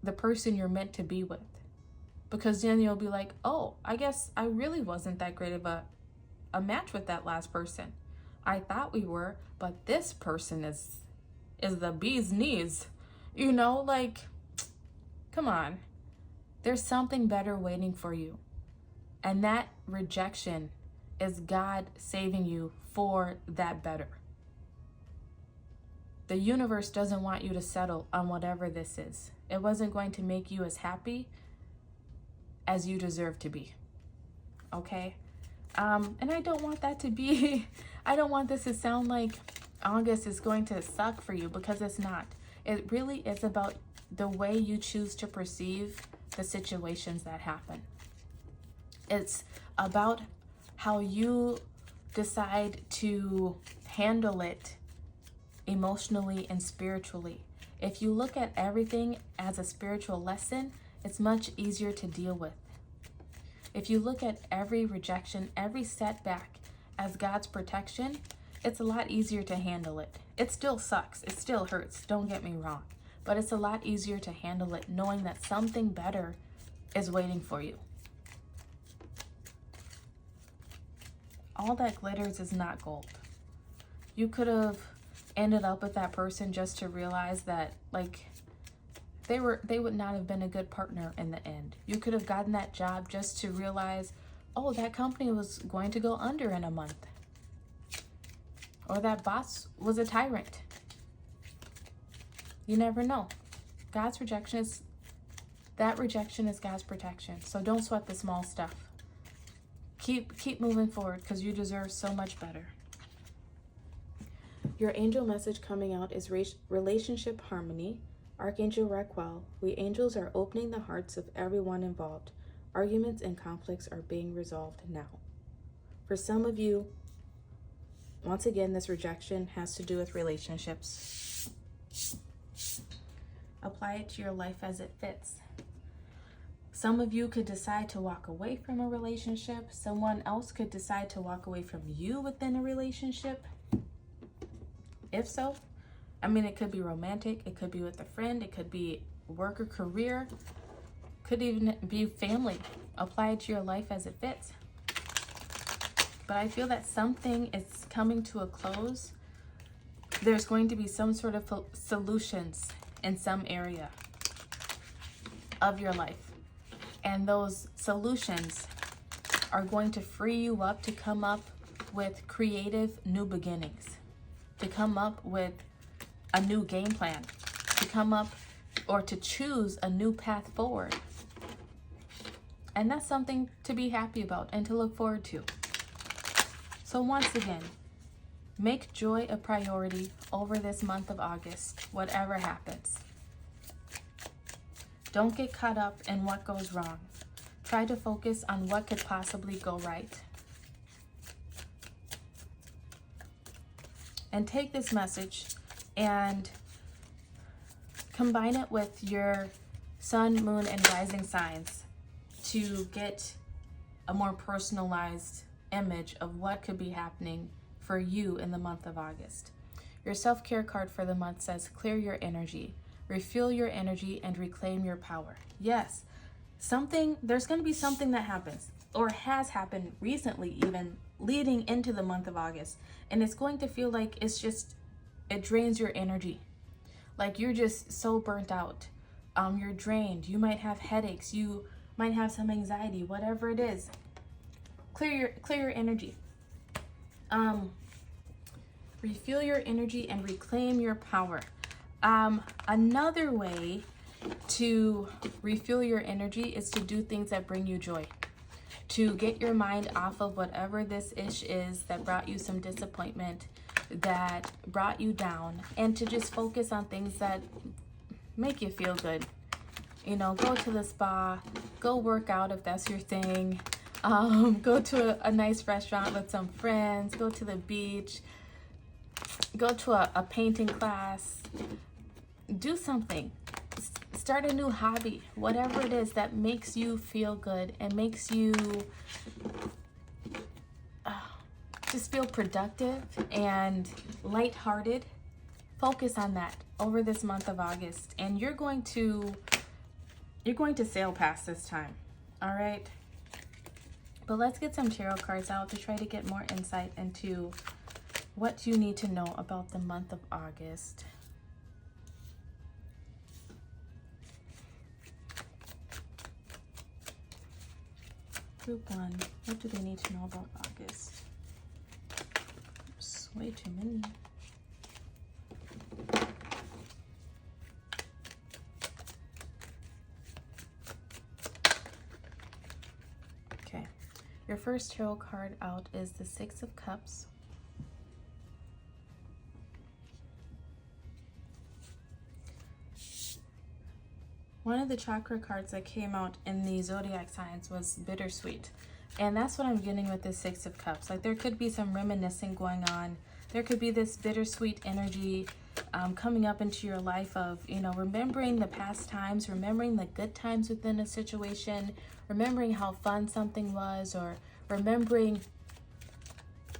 the person you're meant to be with. Because then you'll be like, oh, I guess I really wasn't that great of a match with that last person. I thought we were, but this person is the bee's knees. You know, like, come on. There's something better waiting for you. And that rejection is God saving you for that better. The universe doesn't want you to settle on whatever this is. It wasn't going to make you as happy as you deserve to be. Okay? And I don't want that to be, I don't want this to sound like August is going to suck for you, because it's not. It really is about the way you choose to perceive the situations that happen. It's about how you decide to handle it emotionally and spiritually. If you look at everything as a spiritual lesson, it's much easier to deal with. If you look at every rejection, every setback as God's protection, it's a lot easier to handle it. It still sucks. It still hurts. Don't get me wrong. But it's a lot easier to handle it knowing that something better is waiting for you. All that glitters is not gold. You could have ended up with that person just to realize that, like, they would not have been a good partner in the end. You could have gotten that job just to realize, oh, that company was going to go under in a month. Or that boss was a tyrant. You never know. God's rejection is God's protection. So don't sweat the small stuff. Keep moving forward, because you deserve so much better. Your angel message coming out is relationship harmony. Archangel Raquel, we angels are opening the hearts of everyone involved. Arguments and conflicts are being resolved now. For some of you, once again, this rejection has to do with relationships. Apply it to your life as it fits. Some of you could decide to walk away from a relationship. Someone else could decide to walk away from you within a relationship. If so, I mean, it could be romantic, it could be with a friend, it could be work or career, could even be family. Apply it to your life as it fits. But I feel that something is coming to a close. There's going to be some sort of solutions in some area of your life. And those solutions are going to free you up to come up with creative new beginnings, to come up with a new game plan, to come up or to choose a new path forward. And that's something to be happy about and to look forward to. So once again, make joy a priority over this month of August, whatever happens. Don't get caught up in what goes wrong. Try to focus on what could possibly go right. And take this message and combine it with your sun, moon, and rising signs to get a more personalized image of what could be happening for you in the month of August. Your self-care card for the month says, clear your energy, refuel your energy, and reclaim your power. Yes, there's going to be something that happens or has happened recently, even leading into the month of August. And it's going to feel like it drains your energy. Like you're just so burnt out. You're drained. You might have headaches. You might have some anxiety, whatever it is. Clear your energy. Refuel your energy and reclaim your power. Another way to refuel your energy is to do things that bring you joy. To get your mind off of whatever this ish is that brought you some disappointment, that brought you down, and to just focus on things that make you feel good. You know, go to the spa, go work out if that's your thing, go to a nice restaurant with some friends, go to the beach, go to a painting class, do something. Start a new hobby, whatever it is that makes you feel good and makes you just feel productive and lighthearted. Focus on that over this month of August, and you're going to sail past this time. All right, but let's get some tarot cards out to try to get more insight into what you need to know about the month of August. Group 1, what do they need to know about August? Oops, way too many. Okay, your first tarot card out is the Six of Cups. One of the chakra cards that came out in the zodiac signs was bittersweet. And that's what I'm getting with this Six of Cups. Like there could be some reminiscing going on. There could be this bittersweet energy coming up into your life of, you know, remembering the past times, remembering the good times within a situation, remembering how fun something was, or remembering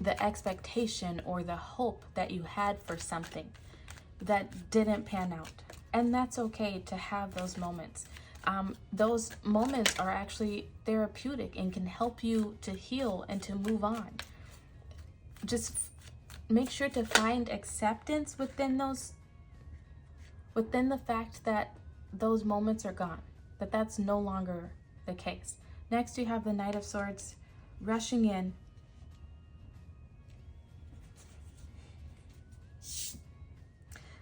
the expectation or the hope that you had for something that didn't pan out. And that's okay to have those moments. Those moments are actually therapeutic and can help you to heal and to move on. Just make sure to find acceptance within the fact that those moments are gone, that that's no longer the case. Next, you have the Knight of Swords rushing in.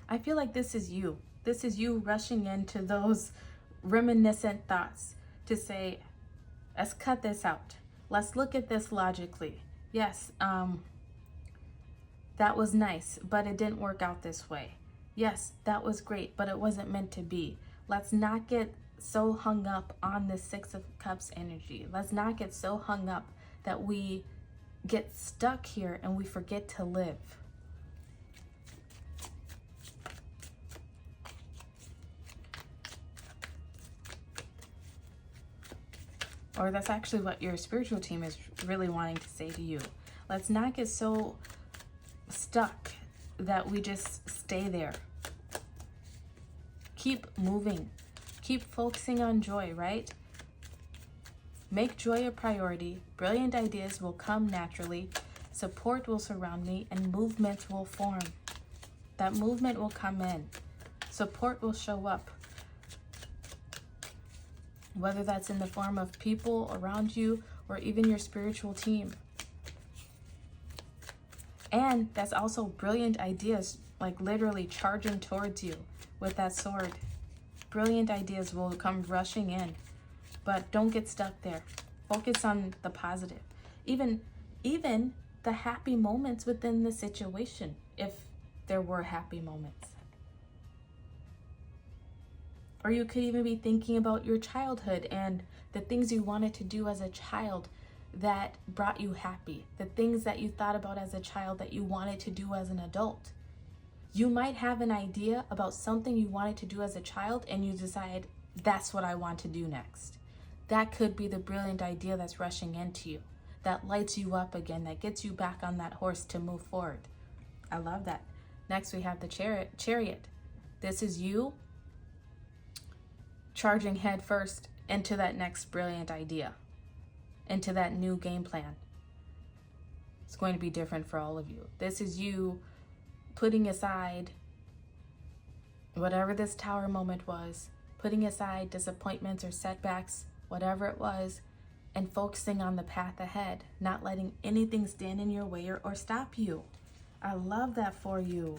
I feel like this is you. This is you rushing into those reminiscent thoughts to say, let's cut this out. Let's look at this logically. Yes, that was nice, but it didn't work out this way. Yes, that was great, but it wasn't meant to be. Let's not get so hung up on the Six of Cups energy. Let's not get so hung up that we get stuck here and we forget to live. Or that's actually what your spiritual team is really wanting to say to you. Let's not get so stuck that we just stay there. Keep moving. Keep focusing on joy, right? Make joy a priority. Brilliant ideas will come naturally. Support will surround me and movement will form. That movement will come in. Support will show up. Whether that's in the form of people around you or even your spiritual team. And that's also brilliant ideas, like literally charging towards you with that sword. Brilliant ideas will come rushing in, but don't get stuck there. Focus on the positive. Even the happy moments within the situation, if there were happy moments. Or you could even be thinking about your childhood and the things you wanted to do as a child that brought you happy. The things that you thought about as a child that you wanted to do as an adult. You might have an idea about something you wanted to do as a child and you decide, that's what I want to do next. That could be the brilliant idea that's rushing into you, that lights you up again, that gets you back on that horse to move forward. I love that. Next, we have the Chariot. This is you charging headfirst into that next brilliant idea, into that new game plan. It's going to be different for all of you. This is you putting aside whatever this Tower moment was, putting aside disappointments or setbacks, whatever it was, and focusing on the path ahead, not letting anything stand in your way or stop you. I love that for you.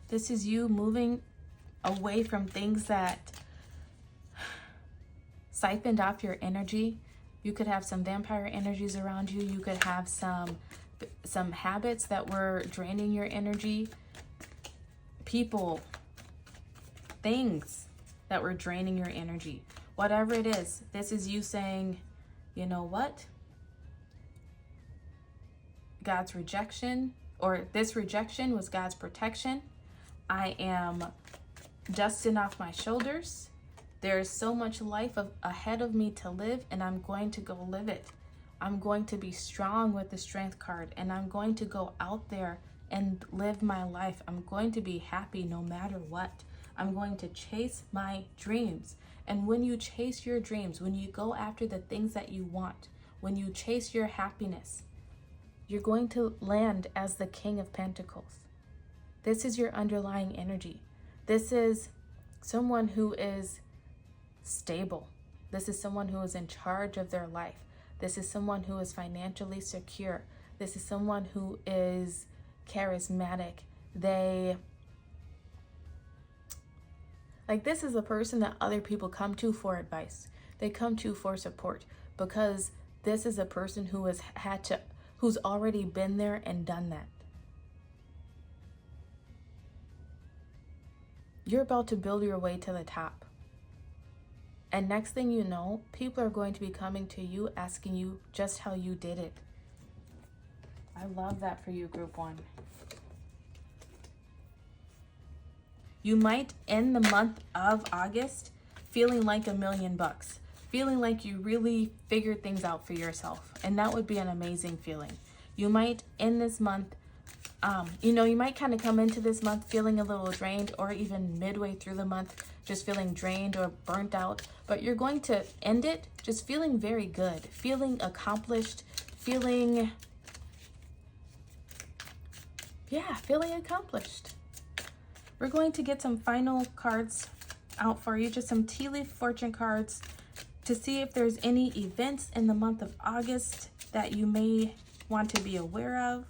This is you moving away from things that siphoned off your energy. You could have some vampire energies around you. You could have some habits that were draining your energy. People, things that were draining your energy. Whatever it is, this is you saying, you know what? God's rejection, or this rejection was God's protection. I am dusting off my shoulders. There is so much life ahead of me to live, and I'm going to go live it. I'm going to be strong with the Strength card, and I'm going to go out there and live my life. I'm going to be happy no matter what. I'm going to chase my dreams. And when you chase your dreams, when you go after the things that you want, when you chase your happiness, you're going to land as the King of Pentacles. This is your underlying energy. This is someone who is stable. This is someone who is in charge of their life. This is someone who is financially secure. This is someone who is charismatic. This is a person that other people come to for advice. They come to for support, because this is a person who who's already been there and done that. You're about to build your way to the top. And next thing you know, people are going to be coming to you, asking you just how you did it. I love that for you, Group 1. You might end the month of August feeling like $1 million, feeling like you really figured things out for yourself. And that would be an amazing feeling. You might end this month, you might kind of come into this month feeling a little drained, or even midway through the month just feeling drained or burnt out. But you're going to end it just feeling very good, feeling accomplished, feeling accomplished. We're going to get some final cards out for you, just some tea leaf fortune cards, to see if there's any events in the month of August that you may want to be aware of.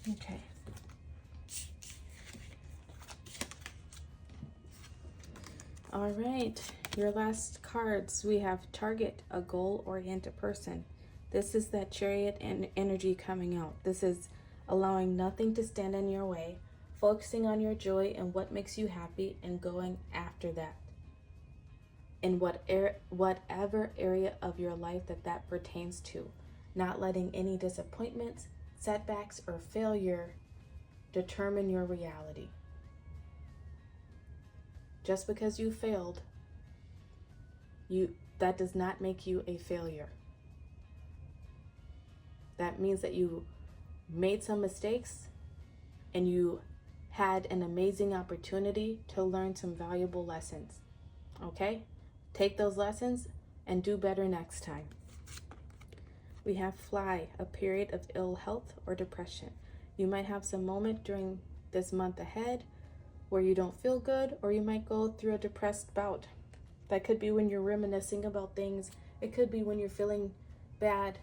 Okay. All right, your last cards. We have Target, a goal-oriented person. This is that Chariot and energy coming out. This is allowing nothing to stand in your way, focusing on your joy and what makes you happy, and going after that in whatever area of your life that pertains to. Not letting any disappointments, setbacks, or failure determine your reality. Just because you failed, that does not make you a failure. That means that you made some mistakes and you had an amazing opportunity to learn some valuable lessons. Okay? Take those lessons and do better next time. We have Fly, a period of ill health or depression. You might have some moment during this month ahead where you don't feel good, or you might go through a depressed bout. That could be when you're reminiscing about things. It could be when you're feeling bad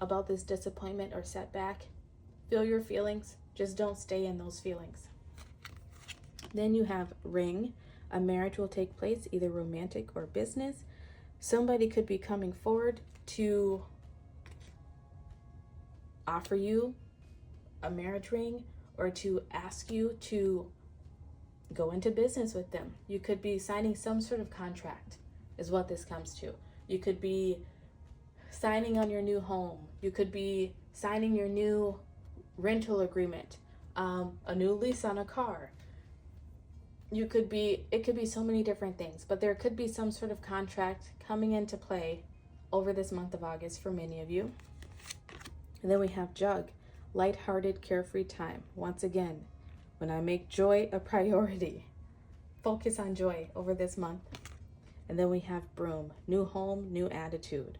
about this disappointment or setback. Feel your feelings, just don't stay in those feelings. Then you have ring. A marriage will take place, either romantic or business. Somebody could be coming forward to offer you a marriage ring or to ask you to go into business with them. You could be signing some sort of contract, is what this comes to. You could be signing on your new home. You could be signing your new rental agreement, a new lease on a car. It could be so many different things, but there could be some sort of contract coming into play over this month of August for many of you. And then we have Jug, lighthearted, carefree time. Once again, when I make joy a priority, focus on joy over this month. And then we have Broom, new home, new attitude.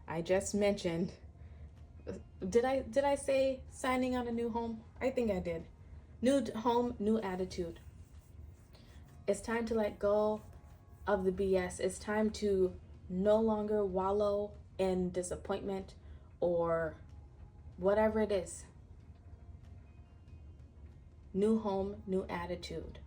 I just mentioned, did I say signing on a new home? I think I did. New home, new attitude. It's time to let go of the BS. It's time to no longer wallow in disappointment or whatever it is. New home, new attitude.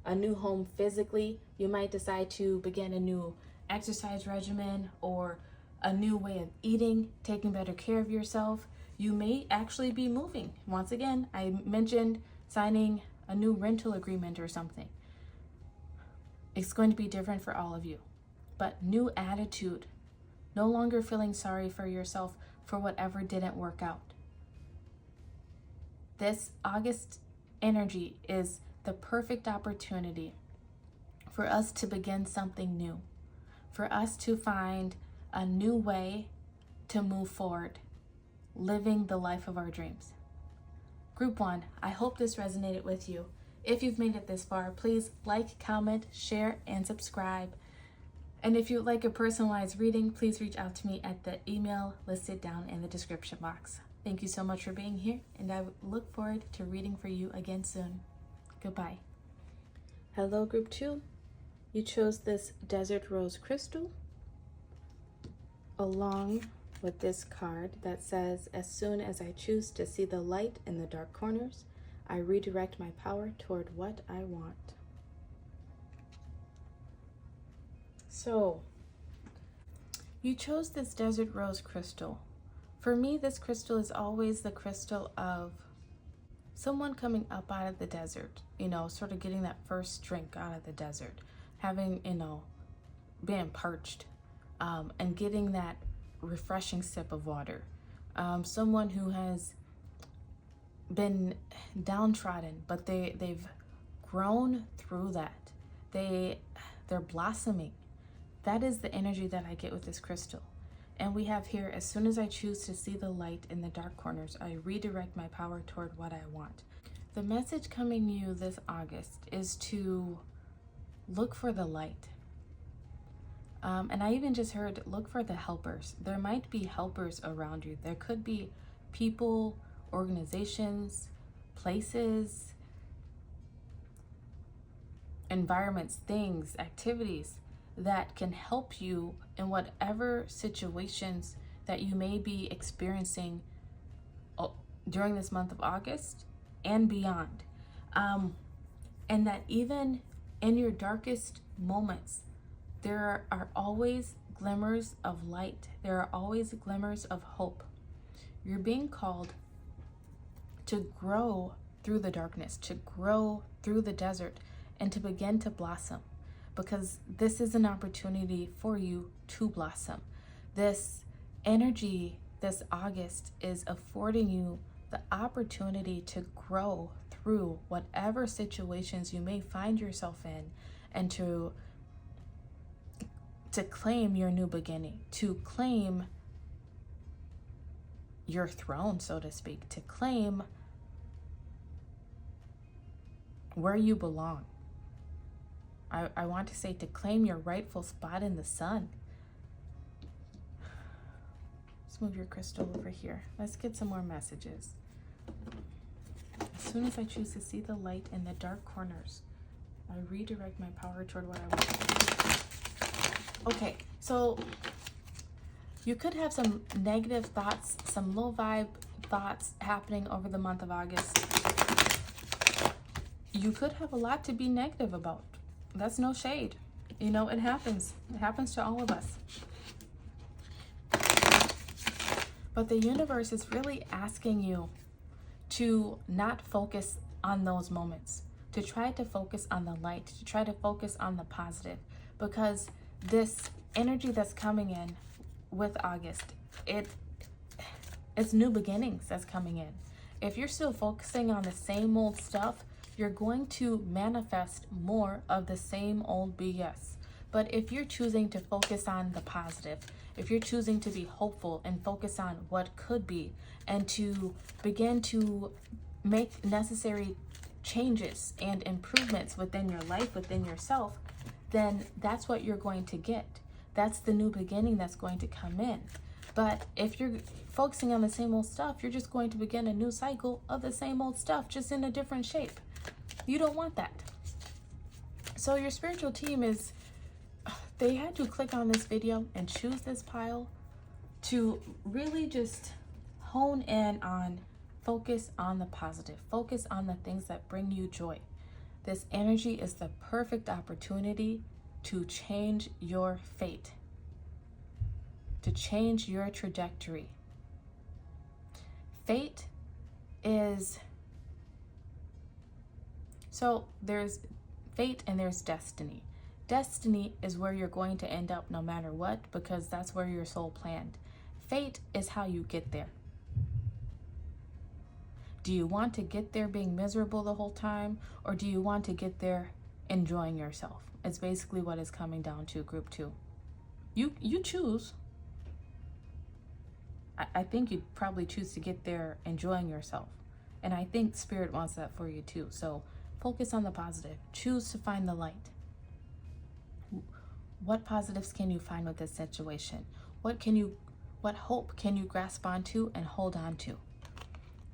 A new home physically. You might decide to begin a new exercise regimen or a new way of eating, taking better care of yourself. You may actually be moving. Once again, I mentioned signing a new rental agreement or something. It's going to be different for all of you. But new attitude. No longer feeling sorry for yourself for whatever didn't work out. This August energy is the perfect opportunity for us to begin something new. For us to find a new way to move forward, living the life of our dreams. Group 1, I hope this resonated with you. If you've made it this far, please like, comment, share, and subscribe. And if you'd like a personalized reading, please reach out to me at the email listed down in the description box. Thank you so much for being here, and I look forward to reading for you again soon. Goodbye. Hello, Group 2. You chose this desert rose crystal along with this card that says, as soon as I choose to see the light in the dark corners, I redirect my power toward what I want. So, you chose this desert rose crystal. For me, this crystal is always the crystal of someone coming up out of the desert, sort of getting that first drink out of the desert, having, being parched, and getting that refreshing sip of water. Someone who has been downtrodden, but they've grown through that. They're blossoming. That is the energy that I get with this crystal. And we have here, as soon as I choose to see the light in the dark corners, I redirect my power toward what I want. The message coming you this August is to look for the light. And I even just heard, look for the helpers. There might be helpers around you. There could be people, organizations, places, environments, things, activities that can help you in whatever situations that you may be experiencing during this month of August and beyond. And that even in your darkest moments, there are always glimmers of light. There are always glimmers of hope. You're being called to grow through the darkness, to grow through the desert, and to begin to blossom. Because this is an opportunity for you to blossom. This energy, this August, is affording you the opportunity to grow through whatever situations you may find yourself in, and to claim your new beginning, to claim your throne, so to speak, to claim where you belong. I want to say to claim your rightful spot in the sun. Let's move your crystal over here. Let's get some more messages. As soon as I choose to see the light in the dark corners, I redirect my power toward what I want. Okay, so you could have some negative thoughts, some low vibe thoughts happening over the month of August. You could have a lot to be negative about. That's no shade. You know, it happens. It happens to all of us. But the universe is really asking you to not focus on those moments, to try to focus on the light, to try to focus on the positive, because this energy that's coming in with August, it's new beginnings that's coming in. If you're still focusing on the same old stuff, you're going to manifest more of the same old BS. But if you're choosing to focus on the positive, if you're choosing to be hopeful and focus on what could be, and to begin to make necessary changes and improvements within your life, within yourself, then that's what you're going to get. That's the new beginning that's going to come in. But if you're focusing on the same old stuff, you're just going to begin a new cycle of the same old stuff, just in a different shape. You don't want that. So your spiritual team they had to click on this video and choose this pile to really just hone in on, focus on the positive, focus on the things that bring you joy. This energy is the perfect opportunity to change your fate, to change your trajectory. Fate is, so there's fate and there's destiny. Destiny is where you're going to end up no matter what, because that's where your soul planned. Fate is how you get there. Do you want to get there being miserable the whole time, or do you want to get there enjoying yourself? It's basically what is coming down to, group 2. You choose. I think you'd probably choose to get there enjoying yourself. And I think Spirit wants that for you too. So focus on the positive. Choose to find the light. What positives can you find with this situation? What hope can you grasp onto and hold on to?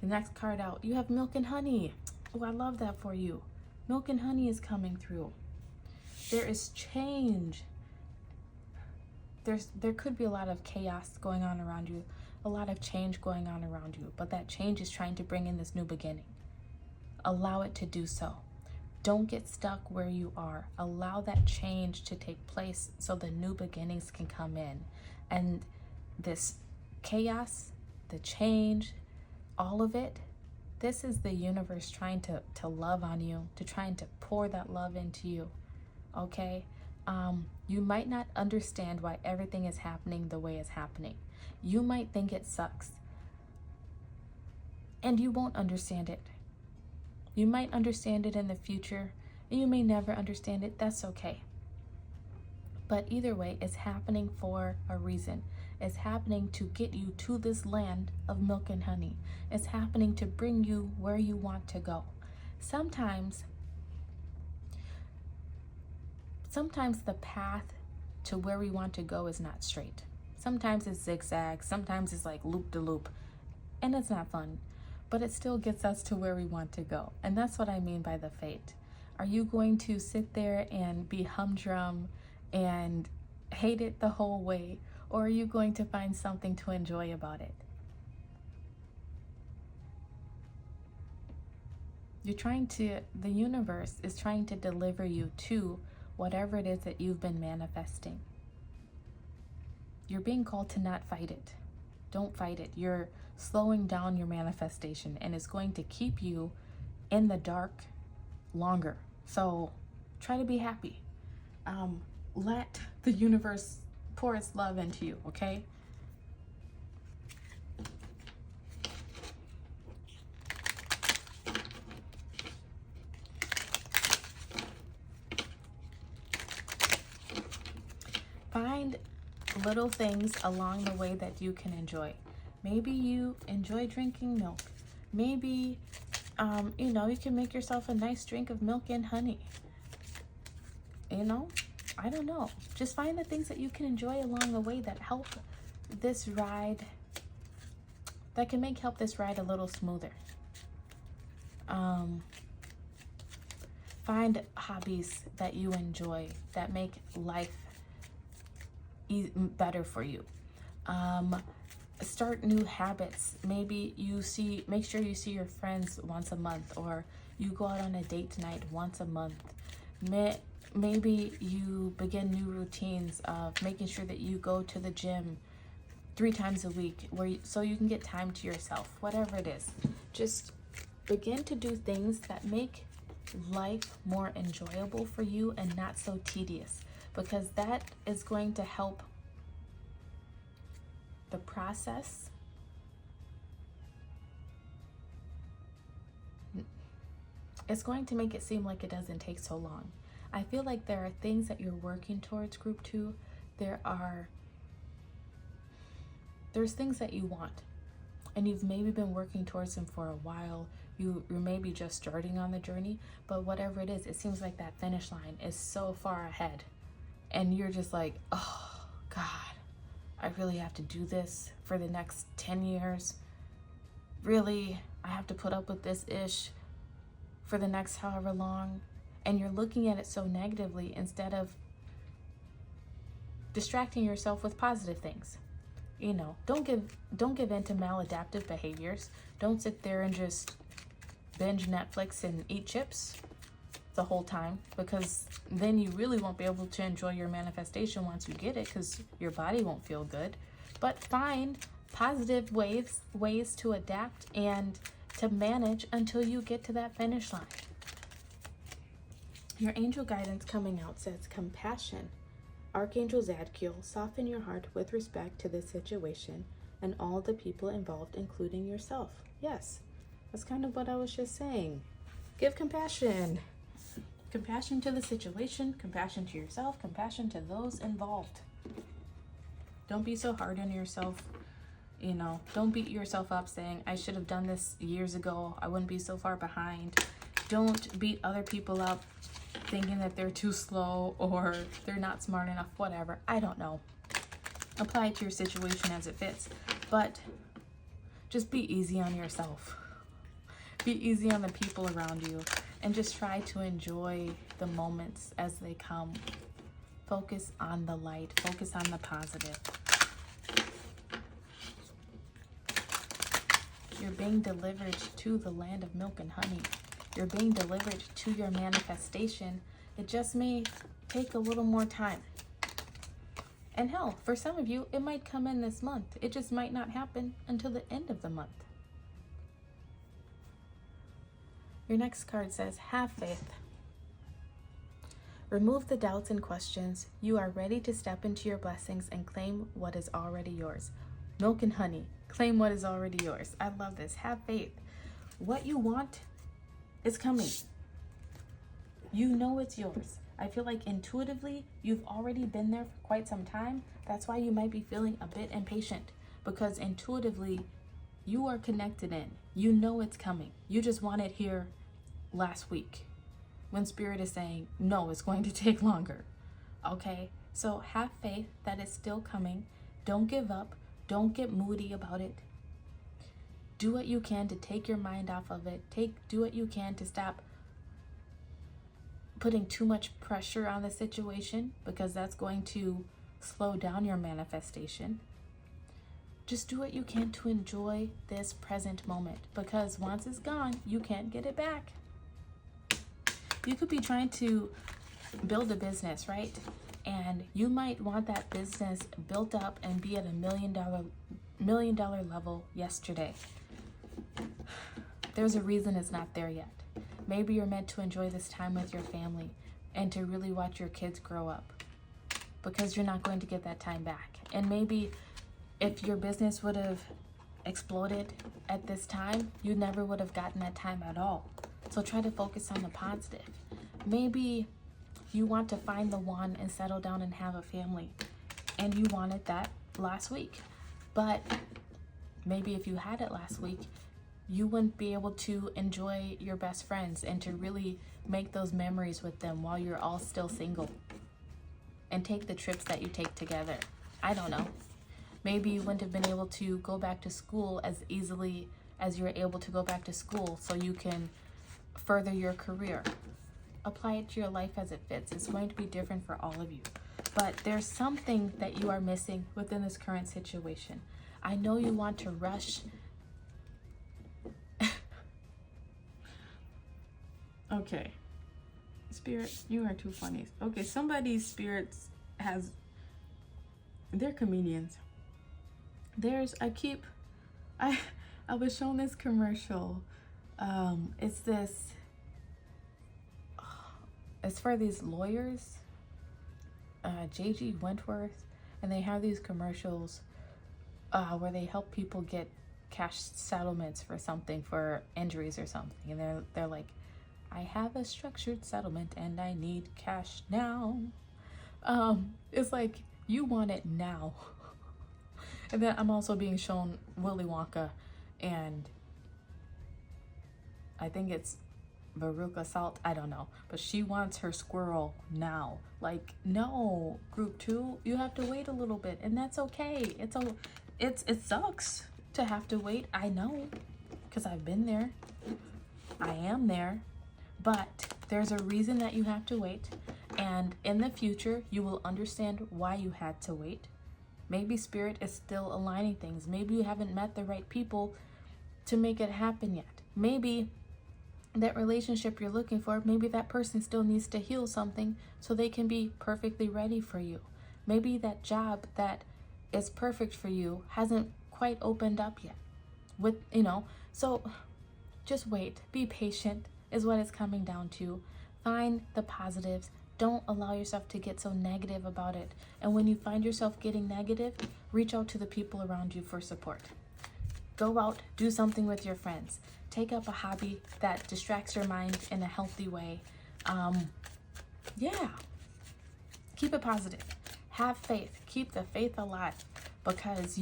The next card out, you have milk and honey. Oh, I love that for you. Milk and honey is coming through. There is change. There could be a lot of chaos going on around you, a lot of change going on around you, but that change is trying to bring in this new beginning. Allow it to do so. Don't get stuck where you are. Allow that change to take place so the new beginnings can come in. And this chaos, the change, all of it, this is the universe trying to love on you, to trying to pour that love into you, okay? You might not understand why everything is happening the way it's happening. You might think it sucks, and you won't understand it. You might understand it in the future, and you may never understand it. That's okay. But either way, it's happening for a reason. It's happening to get you to this land of milk and honey. It's happening to bring you where you want to go. Sometimes the path to where we want to go is not straight. Sometimes it's zigzag, sometimes it's like loop-de-loop, and it's not fun, but it still gets us to where we want to go. And that's what I mean by the fate. Are you going to sit there and be humdrum and hate it the whole way, or are you going to find something to enjoy about it? The universe is trying to deliver you to whatever it is that you've been manifesting. You're being called to not fight it. Don't fight it. You're slowing down your manifestation, and it's going to keep you in the dark longer. So try to be happy. Let the universe pour its love into you, okay? Find little things along the way that you can enjoy. Maybe you enjoy drinking milk. Maybe, you can make yourself a nice drink of milk and honey. I don't know. Just find the things that you can enjoy along the way that help this ride, that can help this ride a little smoother. Find hobbies that you enjoy that make life better for you. Start new habits. Maybe make sure you see your friends once a month, or you go out on a date night once a month. Maybe you begin new routines of making sure that you go to the gym 3 times a week, so you can get time to yourself. Whatever it is, just begin to do things that make life more enjoyable for you and not so tedious, because that is going to help the process it's going to make it seem like it doesn't take so long. I feel like there are things that you're working towards, group 2. There's things that you want, and you've maybe been working towards them for a while. You're maybe just starting on the journey, but whatever it is, it seems like that finish line is so far ahead, and you're just like, oh God, I really have to do this for the next 10 years. Really, I have to put up with this ish for the next however long. And you're looking at it so negatively instead of distracting yourself with positive things. You know, don't give in to maladaptive behaviors. Don't sit there and just binge Netflix and eat chips the whole time, because then you really won't be able to enjoy your manifestation once you get it, because your body won't feel good. But find positive ways to adapt and to manage until you get to that finish line. Your angel guidance coming out says compassion. Archangel 𝐏𝐤, soften your heart with respect to this situation and all the people involved, including yourself. Yes, that's kind of what I was just saying. Give compassion. Compassion to the situation, compassion to yourself, compassion to those involved. Don't be so hard on yourself. You know, don't beat yourself up saying, I should have done this years ago. I wouldn't be so far behind. Don't beat other people up thinking that they're too slow or they're not smart enough, whatever. I don't know. Apply it to your situation as it fits. But just be easy on yourself. Be easy on the people around you. And just try to enjoy the moments as they come. Focus on the light. Focus on the positive. You're being delivered to the land of milk and honey. You're being delivered to your manifestation. It just may take a little more time. And hell, for some of you, it might come in this month. It just might not happen until the end of the month. Your next card says, have faith. Remove the doubts and questions. You are ready to step into your blessings and claim what is already yours. Milk and honey. Claim what is already yours. I love this. Have faith. What you want is coming. You know it's yours. I feel like intuitively you've already been there for quite some time. That's why you might be feeling a bit impatient, because intuitively you are connected in. You know it's coming. You just want it here last week, when Spirit is saying, no, it's going to take longer. Okay? So have faith that it's still coming. Don't give up. Don't get moody about it. Do what you can to take your mind off of it. Do what you can to stop putting too much pressure on the situation, because that's going to slow down your manifestation. Just do what you can to enjoy this present moment, because once it's gone, you can't get it back. You could be trying to build a business, right? And you might want that business built up and be at $1 million level yesterday. There's a reason it's not there yet. Maybe you're meant to enjoy this time with your family and to really watch your kids grow up, because you're not going to get that time back. And maybe if your business would have exploded at this time, you never would have gotten that time at all. So try to focus on the positive. Maybe you want to find the one and settle down and have a family, and you wanted that last week. But maybe if you had it last week, you wouldn't be able to enjoy your best friends and to really make those memories with them while you're all still single, and take the trips that you take together. I don't know. Maybe you wouldn't have been able to go back to school as easily as you're able to go back to school so you can further your career. apply it to your life as it fits. It's going to be different for all of you. But there's something that you are missing within this current situation. I know you want to rush. Okay. Spirit, you are too funny. Okay, somebody's spirits they're comedians. I was shown this commercial. It's for these lawyers, 𝐏𝐢𝐜𝐤, and they have these commercials where they help people get cash settlements for something, for injuries or something, and they're like, I have a structured settlement and I need cash now. It's like, you want it now. And then I'm also being shown Willy Wonka, and I think it's 𝑦𝒑𝒂𝒠alt, I don't know, but she wants her squirrel now. Like, no, group 2, you have to wait a little bit, and that's okay. It sucks to have to wait, I know, because I've been there. I am there. But there's a reason that you have to wait, and in the future you will understand why you had to wait. Maybe Spirit is still aligning things. Maybe you haven't met the right people to make it happen yet. Maybe that relationship you're looking for, maybe that person still needs to heal something so they can be perfectly ready for you. Maybe that job that is perfect for you hasn't quite opened up yet. So just wait, be patient is what it's coming down to. Find the positives. Don't allow yourself to get so negative about it. And when you find yourself getting negative, reach out to the people around you for support. Go out, do something with your friends. Take up a hobby that distracts your mind in a healthy way. Keep it positive. Have faith. Keep the faith alive, because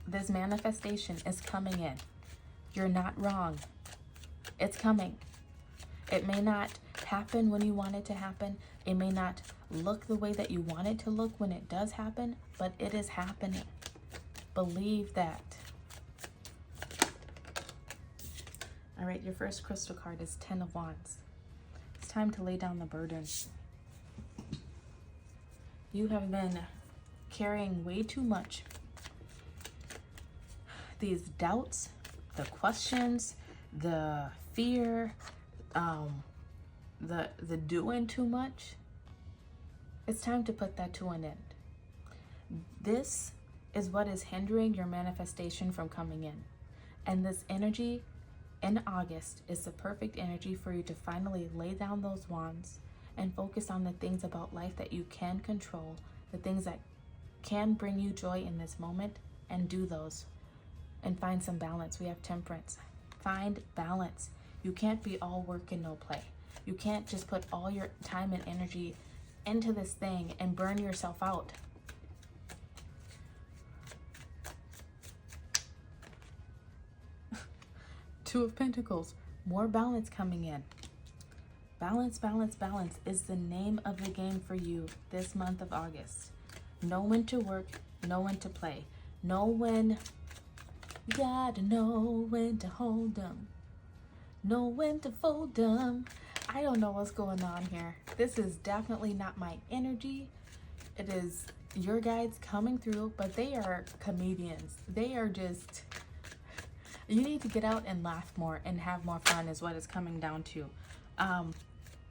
this manifestation is coming in. You're not wrong. It's coming. It may not happen when you want it to happen. It may not look the way that you want it to look when it does happen, but it is happening. Believe that. All right, your first crystal card is 10 of Wands. It's time to lay down the burden. You have been carrying way too much. These doubts, the questions, the fear, the doing too much. It's time to put that to an end. This is what is hindering your manifestation from coming in. And this energy in August is the perfect energy for you to finally lay down those wands and focus on the things about life that you can control, the things that can bring you joy in this moment, and do those. And find some balance. We have Temperance. Find balance. You can't be all work and no play. You can't just put all your time and energy into this thing and burn yourself out. Two of Pentacles. More balance coming in. Balance, balance, balance is the name of the game for you this month of August. Know when to work, know when to play. Know when, you gotta know when to hold them. Know when to fold them. I don't know what's going on here. This is definitely not my energy. It is your guides coming through, but they are comedians. They are just, you need to get out and laugh more and have more fun is what it's coming down to.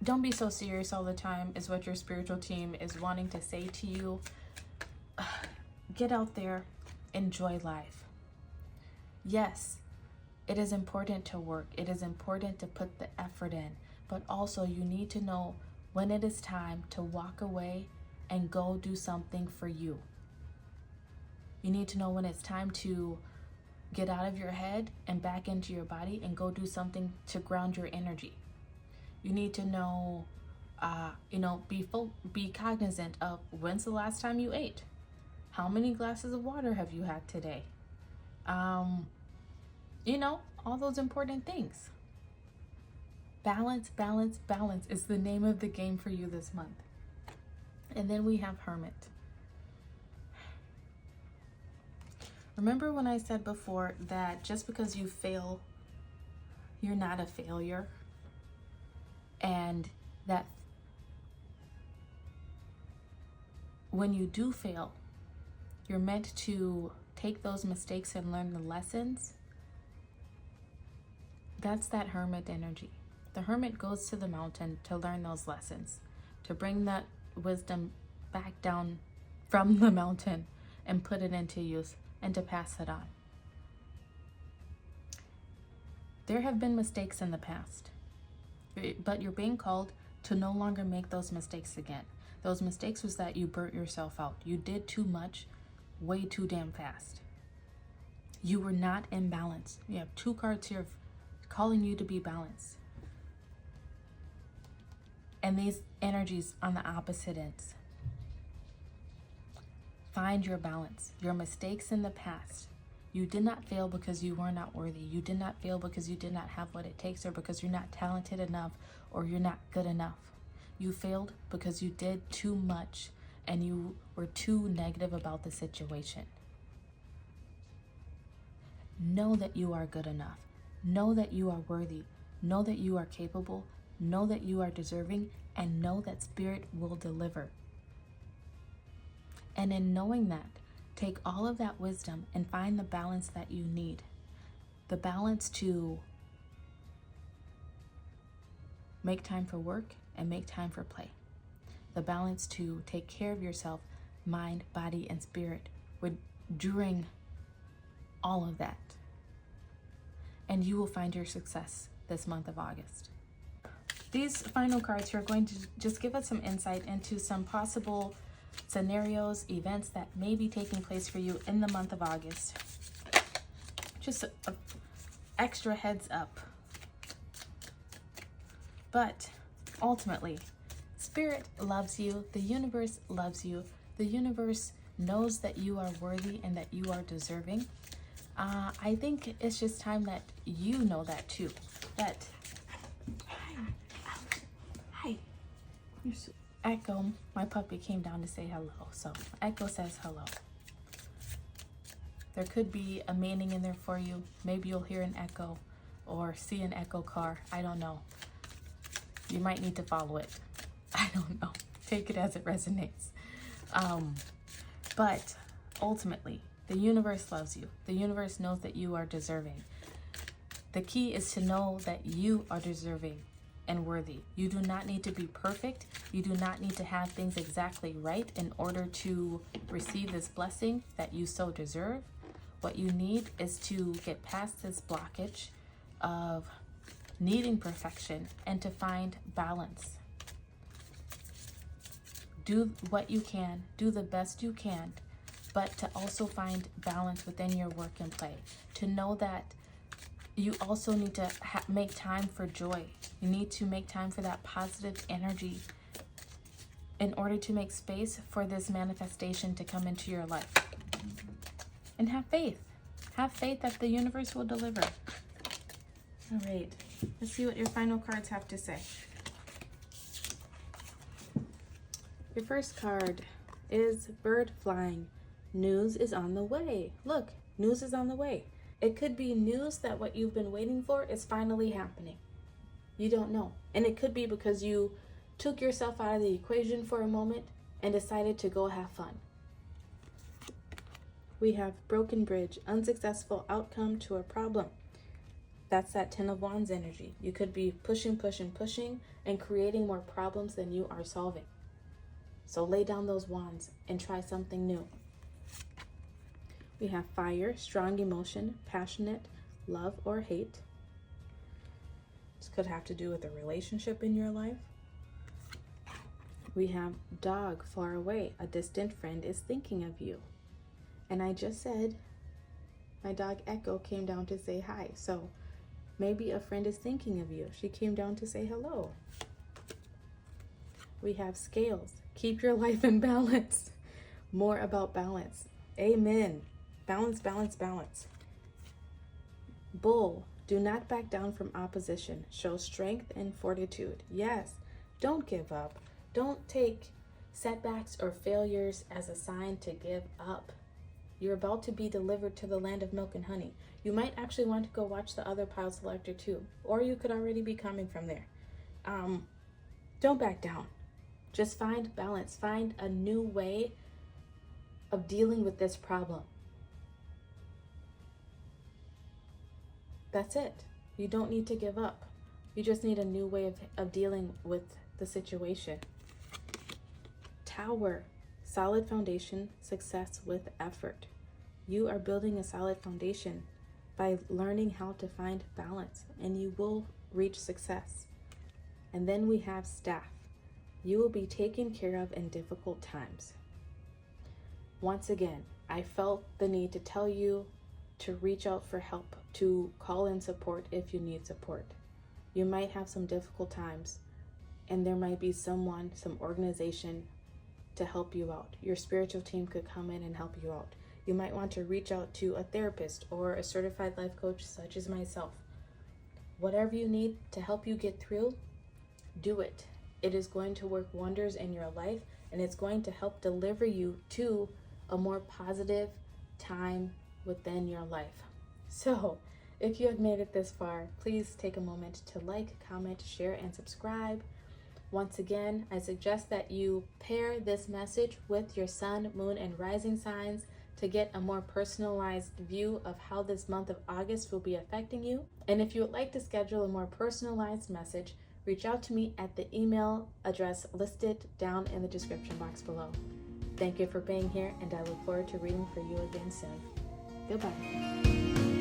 Don't be so serious all the time is what your spiritual team is wanting to say to you. Get out there, enjoy life. Yes, it is important to work. It is important to put the effort in, but also you need to know when it is time to walk away and go do something for you. You need to know when it's time to get out of your head and back into your body and go do something to ground your energy. You need to know, be cognizant of when's the last time you ate? How many glasses of water have you had today? All those important things. Balance, balance, balance is the name of the game for you this month. And then we have Hermit. Remember when I said before that just because you fail, you're not a failure? And that when you do fail, you're meant to take those mistakes and learn the lessons. That's that hermit energy. The hermit goes to the mountain to learn those lessons, to bring that wisdom back down from the mountain and put it into use and to pass it on. There have been mistakes in the past, but you're being called to no longer make those mistakes again. Those mistakes was that you burnt yourself out. You did too much, way too damn fast. You were not in balance. You have 2 cards here calling you to be balanced. And these energies on the opposite ends. Find your balance. Your mistakes in the past. You did not fail because you were not worthy. You did not fail because you did not have what it takes, or because you're not talented enough, or you're not good enough. You failed because you did too much and you were too negative about the situation. Know that you are good enough. Know that you are worthy. Know that you are capable. Know that you are deserving, and know that Spirit will deliver. And in knowing that, take all of that wisdom and find the balance that you need. The balance to make time for work and make time for play. The balance to take care of yourself, mind, body, and spirit during all of that. And you will find your success this month of August. These final cards here are going to just give us some insight into some possible scenarios, events that may be taking place for you in the month of August. Just a extra heads up. But ultimately, Spirit loves you. The universe loves you. The universe knows that you are worthy and that you are deserving. I think it's just time that you know that too. That, hi. Echo, my puppy, came down to say hello. So Echo says hello. There could be a meaning in there for you. Maybe you'll hear an echo or see an echo car. I don't know. You might need to follow it. I don't know. Take it as it resonates. But ultimately, the universe loves you. The universe knows that you are deserving. The key is to know that you are deserving and worthy. You do not need to be perfect. You do not need to have things exactly right in order to receive this blessing that you so deserve. What you need is to get past this blockage of needing perfection and to find balance. Do what you can, do the best you can, but to also find balance within your work and play. To know that you also need to make time for joy. You need to make time for that positive energy in order to make space for this manifestation to come into your life. And have faith. Have faith that the universe will deliver. All right, let's see what your final cards have to say. Your first card is bird flying. News is on the way. Look, news is on the way. It could be news that what you've been waiting for is finally happening. You don't know. And it could be because you took yourself out of the equation for a moment and decided to go have fun. We have broken bridge, unsuccessful outcome to a problem. That's that 10 of Wands energy. You could be pushing and creating more problems than you are solving. So lay down those wands and try something new. We have fire, strong emotion, passionate, love or hate. This could have to do with a relationship in your life. We have dog, far away. A distant friend is thinking of you. And I just said my dog Echo came down to say hi. So maybe a friend is thinking of you. She came down to say hello. We have scales. Keep your life in balance. More about balance. Amen. Balance, balance, balance. Bull. Do not back down from opposition. Show strength and fortitude. Yes. Don't give up. Don't take setbacks or failures as a sign to give up. You're about to be delivered to the land of milk and honey. You might actually want to go watch the other pile selector too, or you could already be coming from there. don't back down. Just find balance. Find a new way of dealing with this problem. That's it. You don't need to give up. You just need a new way of dealing with the situation. Tower, solid foundation, success with effort. You are building a solid foundation by learning how to find balance, and you will reach success. And then we have staff. You will be taken care of in difficult times. Once again, I felt the need to tell you to reach out for help, to call in support if you need support. You might have some difficult times, and there might be someone, some organization to help you out. Your spiritual team could come in and help you out. You might want to reach out to a therapist or a certified life coach such as myself. Whatever you need to help you get through, do it. It is going to work wonders in your life, and it's going to help deliver you to a more positive time within your life. So, if you have made it this far, please take a moment to like, comment, share, and subscribe. Once again, I suggest that you pair this message with your sun, moon, and rising signs to get a more personalized view of how this month of August will be affecting you. And if you would like to schedule a more personalized message, reach out to me at the email address listed down in the description box below. Thank you for being here, and I look forward to reading for you again soon. Goodbye.